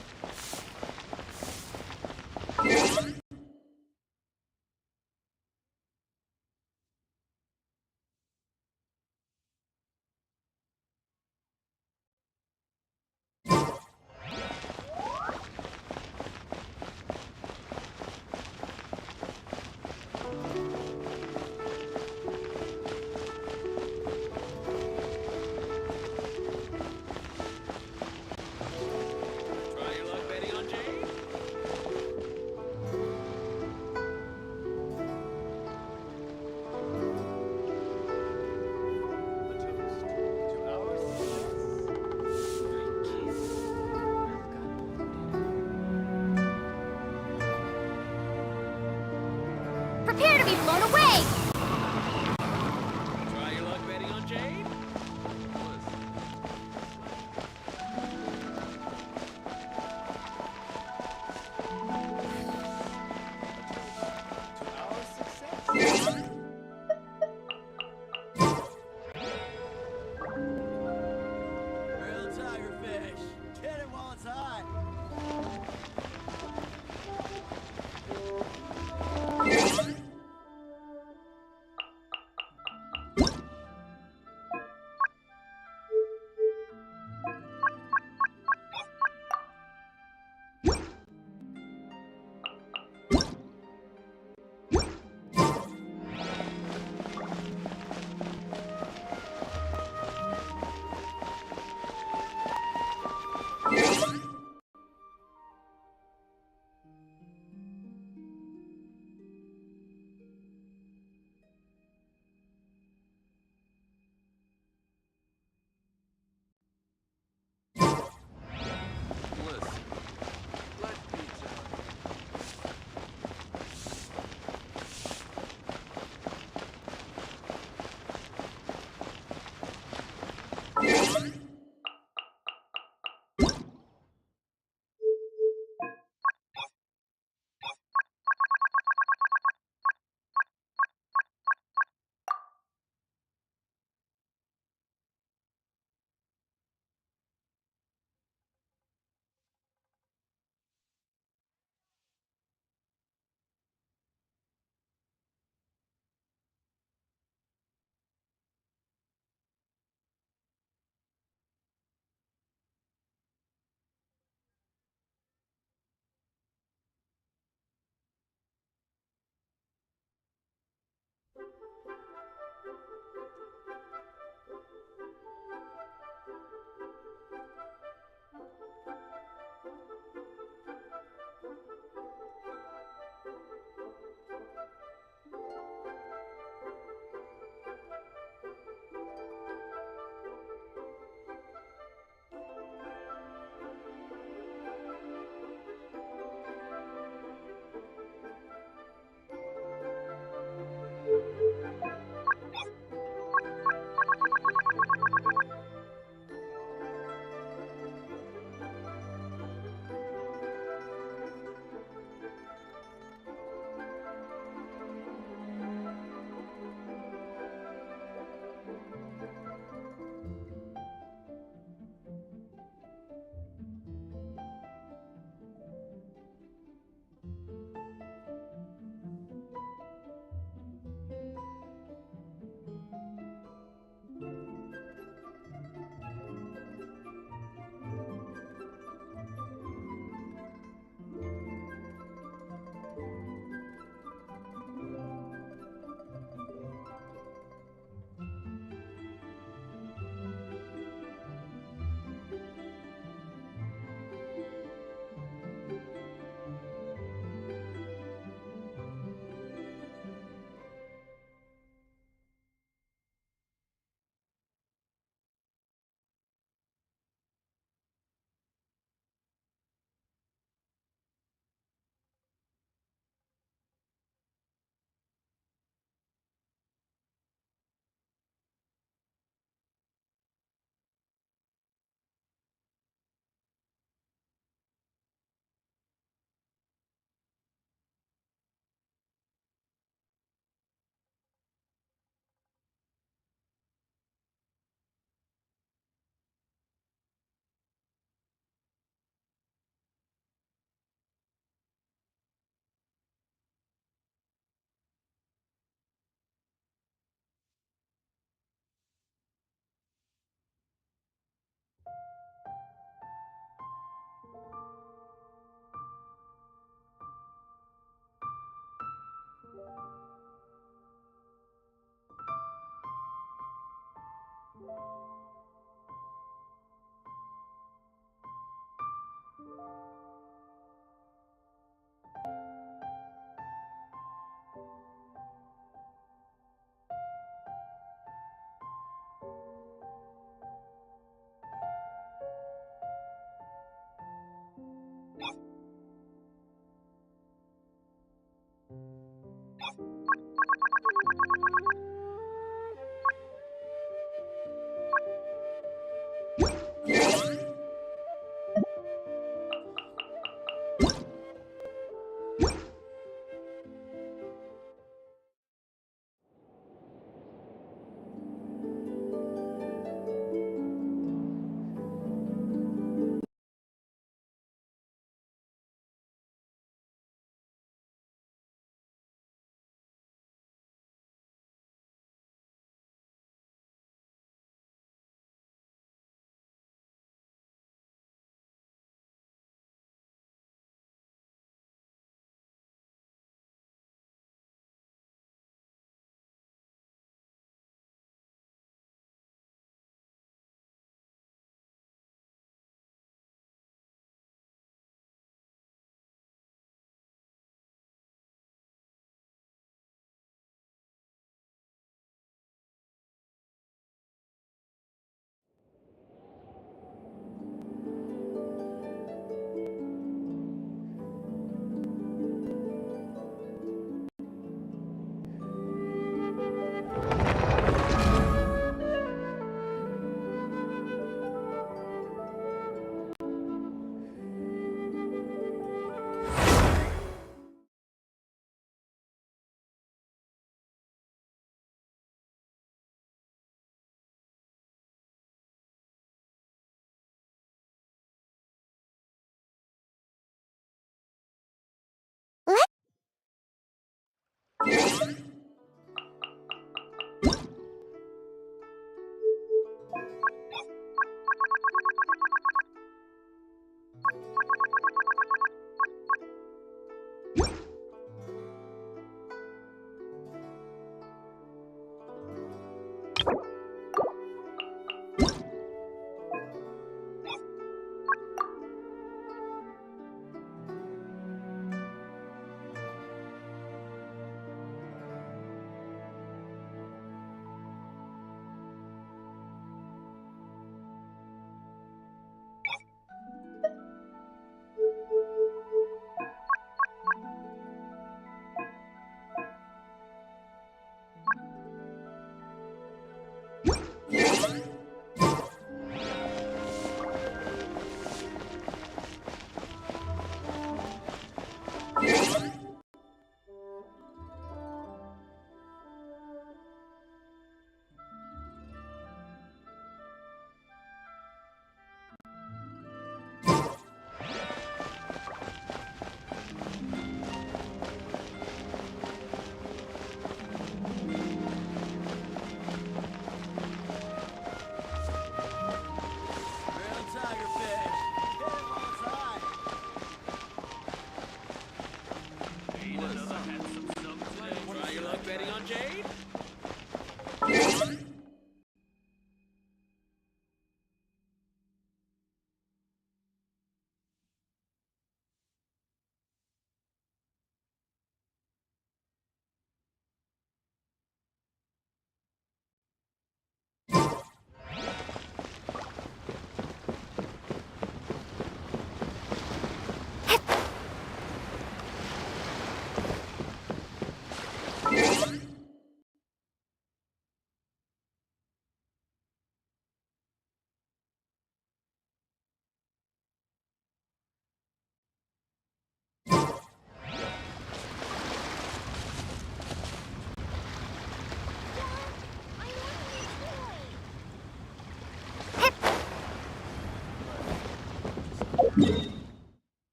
Speaker 13: Try your luck betting on Jade?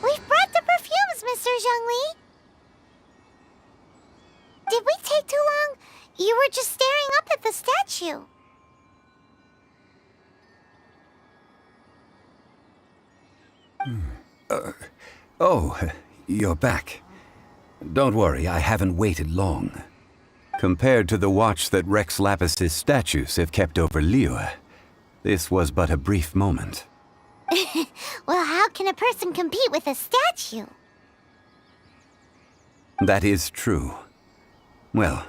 Speaker 2: We've brought the perfumes, Mr. Zhongli. Did we take too long? You were just staring up at the statue.
Speaker 4: Oh, you're back. Don't worry, I haven't waited long. Compared to the watch that Rex Lapis's statues have kept over Liyue, this was but a brief moment.
Speaker 2: Well, how can a person compete with a statue?
Speaker 4: That is true. Well,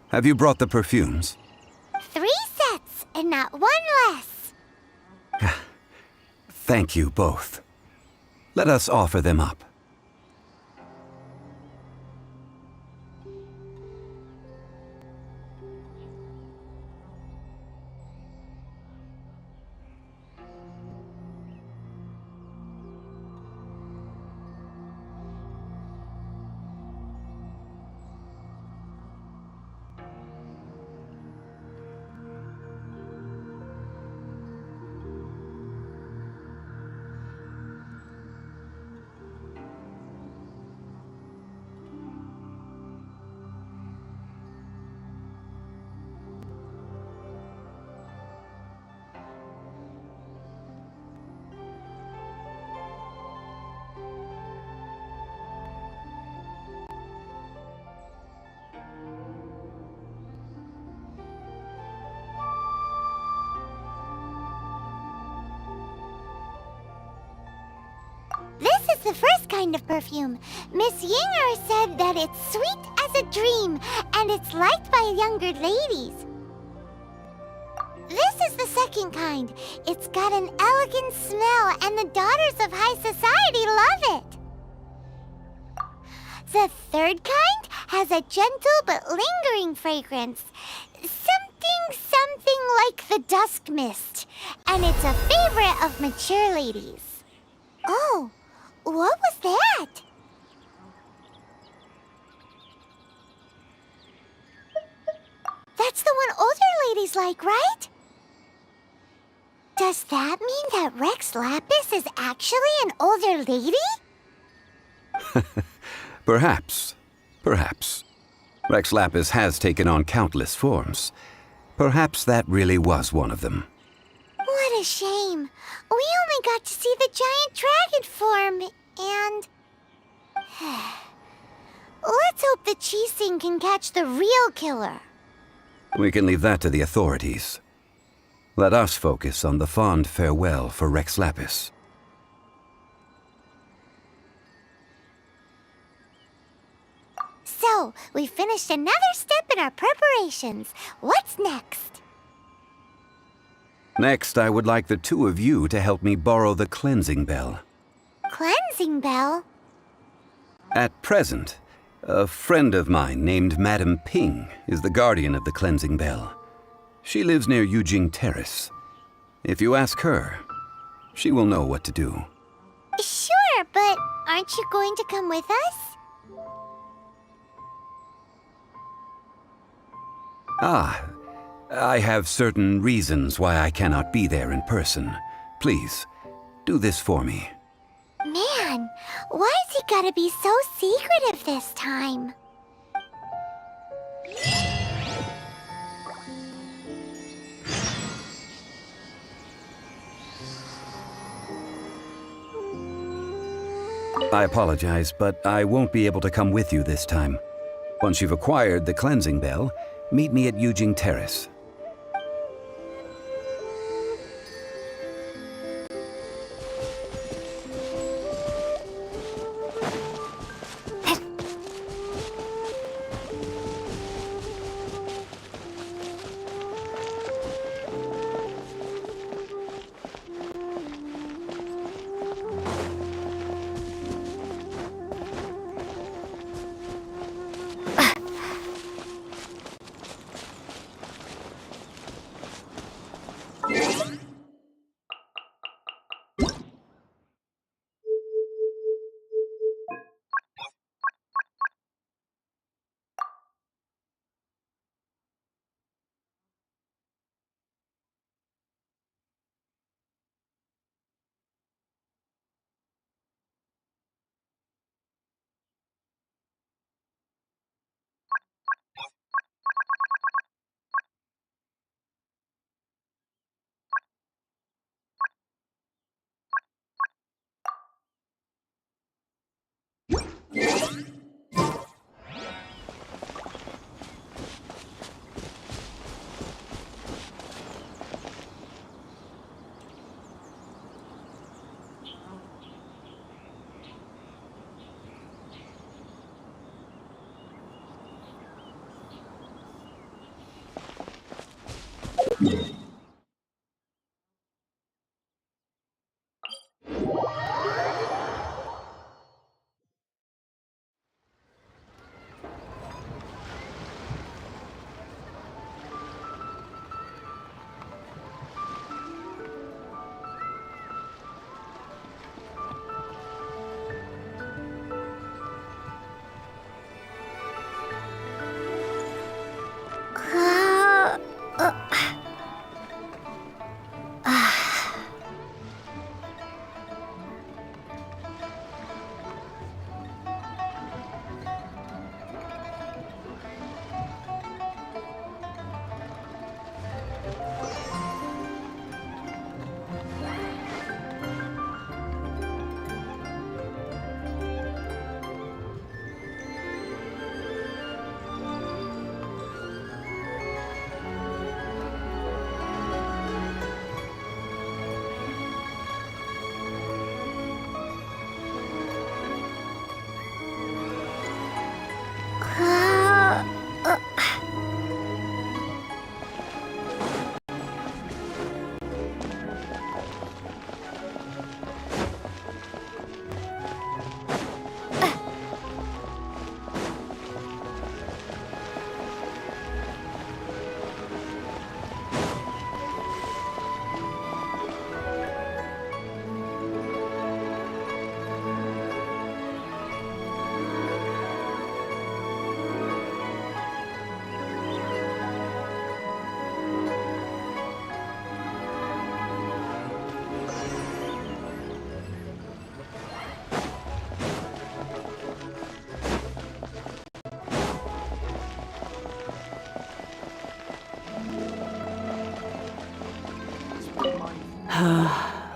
Speaker 4: have you brought the perfumes?
Speaker 2: 3 sets, and not 1 less.
Speaker 4: Thank you both. Let us offer them up.
Speaker 2: This is the first kind of perfume. Miss Yinger said that it's sweet as a dream, and it's liked by younger ladies. This is the second kind. It's got an elegant smell, and the daughters of high society love it. The third kind has a gentle but lingering fragrance. Something like the dusk mist. And it's a favorite of mature ladies. Oh, what was that? That's the one older ladies like, right? Does that mean that Rex Lapis is actually an older lady?
Speaker 4: Perhaps. Perhaps. Rex Lapis has taken on countless forms. Perhaps that really was one of them.
Speaker 2: What a shame. We only got to see the giant dragon form, and... Let's hope the Qixing can catch the real killer.
Speaker 4: We can leave that to the authorities. Let us focus on the fond farewell for Rex Lapis.
Speaker 2: So, we finished another step in our preparations. What's next?
Speaker 4: Next, I would like the 2 of you to help me borrow the cleansing bell.
Speaker 2: Cleansing bell?
Speaker 4: At present, a friend of mine named Madame Ping is the guardian of the cleansing bell. She lives near Yujing Terrace. If you ask her, she will know what to do.
Speaker 2: Sure, but aren't you going to come with us?
Speaker 4: Ah, I have certain reasons why I cannot be there in person. Please, do this for me.
Speaker 2: Man, why's he gotta be so secretive this time?
Speaker 4: I apologize, but I won't be able to come with you this time. Once you've acquired the cleansing bell, meet me at Yujing Terrace.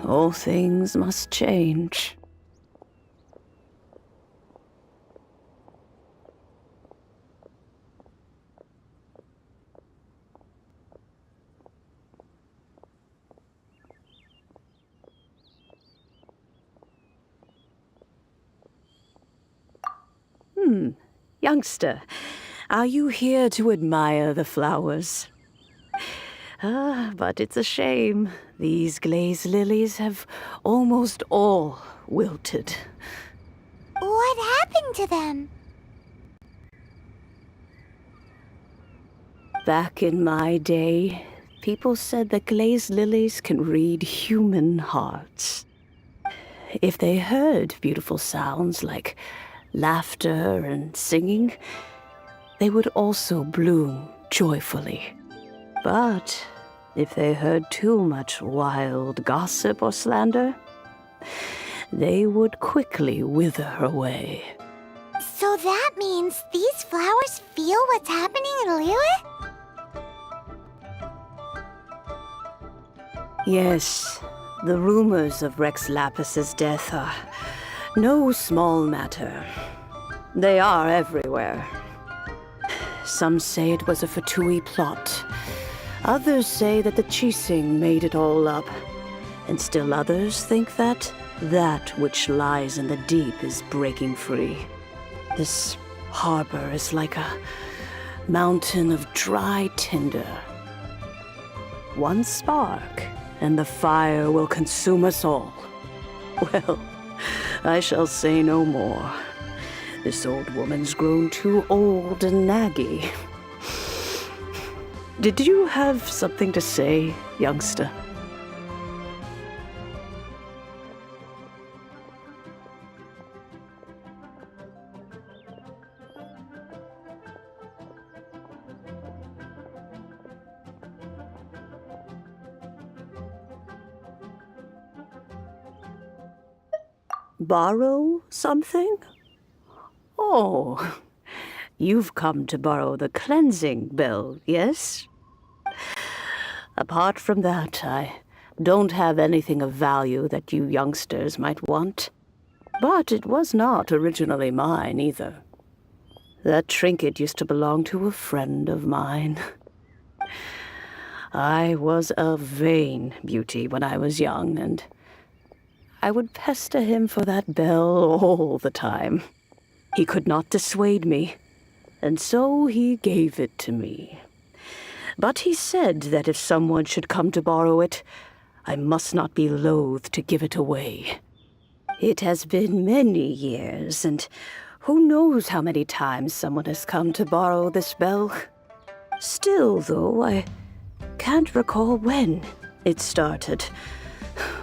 Speaker 18: All things must change. Youngster, are you here to admire the flowers? But it's a shame. These glazed lilies have almost all wilted.
Speaker 2: What happened to them?
Speaker 18: Back in my day, people said that glazed lilies can read human hearts. If they heard beautiful sounds like laughter and singing, they would also bloom joyfully. But if they heard too much wild gossip or slander, they would quickly wither away.
Speaker 2: So that means these flowers feel what's happening in Liyue?
Speaker 18: Yes, the rumors of Rex Lapis's death are no small matter. They are everywhere. Some say it was a Fatui plot. Others say that the Chising made it all up. And still others think that that which lies in the deep is breaking free. This harbor is like a mountain of dry tinder. One spark, and the fire will consume us all. Well, I shall say no more. This old woman's grown too old and naggy. Did you have something to say, youngster? Borrow something? Oh, you've come to borrow the cleansing bell, yes? Apart from that, I don't have anything of value that you youngsters might want. But it was not originally mine, either. That trinket used to belong to a friend of mine. I was a vain beauty when I was young, and I would pester him for that bell all the time. He could not dissuade me, and so he gave it to me. But he said that if someone should come to borrow it, I must not be loath to give it away. It has been many years, and who knows how many times someone has come to borrow this bell. Still, though, I can't recall when it started.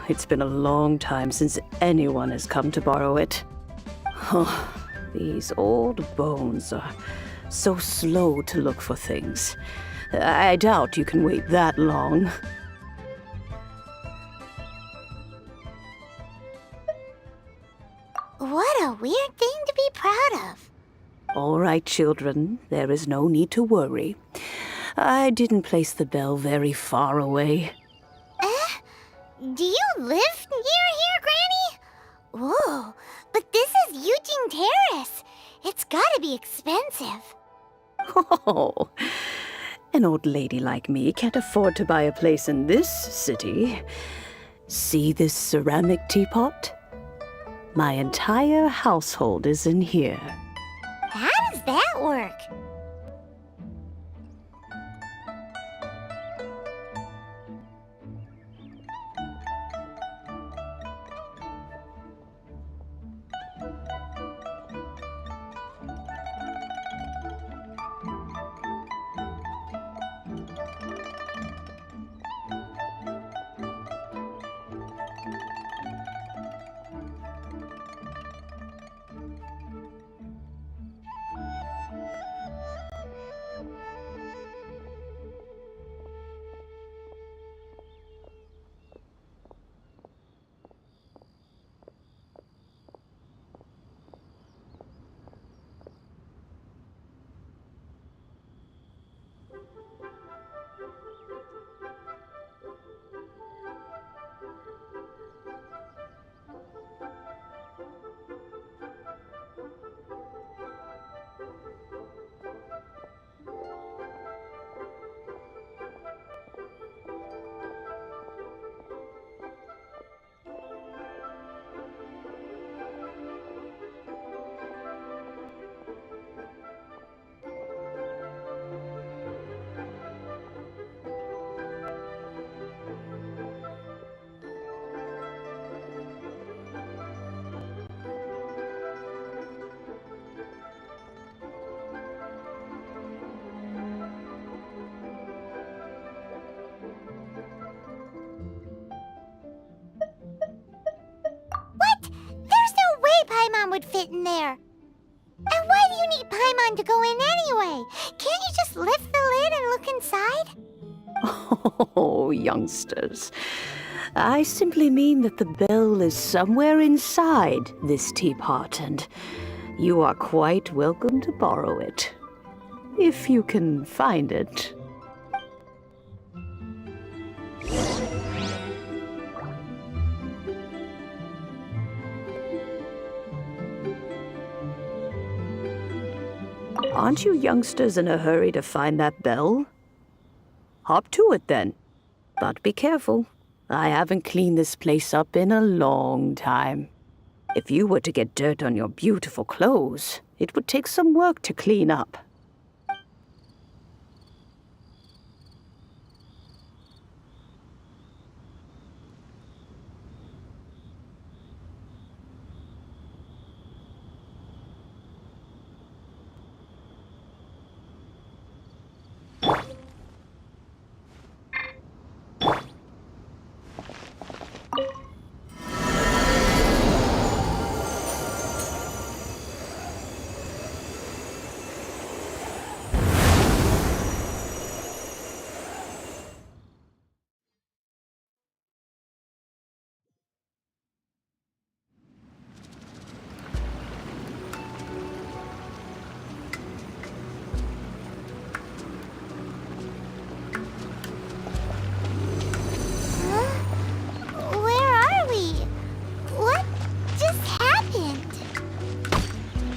Speaker 18: It's been a long time since anyone has come to borrow it. Oh, these old bones are so slow to look for things. I doubt you can wait that long.
Speaker 2: What a weird thing to be proud of.
Speaker 18: All right, children, there is no need to worry. I didn't place the bell very far away.
Speaker 2: Do you live near here, Granny? Whoa, but this is Eugene Terrace. It's gotta be expensive.
Speaker 18: Oh, an old lady like me can't afford to buy a place in this city. See this ceramic teapot? My entire household is in here.
Speaker 2: How does that work? Paimon would fit in there. And why do you need Paimon to go in anyway? Can't you just lift the lid and look inside?
Speaker 18: Oh, youngsters. I simply mean that the bell is somewhere inside this teapot, and you are quite welcome to borrow it. If you can find it. Aren't you youngsters in a hurry to find that bell? Hop to it then. But be careful. I haven't cleaned this place up in a long time. If you were to get dirt on your beautiful clothes, it would take some work to clean up.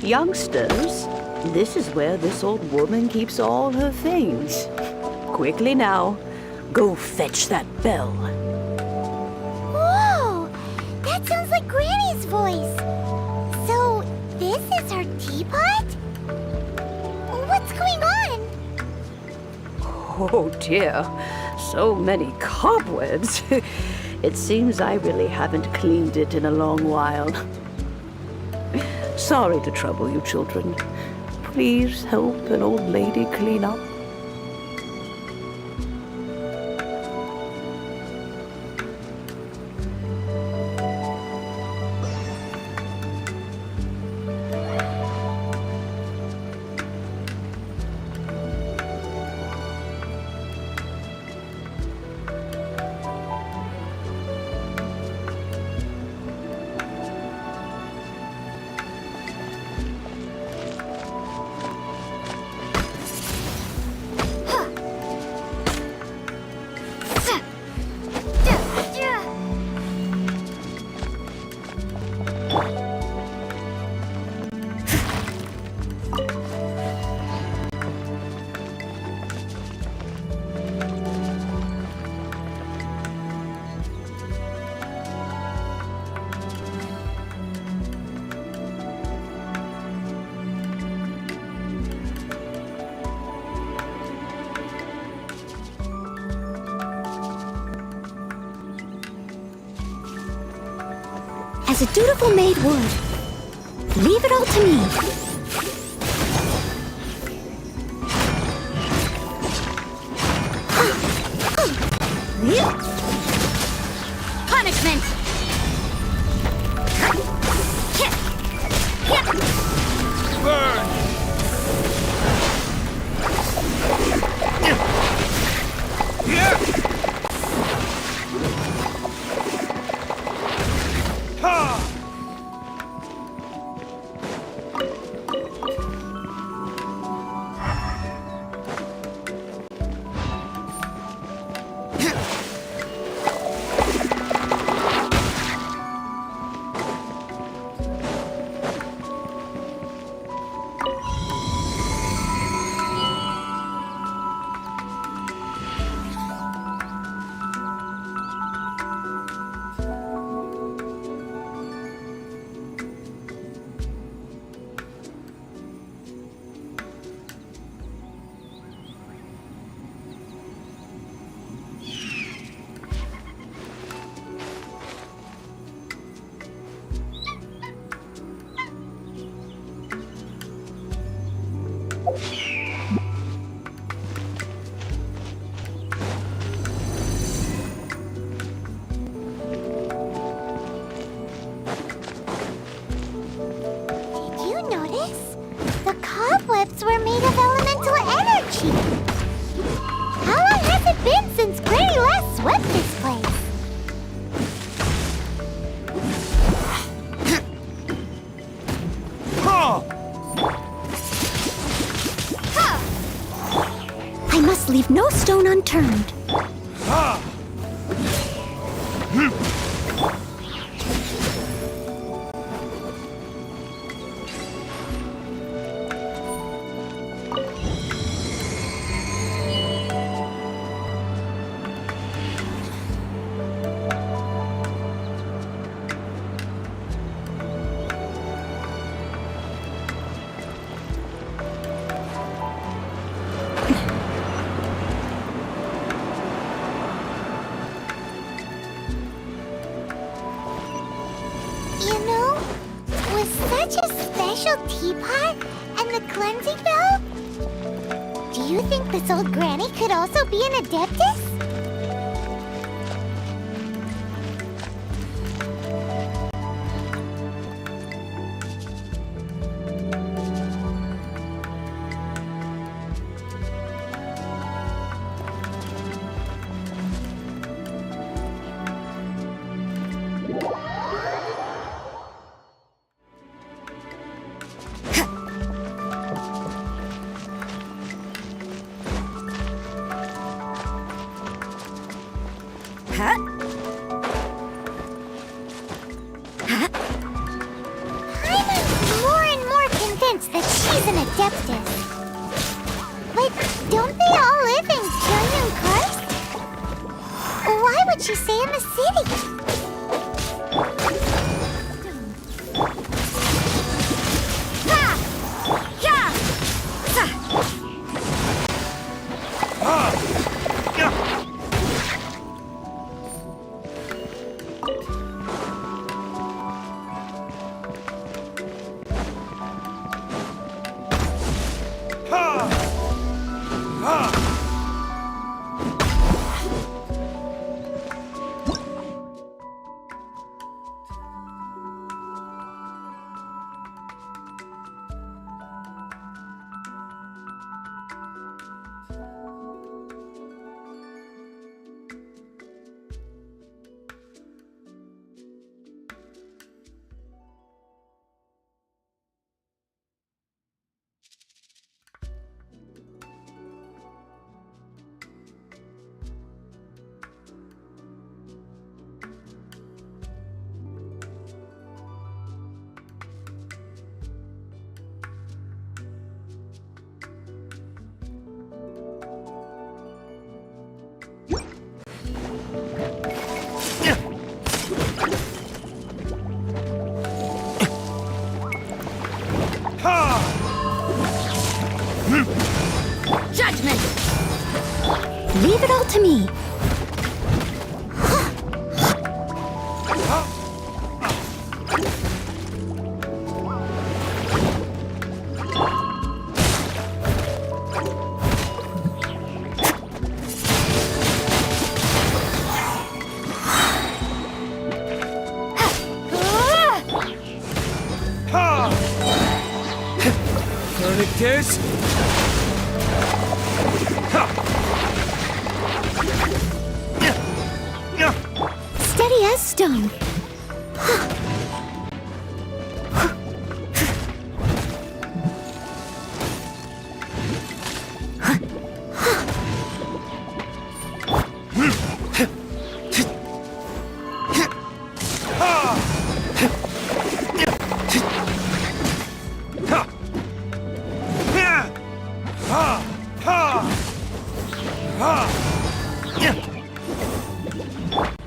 Speaker 18: Youngsters, this is where this old woman keeps all her things. Quickly now, go fetch that bell.
Speaker 2: Whoa! That sounds like Granny's voice. So, this is her teapot? What's going on?
Speaker 18: Oh dear, so many cobwebs. It seems I really haven't cleaned it in a long while. Sorry to trouble you, children. Please help an old lady clean up.
Speaker 17: As a dutiful maid would. Leave it all to me.
Speaker 6: Punishment!
Speaker 16: Burn!
Speaker 2: Cobwebs were made of elemental energy. How long has it been since Granny last swept this place?
Speaker 17: I must leave no stone unturned.
Speaker 2: Such a special teapot and the cleansing bell? Do you think this old granny could also be an adeptus? That she's an adeptus. But don't they all live in Gyeongyang Karst? Why would she stay in the city? Ha! Yeah!
Speaker 17: Leave it all to me.
Speaker 1: Characters?
Speaker 17: Steady as stone.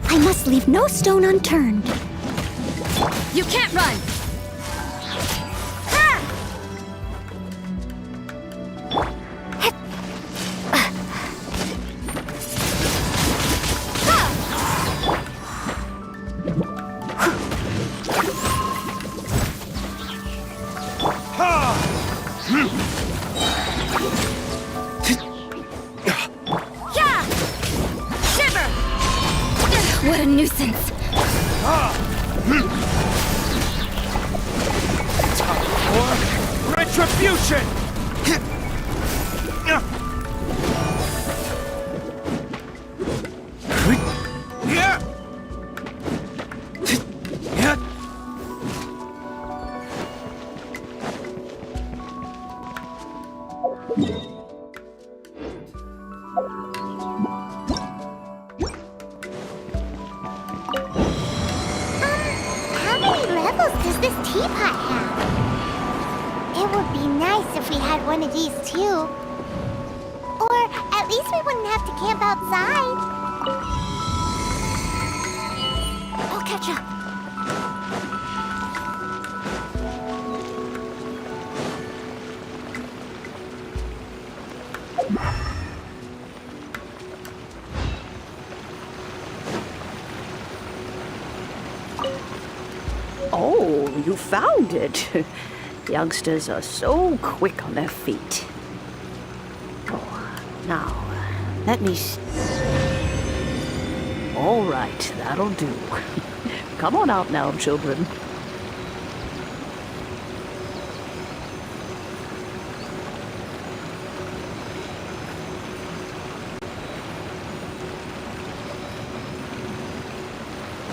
Speaker 17: I must leave no stone unturned.
Speaker 6: You can't run!
Speaker 17: What a nuisance.
Speaker 1: Retribution!
Speaker 2: How many levels does this teapot have? It would be nice if we had one of these too. Or at least we wouldn't have to camp outside. I'll catch up.
Speaker 18: Oh, you found it. Youngsters are so quick on their feet. Oh, now, let me All right, that'll do. Come on out now, children.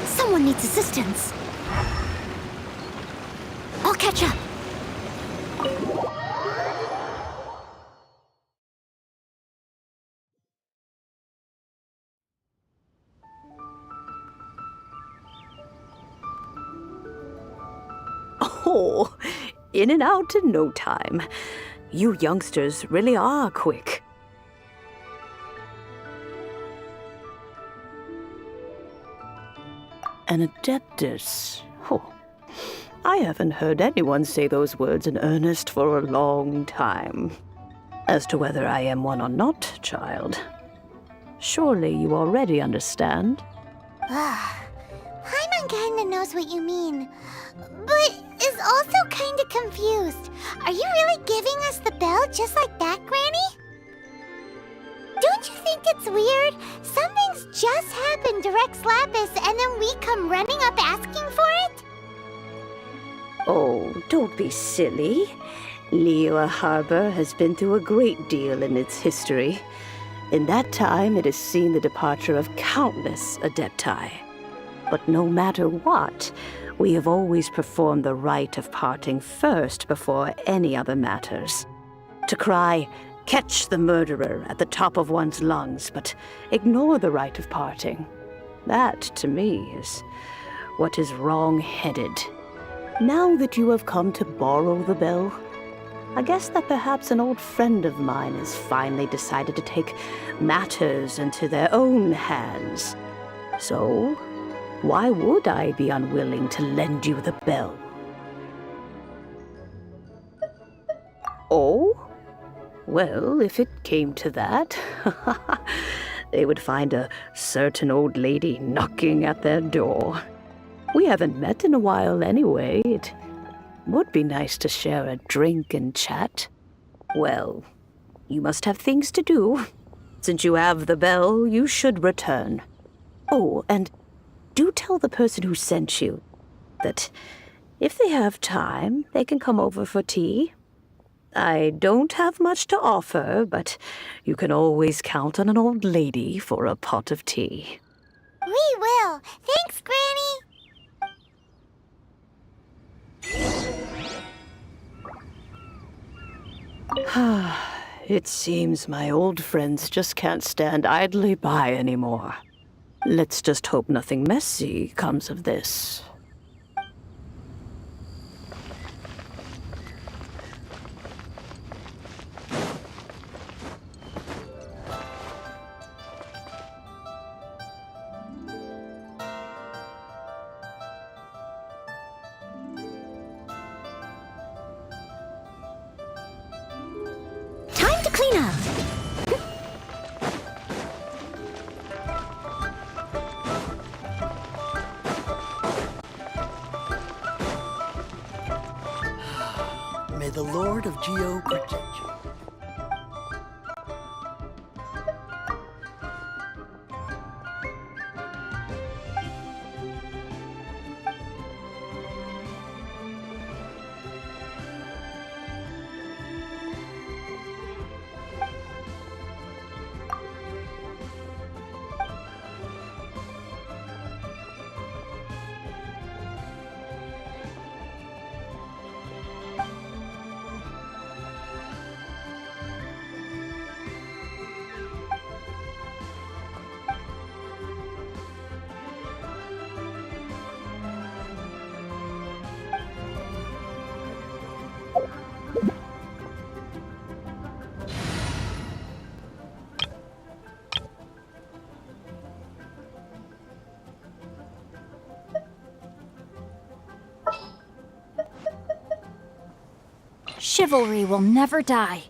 Speaker 17: Someone needs assistance. I'll catch up.
Speaker 18: Oh, in and out in no time. You youngsters really are quick. An adeptus. Oh, I haven't heard anyone say those words in earnest for a long time. As to whether I am one or not, child, surely you already understand.
Speaker 2: Paimon kinda knows what you mean, but is also kinda confused. Are you really giving us the bell just like that, Granny? Don't you think it's weird? Something's just happened to Rex Lapis and then we come running up asking for it?
Speaker 18: Oh, don't be silly. Liyue Harbor has been through a great deal in its history. In that time, it has seen the departure of countless adepti. But no matter what, we have always performed the rite of parting first before any other matters. To cry, "Catch the murderer," at the top of one's lungs, but ignore the rite of parting. That, to me, is what is wrong-headed. Now that you have come to borrow the bell, I guess that perhaps an old friend of mine has finally decided to take matters into their own hands. So, why would I be unwilling to lend you the bell? Oh? Well, if it came to that, they would find a certain old lady knocking at their door. We haven't met in a while anyway. It would be nice to share a drink and chat. Well, you must have things to do. Since you have the bell, you should return. Oh, and do tell the person who sent you that if they have time, they can come over for tea. I don't have much to offer, but you can always count on an old lady for a pot of tea.
Speaker 2: We will. Thanks, Granny.
Speaker 18: It seems my old friends just can't stand idly by anymore. Let's just hope nothing messy comes of this.
Speaker 17: Time to clean up.
Speaker 15: May the Lord of Geo protect you.
Speaker 6: Chivalry will never die.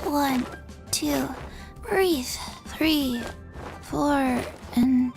Speaker 2: One, two, breathe. 3, 4, and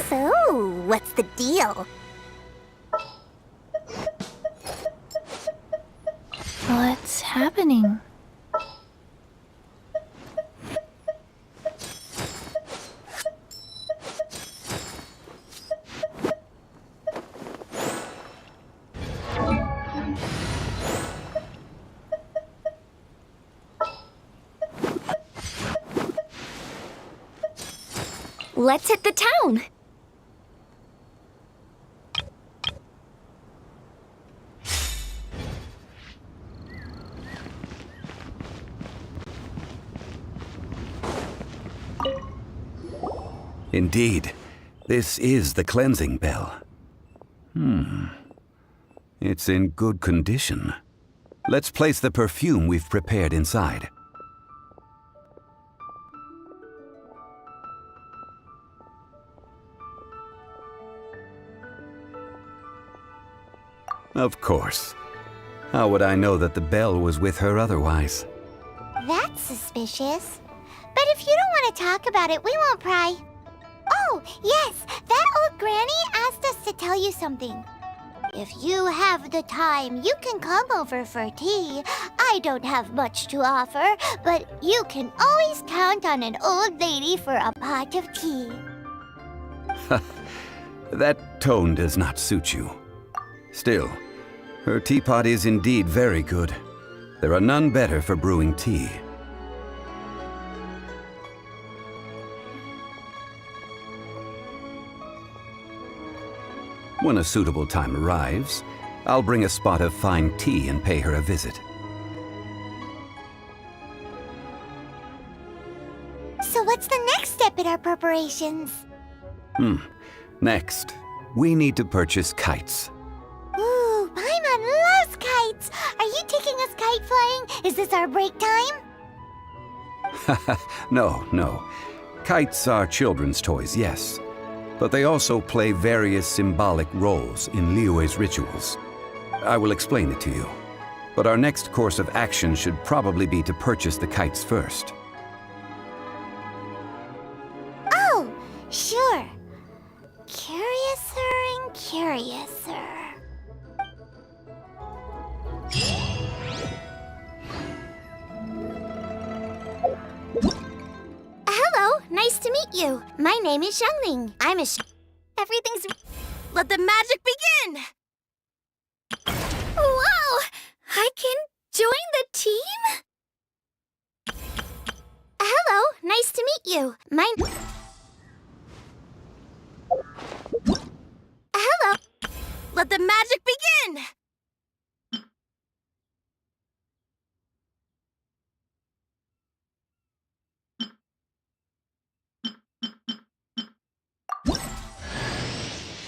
Speaker 17: So, what's the deal?
Speaker 2: what's happening?
Speaker 6: Let's hit the town!
Speaker 4: Indeed, this is the cleansing bell. It's in good condition. Let's place the perfume we've prepared inside. Of course. How would I know that the bell was with her otherwise?
Speaker 2: That's suspicious. But if you don't want to talk about it, we won't pry. Oh, yes, that old granny asked us to tell you something. If you have the time, you can come over for tea. I don't have much to offer, but you can always count on an old lady for a pot of tea.
Speaker 4: That tone does not suit you. Still, her teapot is indeed very good. There are none better for brewing tea. When a suitable time arrives, I'll bring a spot of fine tea and pay her a visit.
Speaker 2: So what's the next step in our preparations?
Speaker 4: Next, we need to purchase kites.
Speaker 2: Ooh, Paimon loves kites! Are you taking us kite flying? Is this our break time?
Speaker 4: No. Kites are children's toys, yes. But they also play various symbolic roles in Liyue's rituals. I will explain it to you. But our next course of action should probably be to purchase the kites first.
Speaker 2: Oh, sure. Curiouser and curiouser.
Speaker 6: Hello, nice to meet you. My name is Xiangling. I'm a Everything's... Let the magic begin! Wow! I can join the team? Hello, nice to meet you. Hello! Let the magic begin!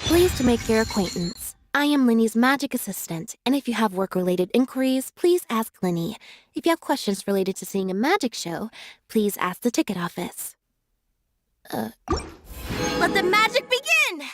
Speaker 6: Pleased to make your acquaintance. I am Linny's magic assistant, and if you have work-related inquiries, please ask Linny. If you have questions related to seeing a magic show, please ask the ticket office. Let the magic begin!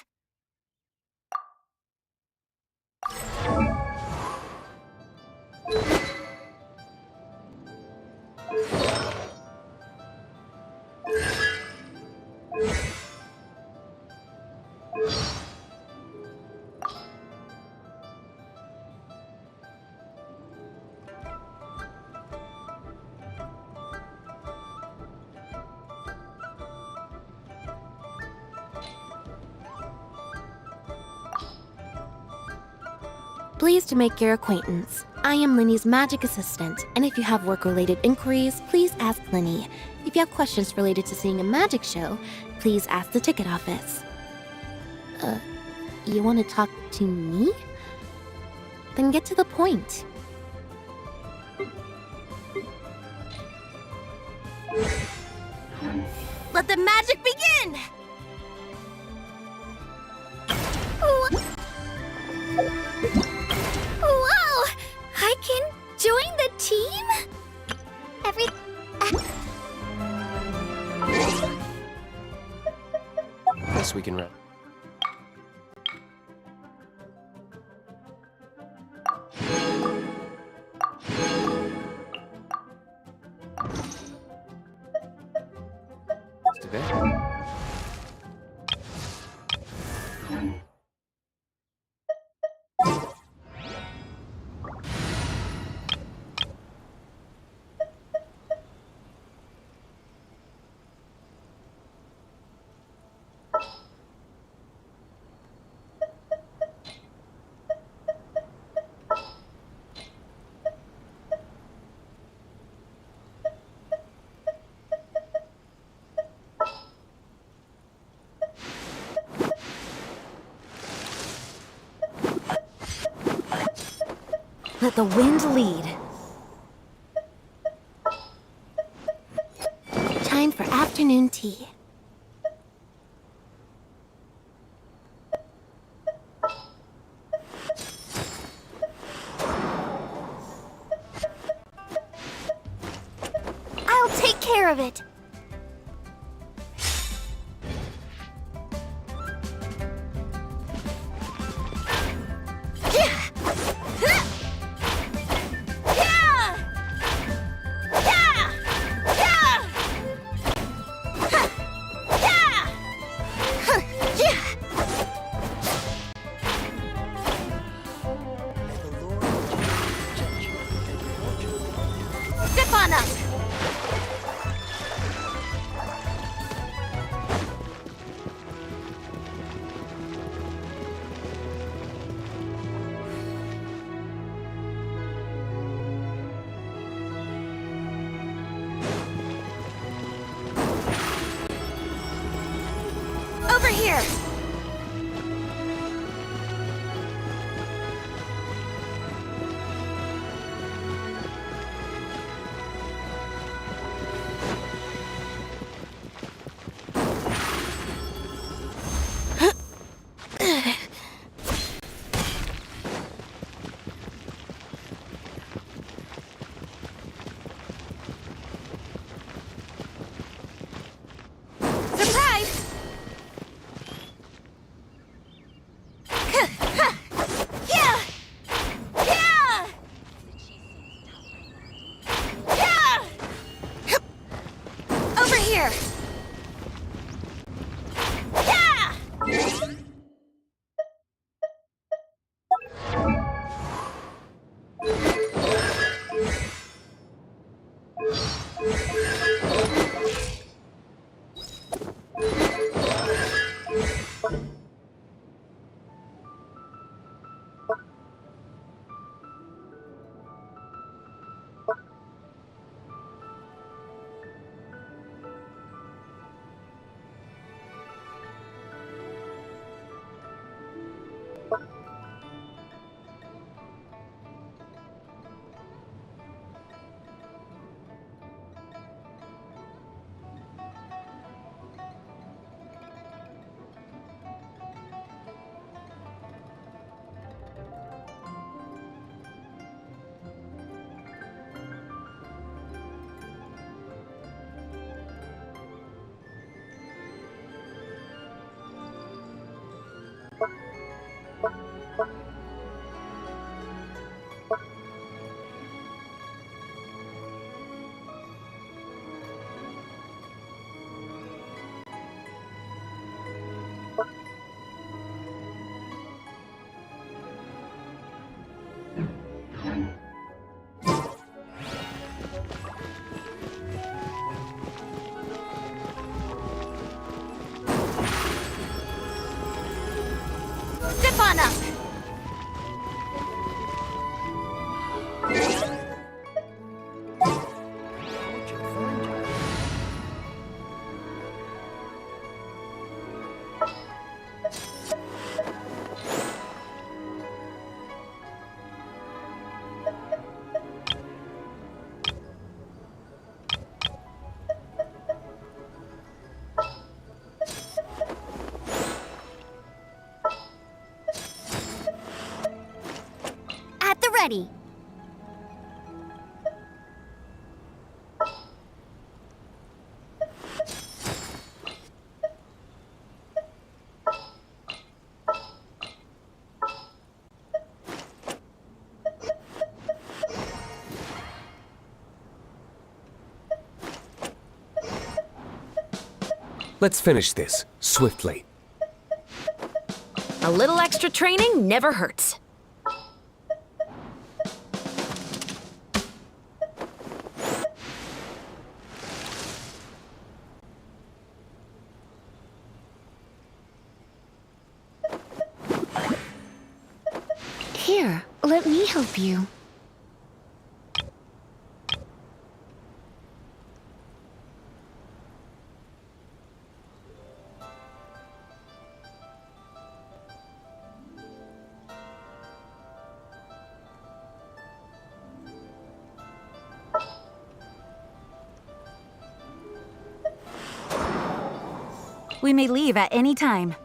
Speaker 6: Pleased to make your acquaintance. I am Linny's magic assistant, and if you have work-related inquiries, please ask Linny. If you have questions related to seeing a magic show, please ask the ticket office. You want to talk to me? Then get to the point. Let the magic begin! Wow! I can join the team?
Speaker 10: Guess we can run.
Speaker 6: Let the wind lead. Time for afternoon tea.
Speaker 2: care of it. Step on up! Over here! Surprise! Over here! Step on up! At the ready.
Speaker 1: Let's finish this, swiftly.
Speaker 19: A little extra training never hurts.
Speaker 2: Here, let me help you.
Speaker 19: We may leave at any time.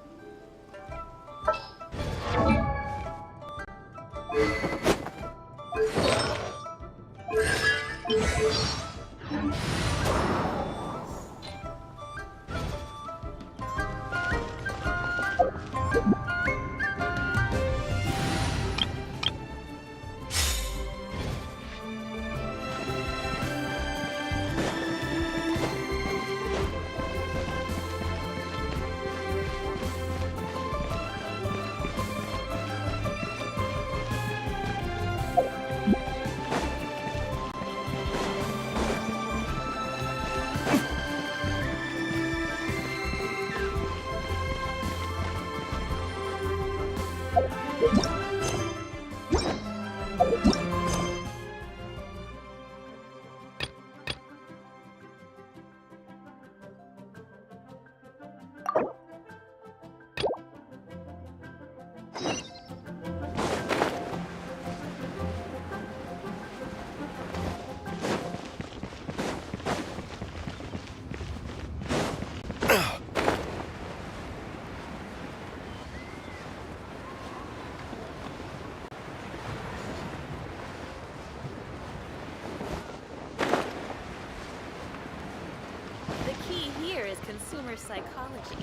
Speaker 6: as consumer psychology.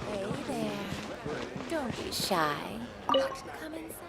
Speaker 9: Hey there. Don't be shy. Come inside.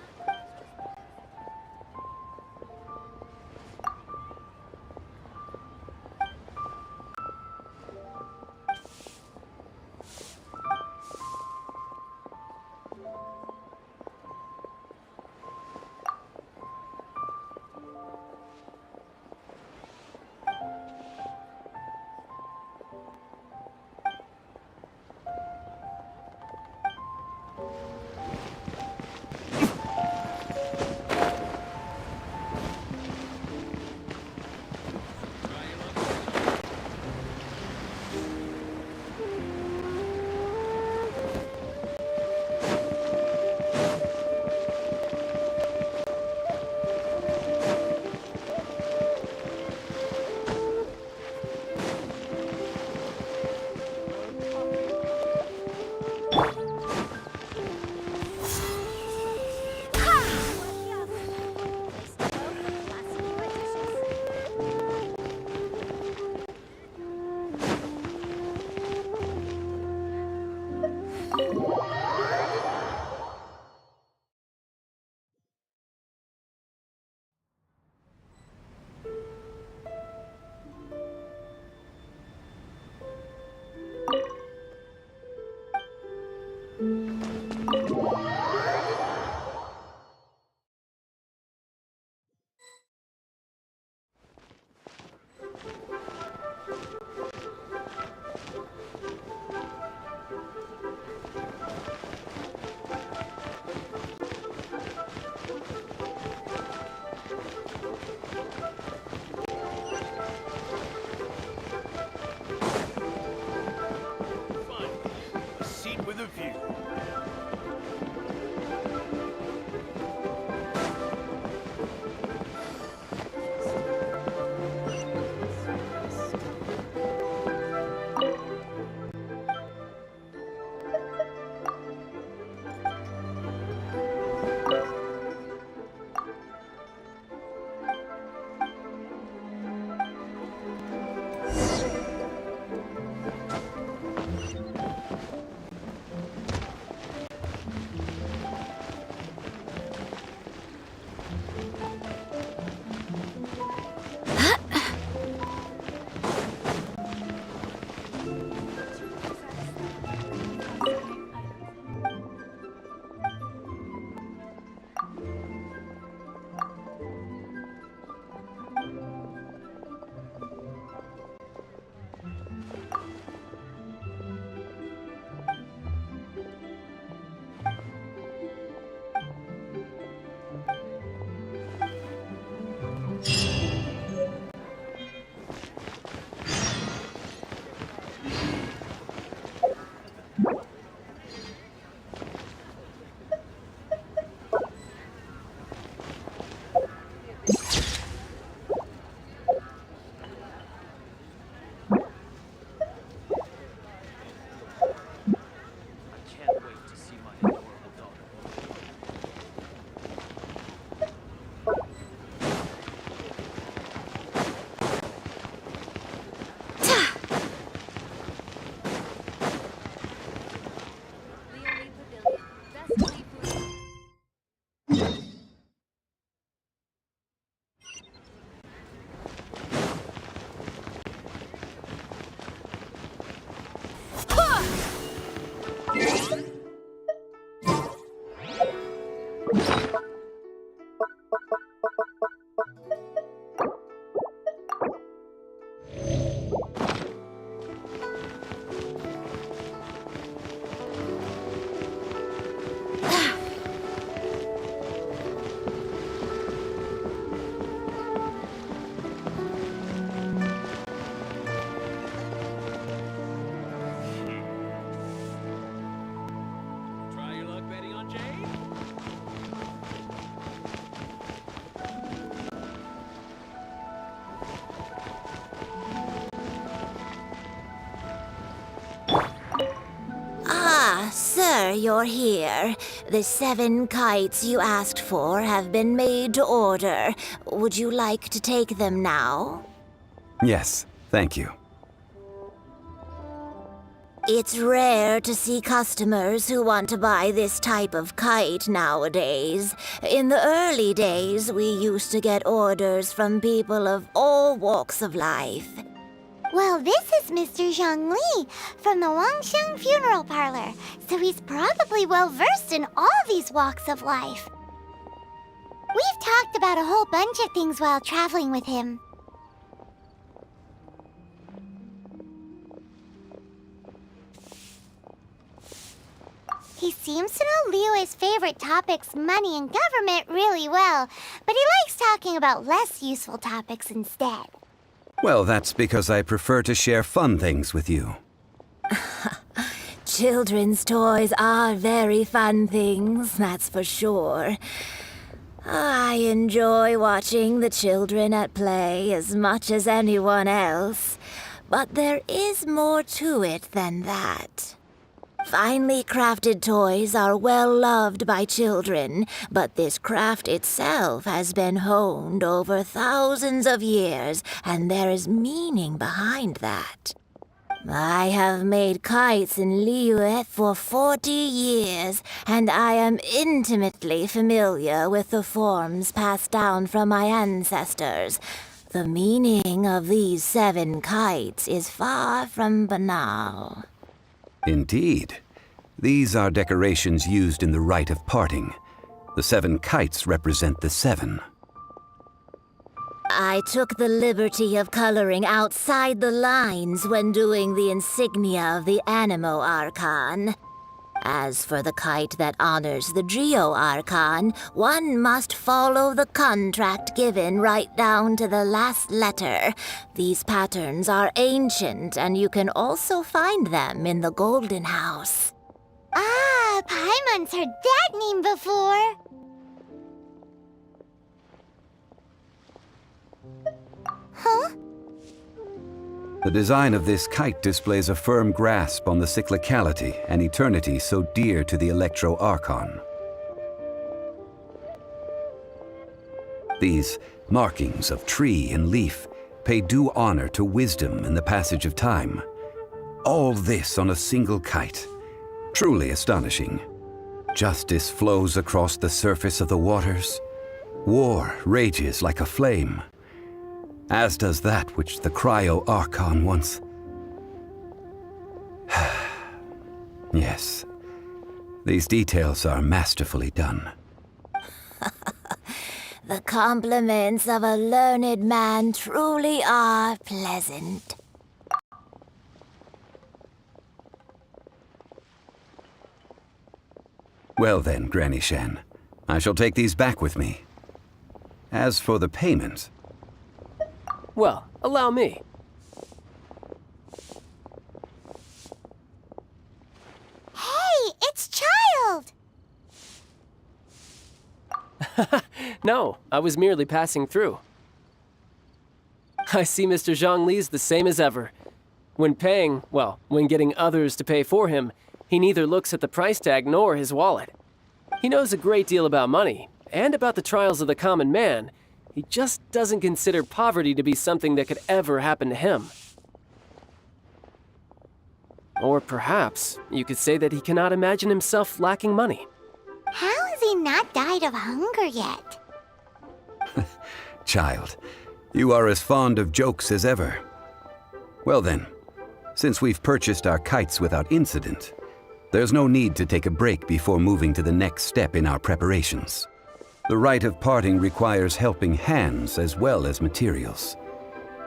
Speaker 13: Try your luck betting on Jade?
Speaker 20: Ah, sir, you're here. The 7 kites you asked for have been made to order. Would you like to take them now?
Speaker 4: Yes, thank you.
Speaker 20: It's rare to see customers who want to buy this type of kite nowadays. In the early days, we used to get orders from people of all walks of life.
Speaker 2: Well, this is Mr. Zhongli from the Wangsheng Funeral Parlor, so he's probably well-versed in all these walks of life. We've talked about a whole bunch of things while traveling with him. He seems to know Liyue's favorite topics, money and government, really well, but he likes talking about less useful topics instead.
Speaker 4: Well, that's because I prefer to share fun things with you.
Speaker 20: Children's toys are very fun things, that's for sure. I enjoy watching the children at play as much as anyone else, but there is more to it than that. Finely crafted toys are well loved by children, but this craft itself has been honed over thousands of years, and there is meaning behind that. I have made kites in Liyue for 40 years, and I am intimately familiar with the forms passed down from my ancestors. The meaning of these 7 kites is far from banal.
Speaker 4: Indeed. These are decorations used in the rite of parting. The 7 kites represent the 7.
Speaker 20: I took the liberty of coloring outside the lines when doing the insignia of the Animo Archon. As for the kite that honors the Geo Archon, one must follow the contract given right down to the last letter. These patterns are ancient, and you can also find them in the Golden House.
Speaker 2: Ah, Paimon's heard that name before. Huh?
Speaker 4: The design of this kite displays a firm grasp on the cyclicality and eternity so dear to the Electro Archon. These markings of tree and leaf pay due honor to wisdom and the passage of time. All this on a single kite. Truly astonishing. Justice flows across the surface of the waters. War rages like a flame. As does that which the Cryo Archon once... Yes, these details are masterfully done.
Speaker 20: The compliments of a learned man truly are pleasant.
Speaker 4: Well then, Granny Shan, I shall take these back with me. As for the payment...
Speaker 10: Well, allow me.
Speaker 2: Hey, it's Child!
Speaker 10: No, I was merely passing through. I see Mr. Zhongli's the same as ever. When paying, well, when getting others to pay for him, he neither looks at the price tag nor his wallet. He knows a great deal about money, and about the trials of the common man. He just doesn't consider poverty to be something that could ever happen to him. Or perhaps you could say that he cannot imagine himself lacking money.
Speaker 2: How has he not died of hunger yet?
Speaker 4: Child, you are as fond of jokes as ever. Well then, since we've purchased our kites without incident, there's no need to take a break before moving to the next step in our preparations. The rite of parting requires helping hands as well as materials.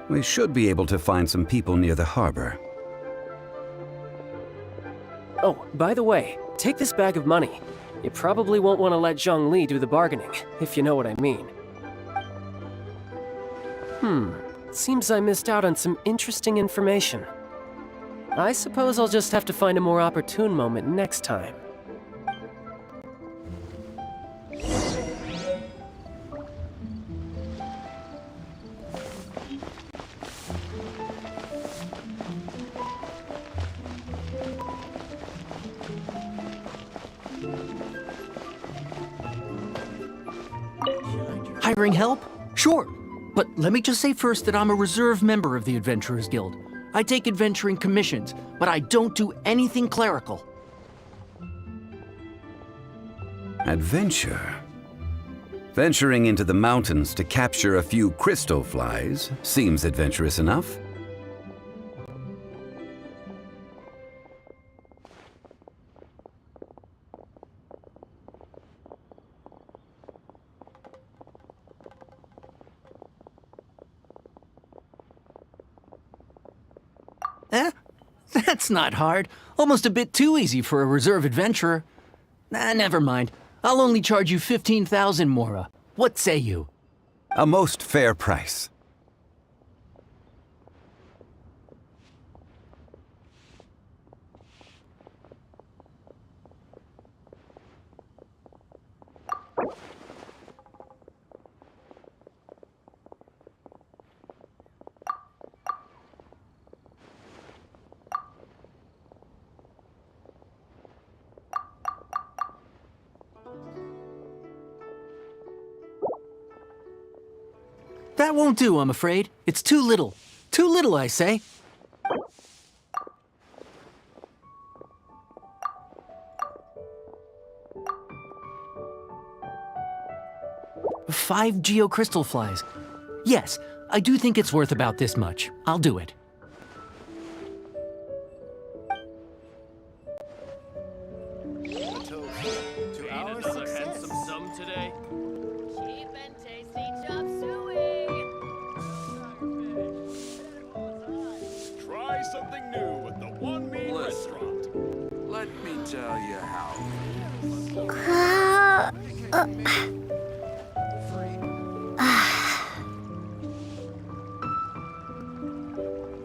Speaker 4: We should be able to find some people near the harbor.
Speaker 10: Oh, by the way, take this bag of money. You probably won't want to let Zhongli do the bargaining, if you know what I mean. Seems I missed out on some interesting information. I suppose I'll just have to find a more opportune moment next time.
Speaker 21: Hiring help? Sure. But let me just say first that I'm a reserve member of the Adventurers Guild. I take adventuring commissions, but I don't do anything clerical.
Speaker 4: Adventure? Venturing into the mountains to capture a few crystal flies seems adventurous enough.
Speaker 21: That's not hard. Almost a bit too easy for a reserve adventurer. Never mind. I'll only charge you 15,000 Mora. What say you?
Speaker 4: A most fair price.
Speaker 21: That won't do, I'm afraid. It's too little. Too little, I say. Five geocrystal flies. Yes, I do think it's worth about this much. I'll do it.
Speaker 16: To our success. Handsome sum today.
Speaker 5: Cheap and tasty chop suey.
Speaker 16: Try something new at the One Mean Restaurant.
Speaker 7: Let me tell you how.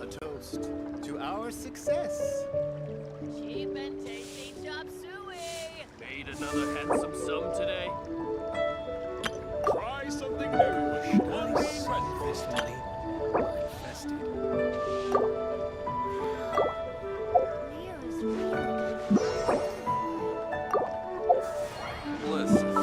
Speaker 7: A toast to our success.
Speaker 5: Cheap and tasty chop suey.
Speaker 16: Made another handsome sum today. Try something new at One Mean Restaurant.
Speaker 7: This money infested. Listen.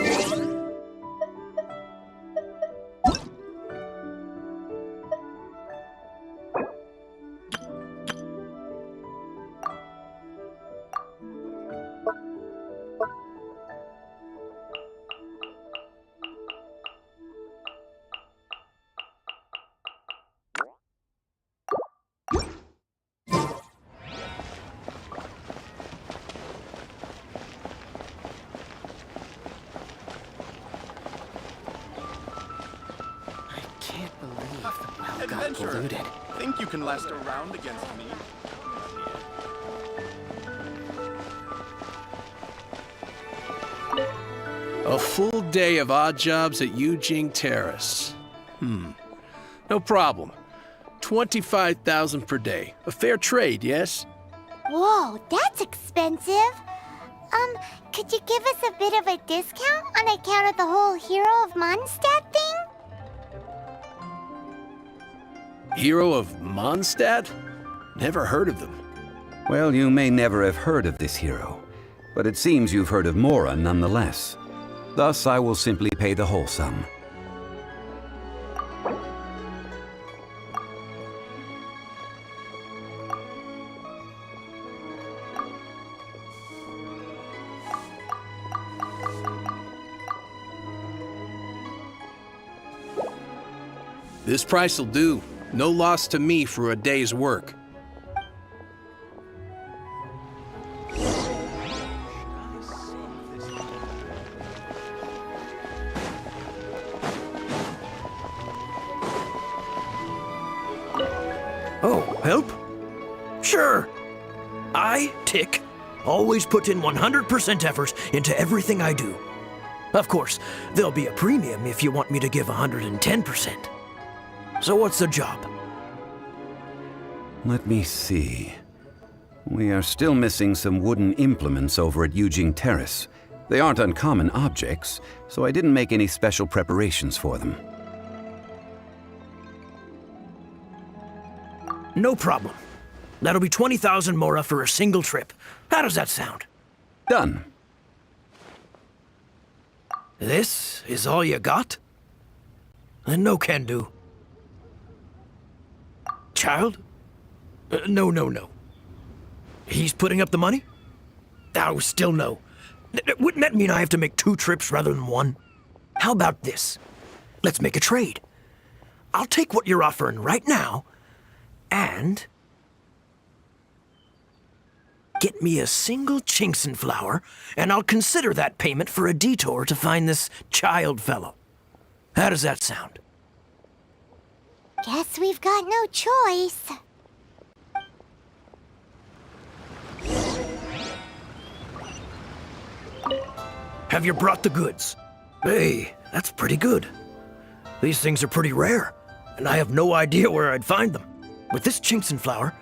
Speaker 7: Adventurer, think you can last a round against me?
Speaker 13: A full day of odd jobs at Yujing Terrace. No problem. 25,000 per day. A fair trade, yes?
Speaker 2: Whoa, that's expensive. Could you give us a bit of a discount on account of the whole Hero of Mondstadt thing?
Speaker 13: Hero of Mondstadt? Never heard of them.
Speaker 4: Well, you may never have heard of this hero, but it seems you've heard of Mora nonetheless. Thus, I will simply pay the whole sum.
Speaker 13: This price'll do. No loss to me for a day's work.
Speaker 11: Help? Sure. I, Tick, always put in 100% effort into everything I do. Of course, there'll be a premium if you want me to give 110%. So what's the job?
Speaker 4: Let me see. We are still missing some wooden implements over at Eugene Terrace. They aren't uncommon objects, so I didn't make any special preparations for them.
Speaker 11: No problem. That'll be 20,000 mora for a single trip. How does that sound?
Speaker 4: Done.
Speaker 11: This is all you got? Then no can do. Child? No. He's putting up the money? Oh, still no. Wouldn't that mean I have to make 2 trips rather than 1? How about this? Let's make a trade. I'll take what you're offering right now, and get me a single Chinkson flower, and I'll consider that payment for a detour to find this child fellow. How does that sound?
Speaker 2: Guess we've got no choice.
Speaker 11: Have you brought the goods? Hey, that's pretty good. These things are pretty rare, and I have no idea where I'd find them. With this Chinkson flower,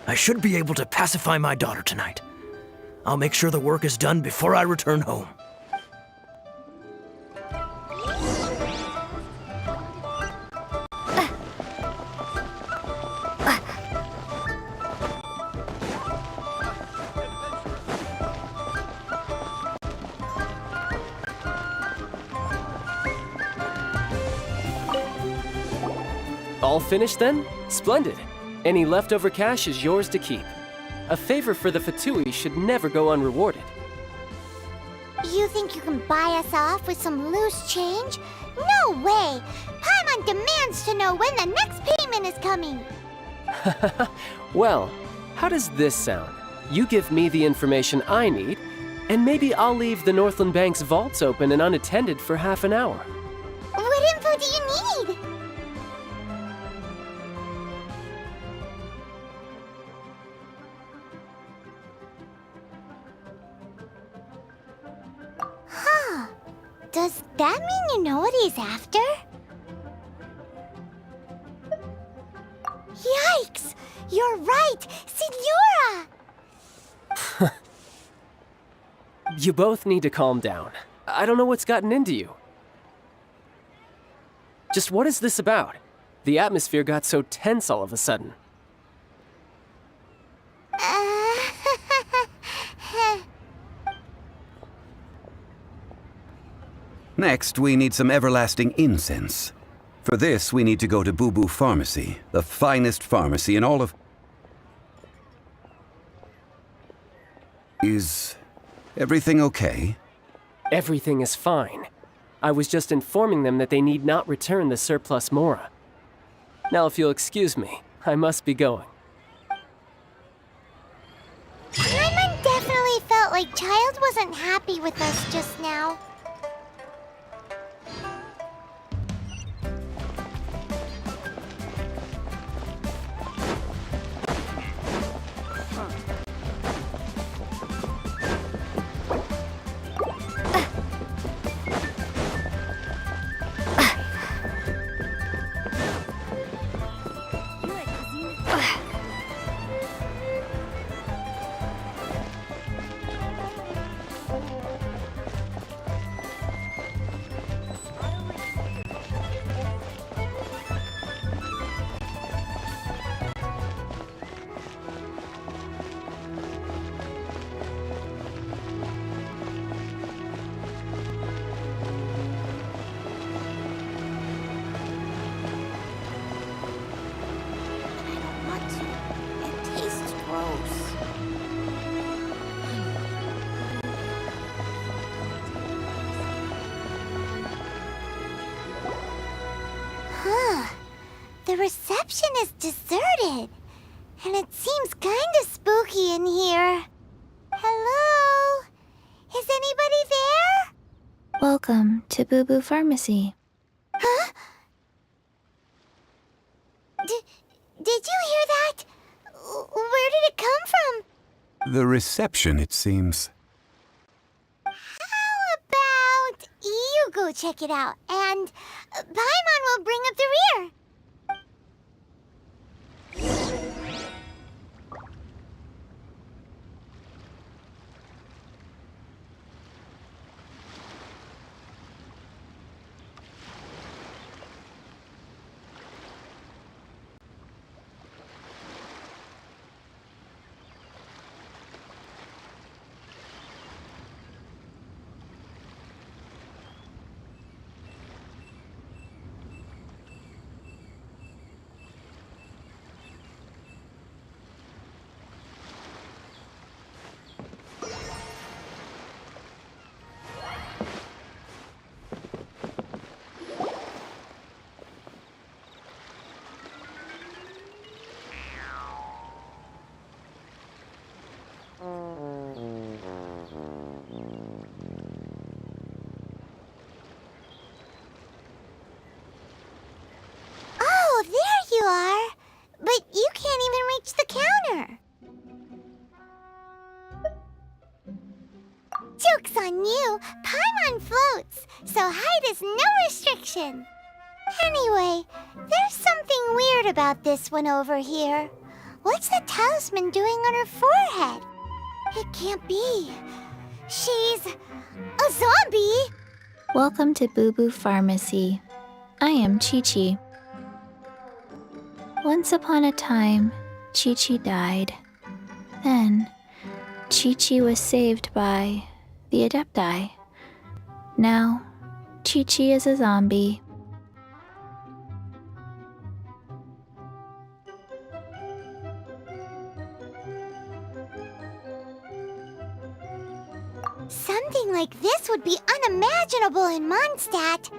Speaker 11: I should be able to pacify my daughter tonight. I'll make sure the work is done before I return home.
Speaker 10: All finished then? Splendid. Any leftover cash is yours to keep. A favor for the Fatui should never go unrewarded.
Speaker 2: You think you can buy us off with some loose change? No way! Paimon demands to know when the next payment is coming!
Speaker 10: Well, how does this sound? You give me the information I need, and maybe I'll leave the Northland Bank's vaults open and unattended for half an hour.
Speaker 2: What info do you need? Huh. Does that mean you know what he's after? Yikes! You're right! Signora!
Speaker 10: You both need to calm down. I don't know what's gotten into you. Just what is this about? The atmosphere got so tense all of a sudden.
Speaker 4: Next, we need some everlasting incense. For this, we need to go to Boo Boo Pharmacy, the finest pharmacy in all of... Is everything okay?
Speaker 10: Everything is fine. I was just informing them that they need not return the surplus mora. Now, if you'll excuse me, I must be going.
Speaker 2: Paimon definitely felt like Child wasn't happy with us just now. The reception is deserted, and it seems kinda spooky in here. Hello? Is anybody there?
Speaker 6: Welcome to Boo Boo Pharmacy.
Speaker 2: Huh? Did you hear that?
Speaker 4: The reception, it seems.
Speaker 2: How about you go check it out, and Paimon will bring up the rear. Oh, there you are. But you can't even reach the counter. Joke's on you. Paimon floats, so height is no restriction. Anyway, there's something weird about this one over here. What's the talisman doing on her forehead? It can't be. She's a zombie.
Speaker 8: Welcome to Boo Boo Pharmacy. I am Chi-Chi. Once upon a time, Chi-Chi died. Then, Chi-Chi was saved by the Adepti. Now, Chi-Chi is a zombie.
Speaker 2: Something like this would be unimaginable in Mondstadt.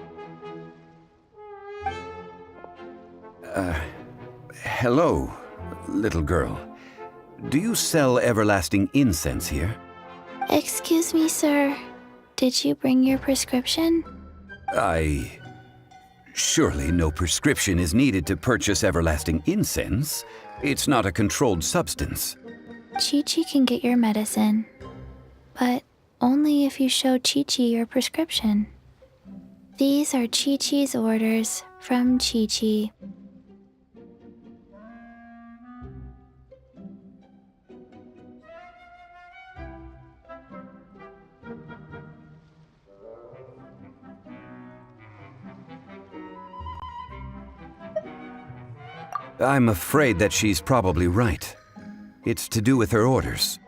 Speaker 4: Hello, little girl. Do you sell everlasting incense here?
Speaker 8: Excuse me, sir. Did you bring your prescription?
Speaker 4: Surely no prescription is needed to purchase everlasting incense. It's not a controlled substance.
Speaker 8: Chi-Chi can get your medicine, but only if you show Chi-Chi your prescription. These are Chi-Chi's orders from Chi-Chi.
Speaker 4: I'm afraid that she's probably right. It's to do with her orders.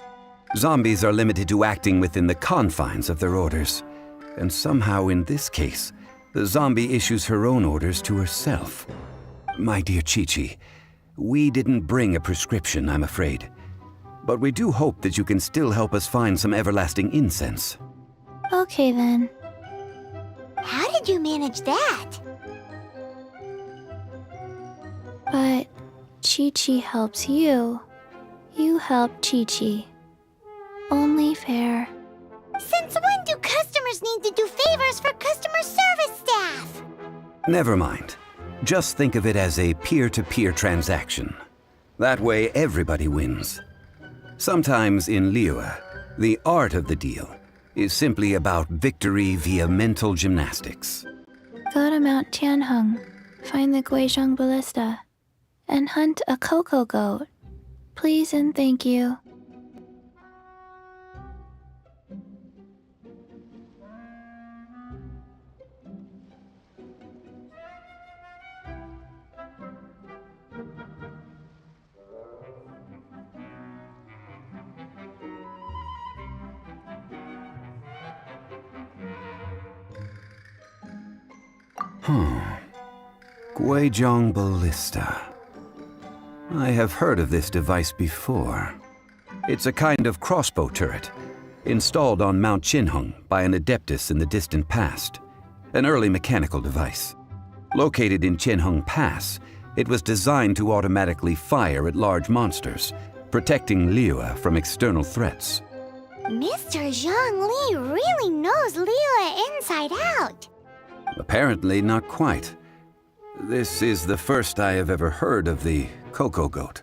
Speaker 4: Zombies are limited to acting within the confines of their orders. And somehow in this case, the zombie issues her own orders to herself. My dear Chi-Chi, we didn't bring a prescription, I'm afraid. But we do hope that you can still help us find some everlasting incense.
Speaker 8: Okay then.
Speaker 2: How did you manage that?
Speaker 8: But Chi-Chi helps you. You help Chi-Chi. Only fair.
Speaker 2: Since when do customers need to do favors for customer service staff?
Speaker 4: Never mind. Just think of it as a peer-to-peer transaction. That way everybody wins. Sometimes in Liyue, the art of the deal is simply about victory via mental gymnastics.
Speaker 8: Go to Mount Tianheng, find the Guizhong Ballista, and hunt a cocoa goat. Please and thank you.
Speaker 4: Guizhong Ballista. I have heard of this device before. It's a kind of crossbow turret, installed on Mount Tianheng by an adeptus in the distant past. An early mechanical device. Located in Tianheng Pass, it was designed to automatically fire at large monsters, protecting Liyue from external threats.
Speaker 2: Mr. Zhang Li really knows Liyue inside out.
Speaker 4: Apparently not quite. This is the first I have ever heard of the cocoa goat.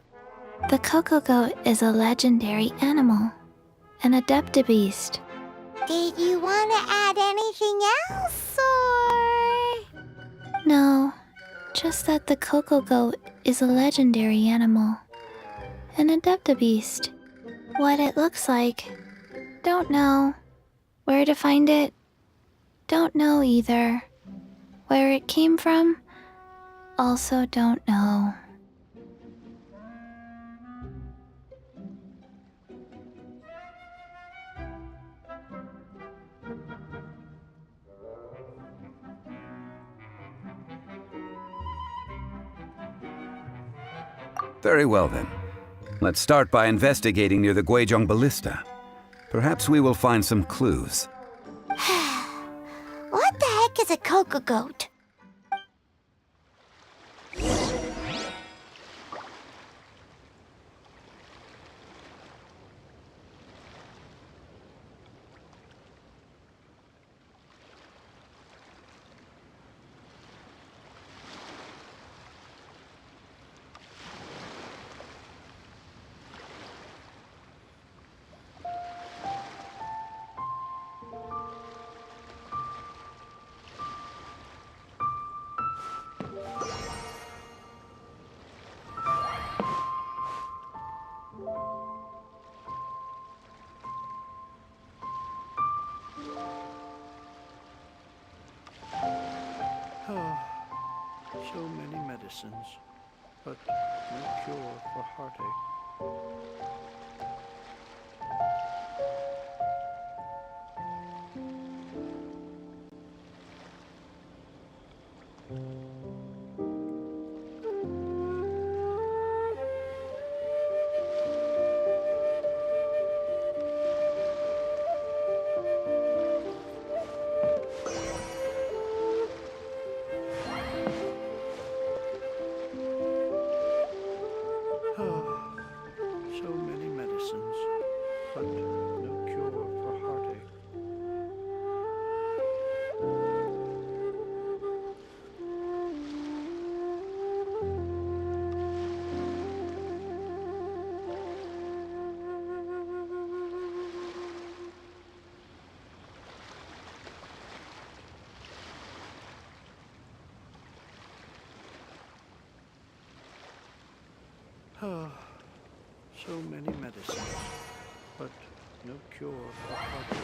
Speaker 2: The cocoa goat is a legendary animal, an adeptabeast. Did you want to add anything else, or...? No, just that the cocoa goat is a legendary animal, an adeptabeast. What it looks like, don't know. Where to find it, don't know either. Where it came from, also don't know.
Speaker 4: Very well then. Let's start by investigating near the Guizhong Ballista. Perhaps we will find some clues.
Speaker 2: What the heck is a cocoa goat?
Speaker 7: So many medicines, but no cure for heartache. So many medicines, but no cure for heartache. So many medicines, but no cure for heartache.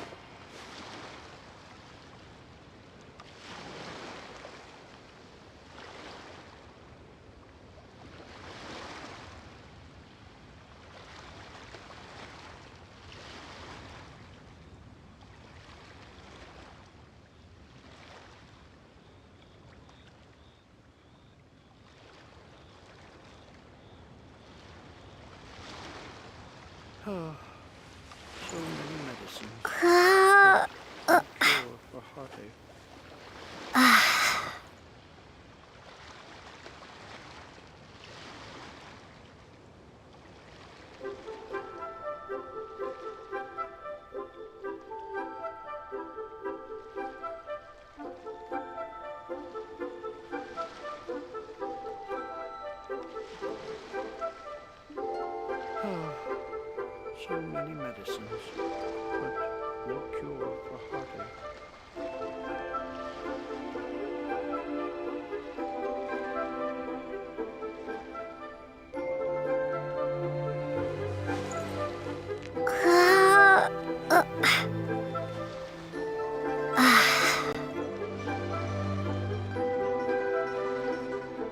Speaker 7: So many medicines, but no cure for heartache. So many medicines, but no cure for heartache. So many medicines, but no cure for heartache.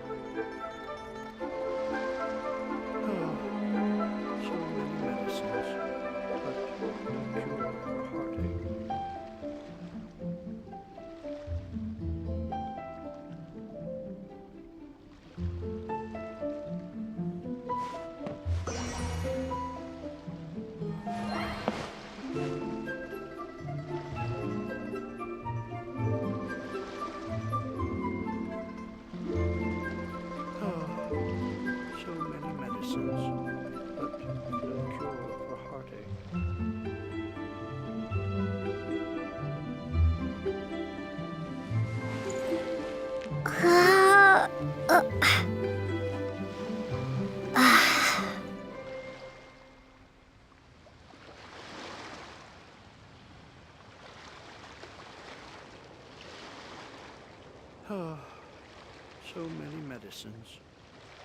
Speaker 7: So many medicines,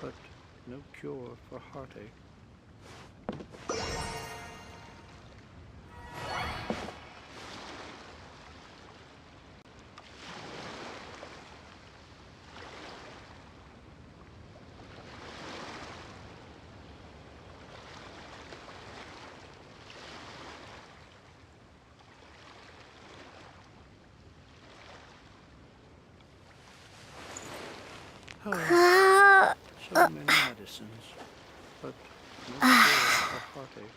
Speaker 7: but no cure for heartache. So many medicines, but no cure for heartache.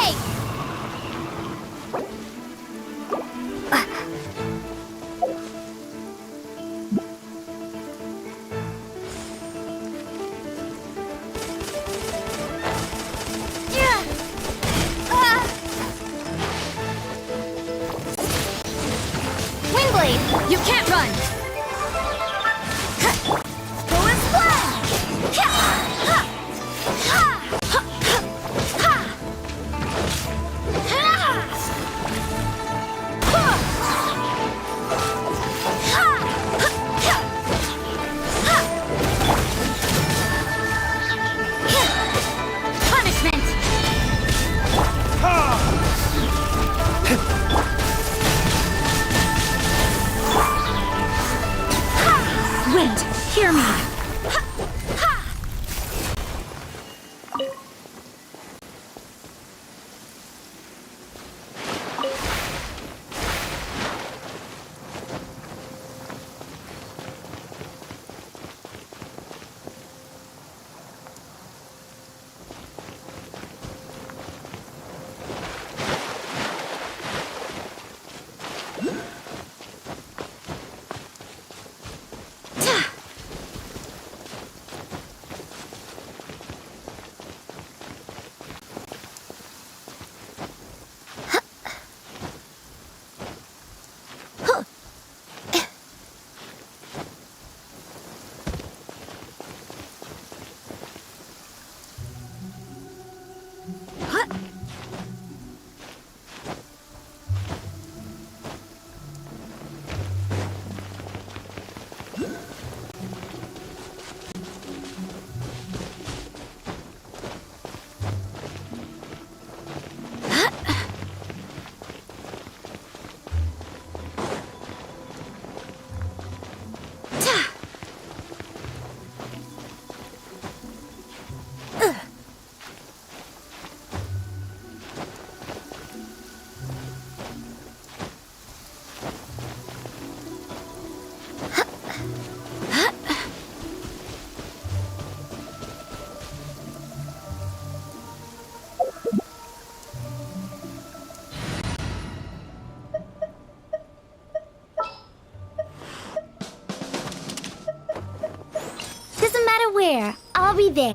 Speaker 2: way!
Speaker 17: Windblade, you can't run! Go and splash!
Speaker 2: Punishment!
Speaker 17: Wind, hear me!
Speaker 2: Doesn't matter where, I'll be there.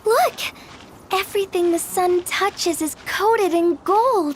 Speaker 17: Look! Everything the sun touches is coated in gold.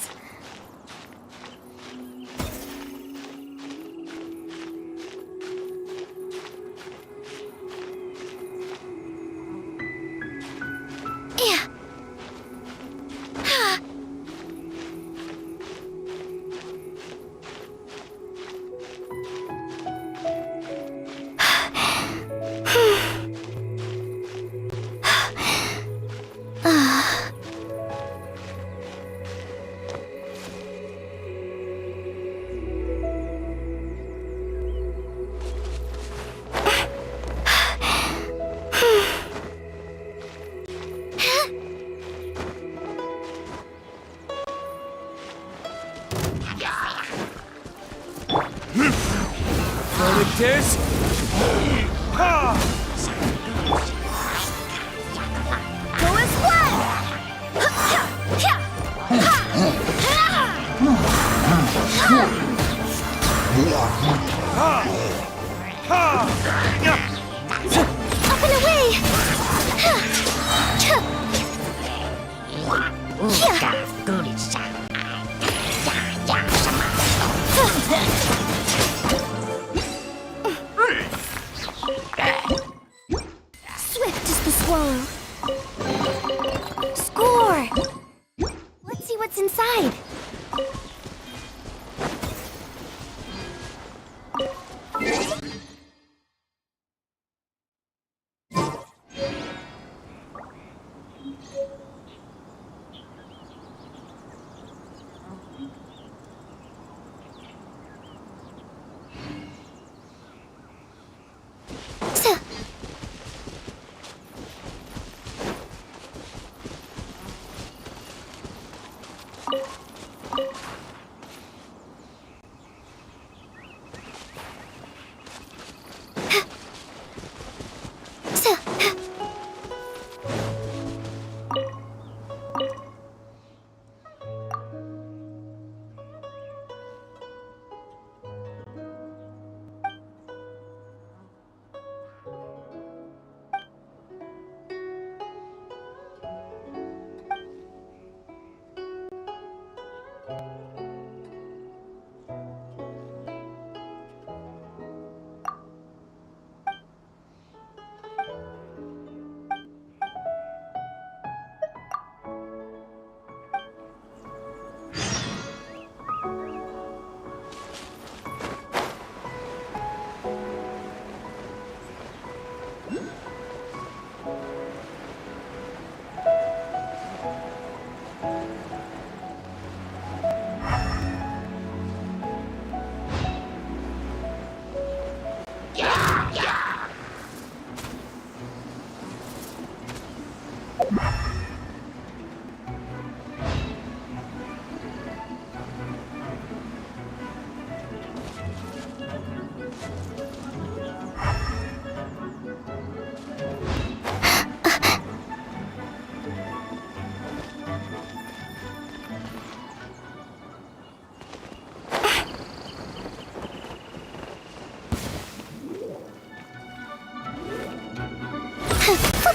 Speaker 1: Volunteers?
Speaker 2: Go and
Speaker 17: Up and away! Swift as the swallow. Score! Let's see what's inside.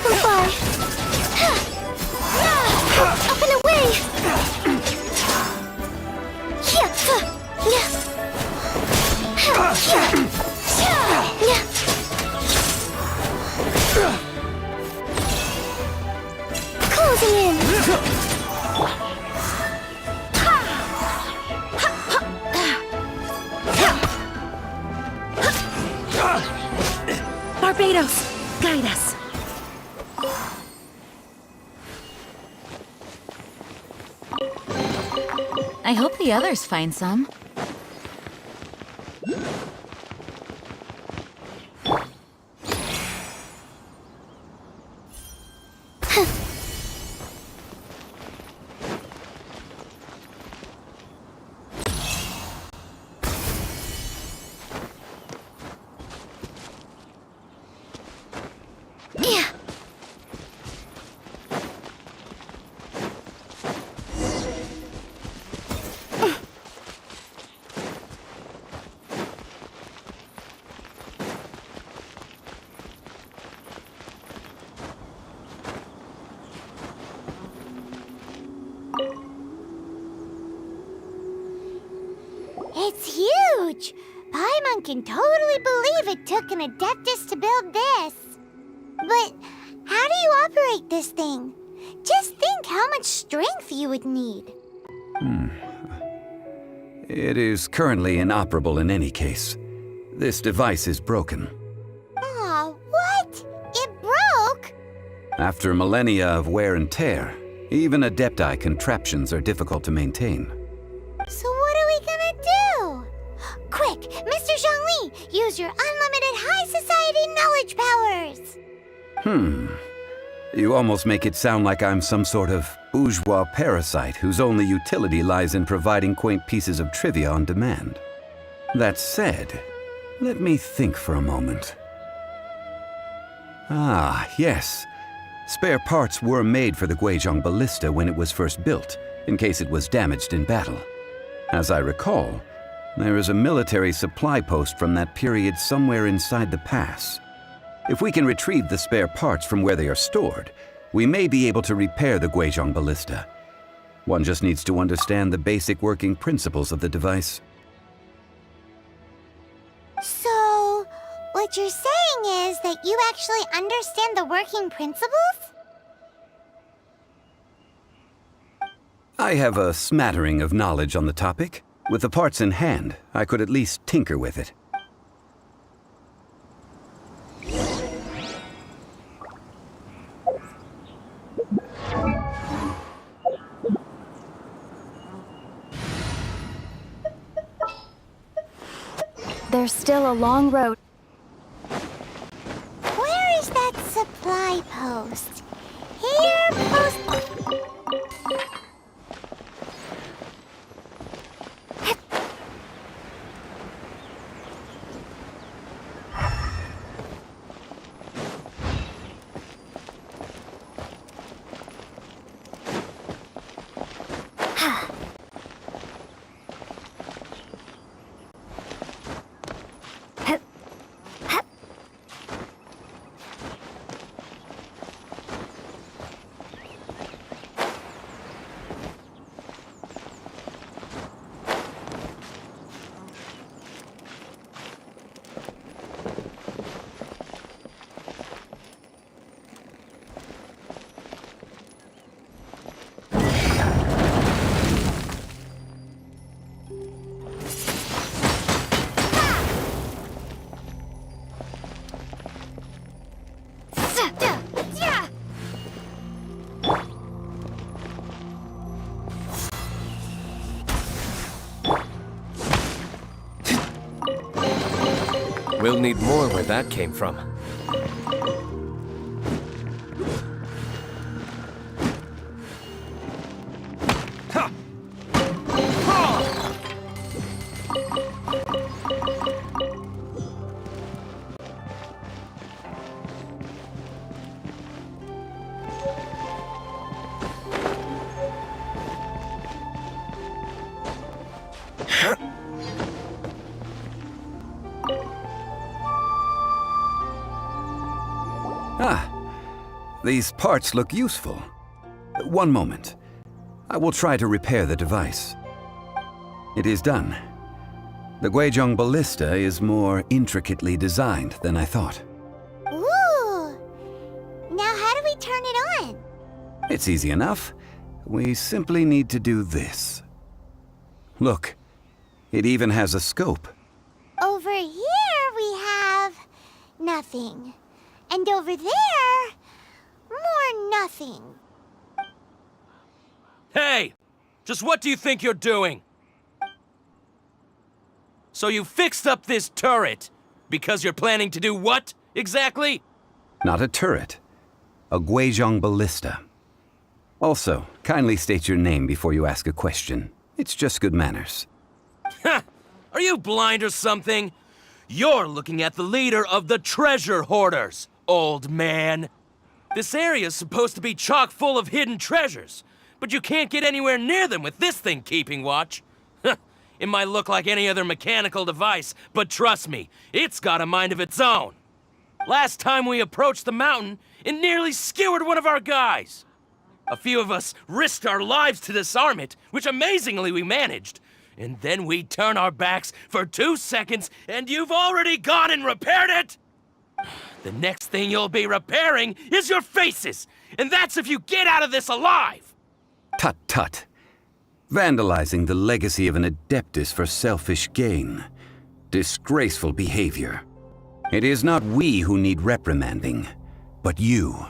Speaker 17: Fly! Up and away! Closing in!
Speaker 19: Barbados, guide us. I hope the others find some.
Speaker 2: It's huge! Paimon can totally believe it took an Adeptus to build this. But how do you operate this thing? Just think how much strength you would need.
Speaker 4: It is currently inoperable in any case. This device is broken.
Speaker 2: Aw, what? It broke?
Speaker 4: After millennia of wear and tear, even Adepti contraptions are difficult to maintain.
Speaker 2: So what are we gonna do? Quick, Mr. Zhongli, use your unlimited high society knowledge powers!
Speaker 4: You almost make it sound like I'm some sort of bourgeois parasite whose only utility lies in providing quaint pieces of trivia on demand. That said, let me think for a moment. Ah, yes. Spare parts were made for the Guizhong ballista when it was first built, in case it was damaged in battle. As I recall, there is a military supply post from that period somewhere inside the pass. If we can retrieve the spare parts from where they are stored, we may be able to repair the Guizhong ballista. One just needs to understand the basic working principles of the device.
Speaker 2: So, what you're saying is that you actually understand the working principles?
Speaker 4: I have a smattering of knowledge on the topic. With the parts in hand, I could at least tinker with it.
Speaker 17: There's still a long road.
Speaker 2: Where is that supply post? Here, post...
Speaker 1: We'll need more where that came from.
Speaker 4: These parts look useful. One moment. I will try to repair the device. It is done. The Guizhong ballista is more intricately designed than I thought.
Speaker 2: Ooh! Now how do we turn it on?
Speaker 4: It's easy enough. We simply need to do this. Look, it even has a scope.
Speaker 2: Over here we have... nothing. And over there... more nothing.
Speaker 14: Hey! Just what do you think you're doing? So you fixed up this turret because you're planning to do what, exactly?
Speaker 4: Not a turret. A Guizhong ballista. Also, kindly state your name before you ask a question. It's just good manners.
Speaker 14: Ha! Are you blind or something? You're looking at the leader of the treasure hoarders, old man. This area's supposed to be chock full of hidden treasures, but you can't get anywhere near them with this thing keeping watch. It might look like any other mechanical device, but trust me, it's got a mind of its own. Last time we approached the mountain, it nearly skewered one of our guys. A few of us risked our lives to disarm it, which amazingly we managed. And then we turn our backs for 2 seconds, and you've already gone and repaired it? The next thing you'll be repairing is your faces, and that's if you get out of this alive!
Speaker 4: Tut tut. Vandalizing the legacy of an adeptus for selfish gain. Disgraceful behavior. It is not we who need reprimanding, but you.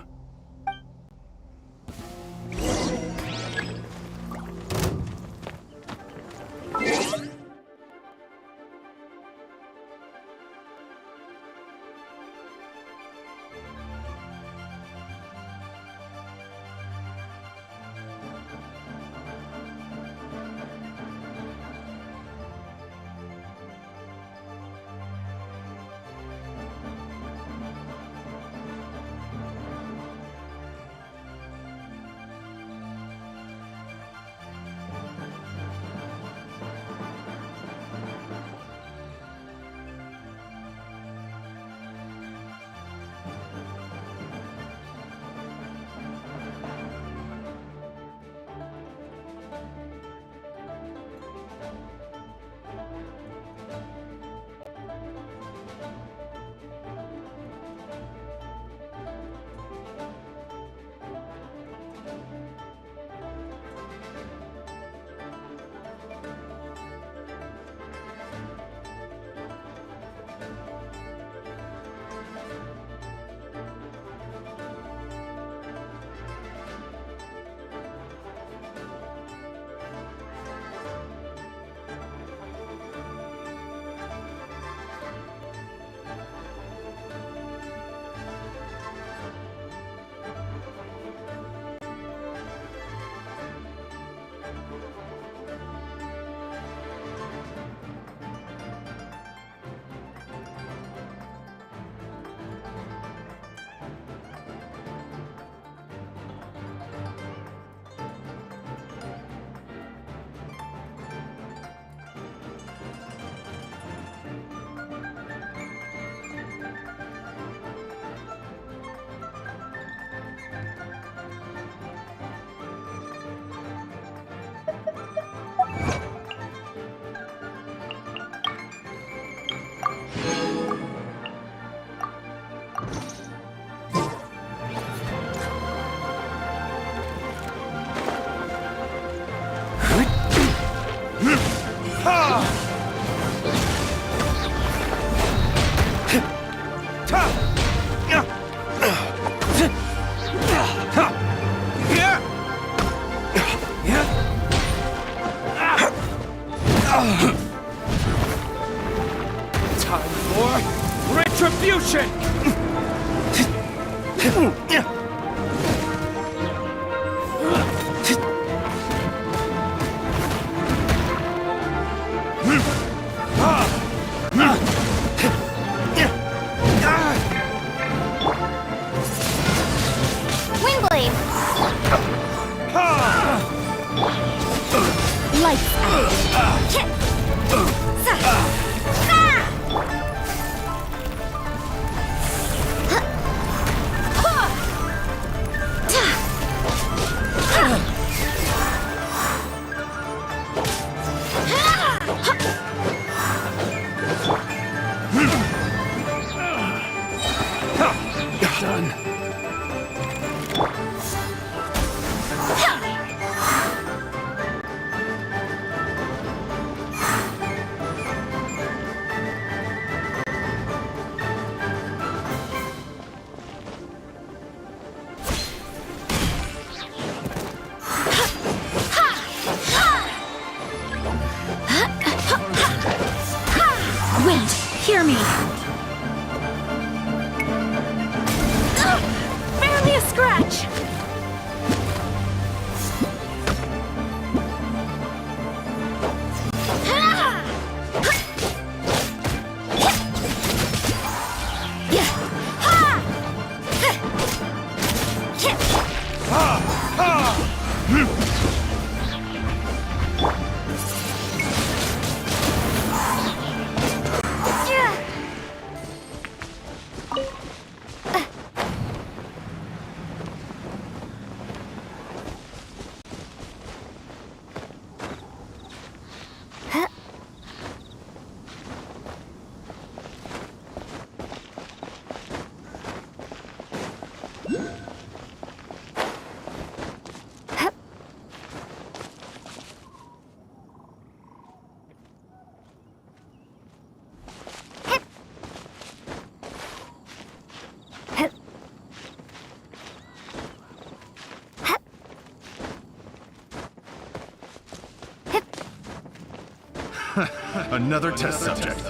Speaker 16: Another test subject.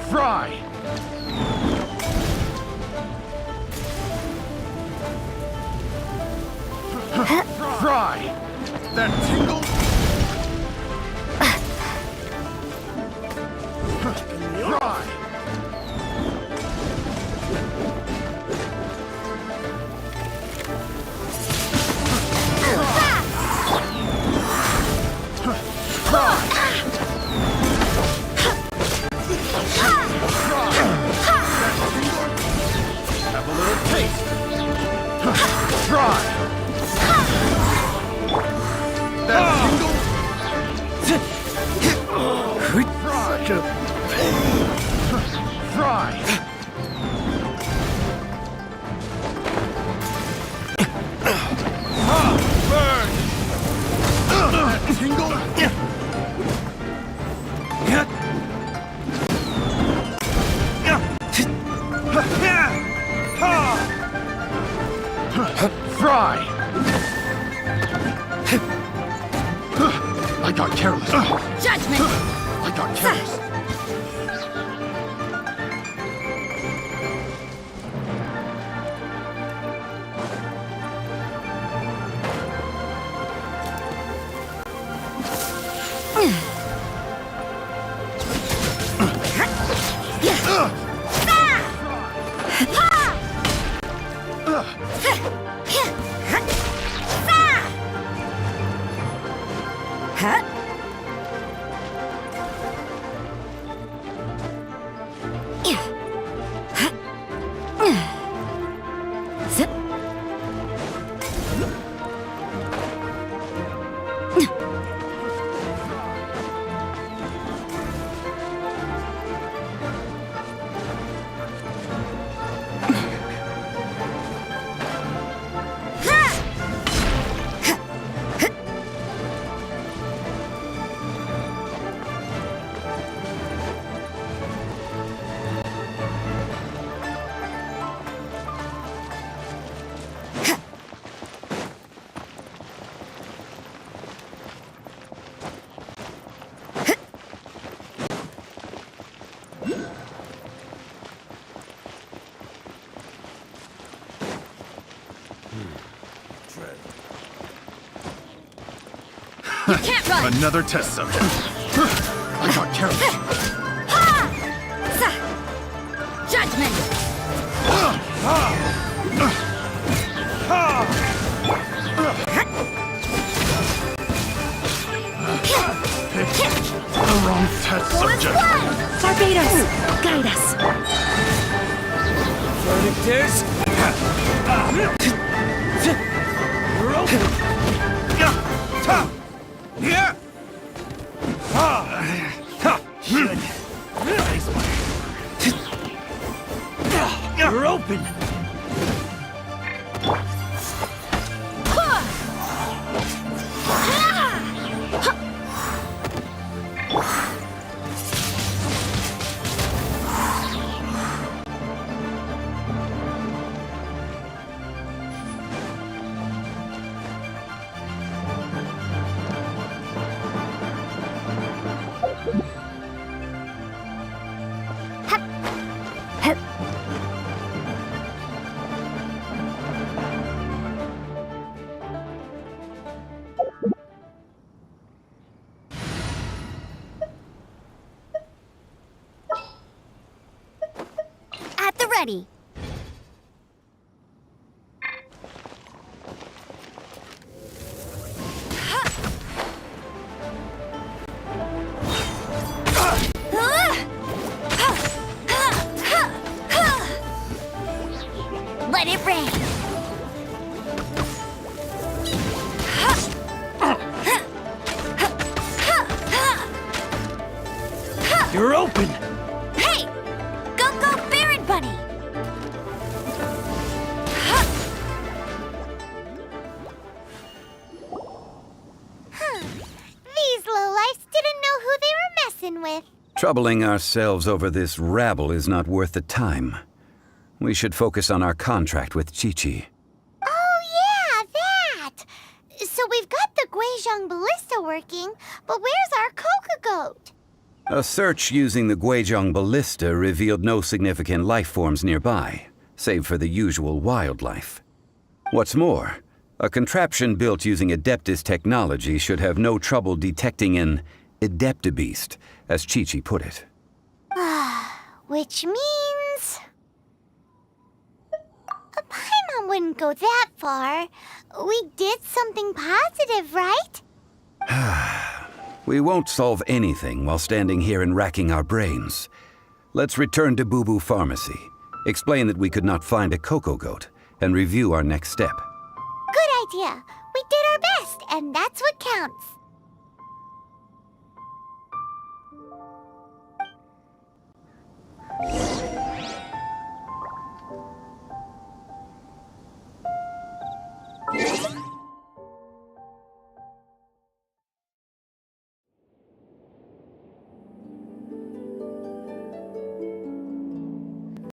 Speaker 16: Fry! Fry! That tingle? Fry! Have a little taste. Try. That tingle. Fry. Burn. That tingle. Fry! I got careless.
Speaker 19: Judgment!
Speaker 16: I got careless.
Speaker 19: You can't run!
Speaker 16: Another test subject. I got careless.
Speaker 19: Judgment!
Speaker 16: The wrong test subject.
Speaker 17: Barbados, guide us.
Speaker 11: Verdict is... Here! Should. You're open!
Speaker 2: At the ready.
Speaker 11: You're open!
Speaker 9: Hey! Go, Baron Bunny!
Speaker 2: These lowlifes didn't know who they were messing with.
Speaker 4: Troubling ourselves over this rabble is not worth the time. We should focus on our contract with Chi-Chi.
Speaker 2: Oh yeah, that! So we've got the Guizhong ballista working, but where's our Coca Goat?
Speaker 4: A search using the Guizhong ballista revealed no significant life forms nearby, save for the usual wildlife. What's more, a contraption built using Adeptus technology should have no trouble detecting an Adeptabeast, as Chi-Chi put it.
Speaker 2: Which means... Paimon wouldn't go that far. We did something positive, right?
Speaker 4: We won't solve anything while standing here and racking our brains. Let's return to Boo Boo Pharmacy, explain that we could not find a Coco Goat, and review our next step.
Speaker 2: Good idea. We did our best, and that's what counts.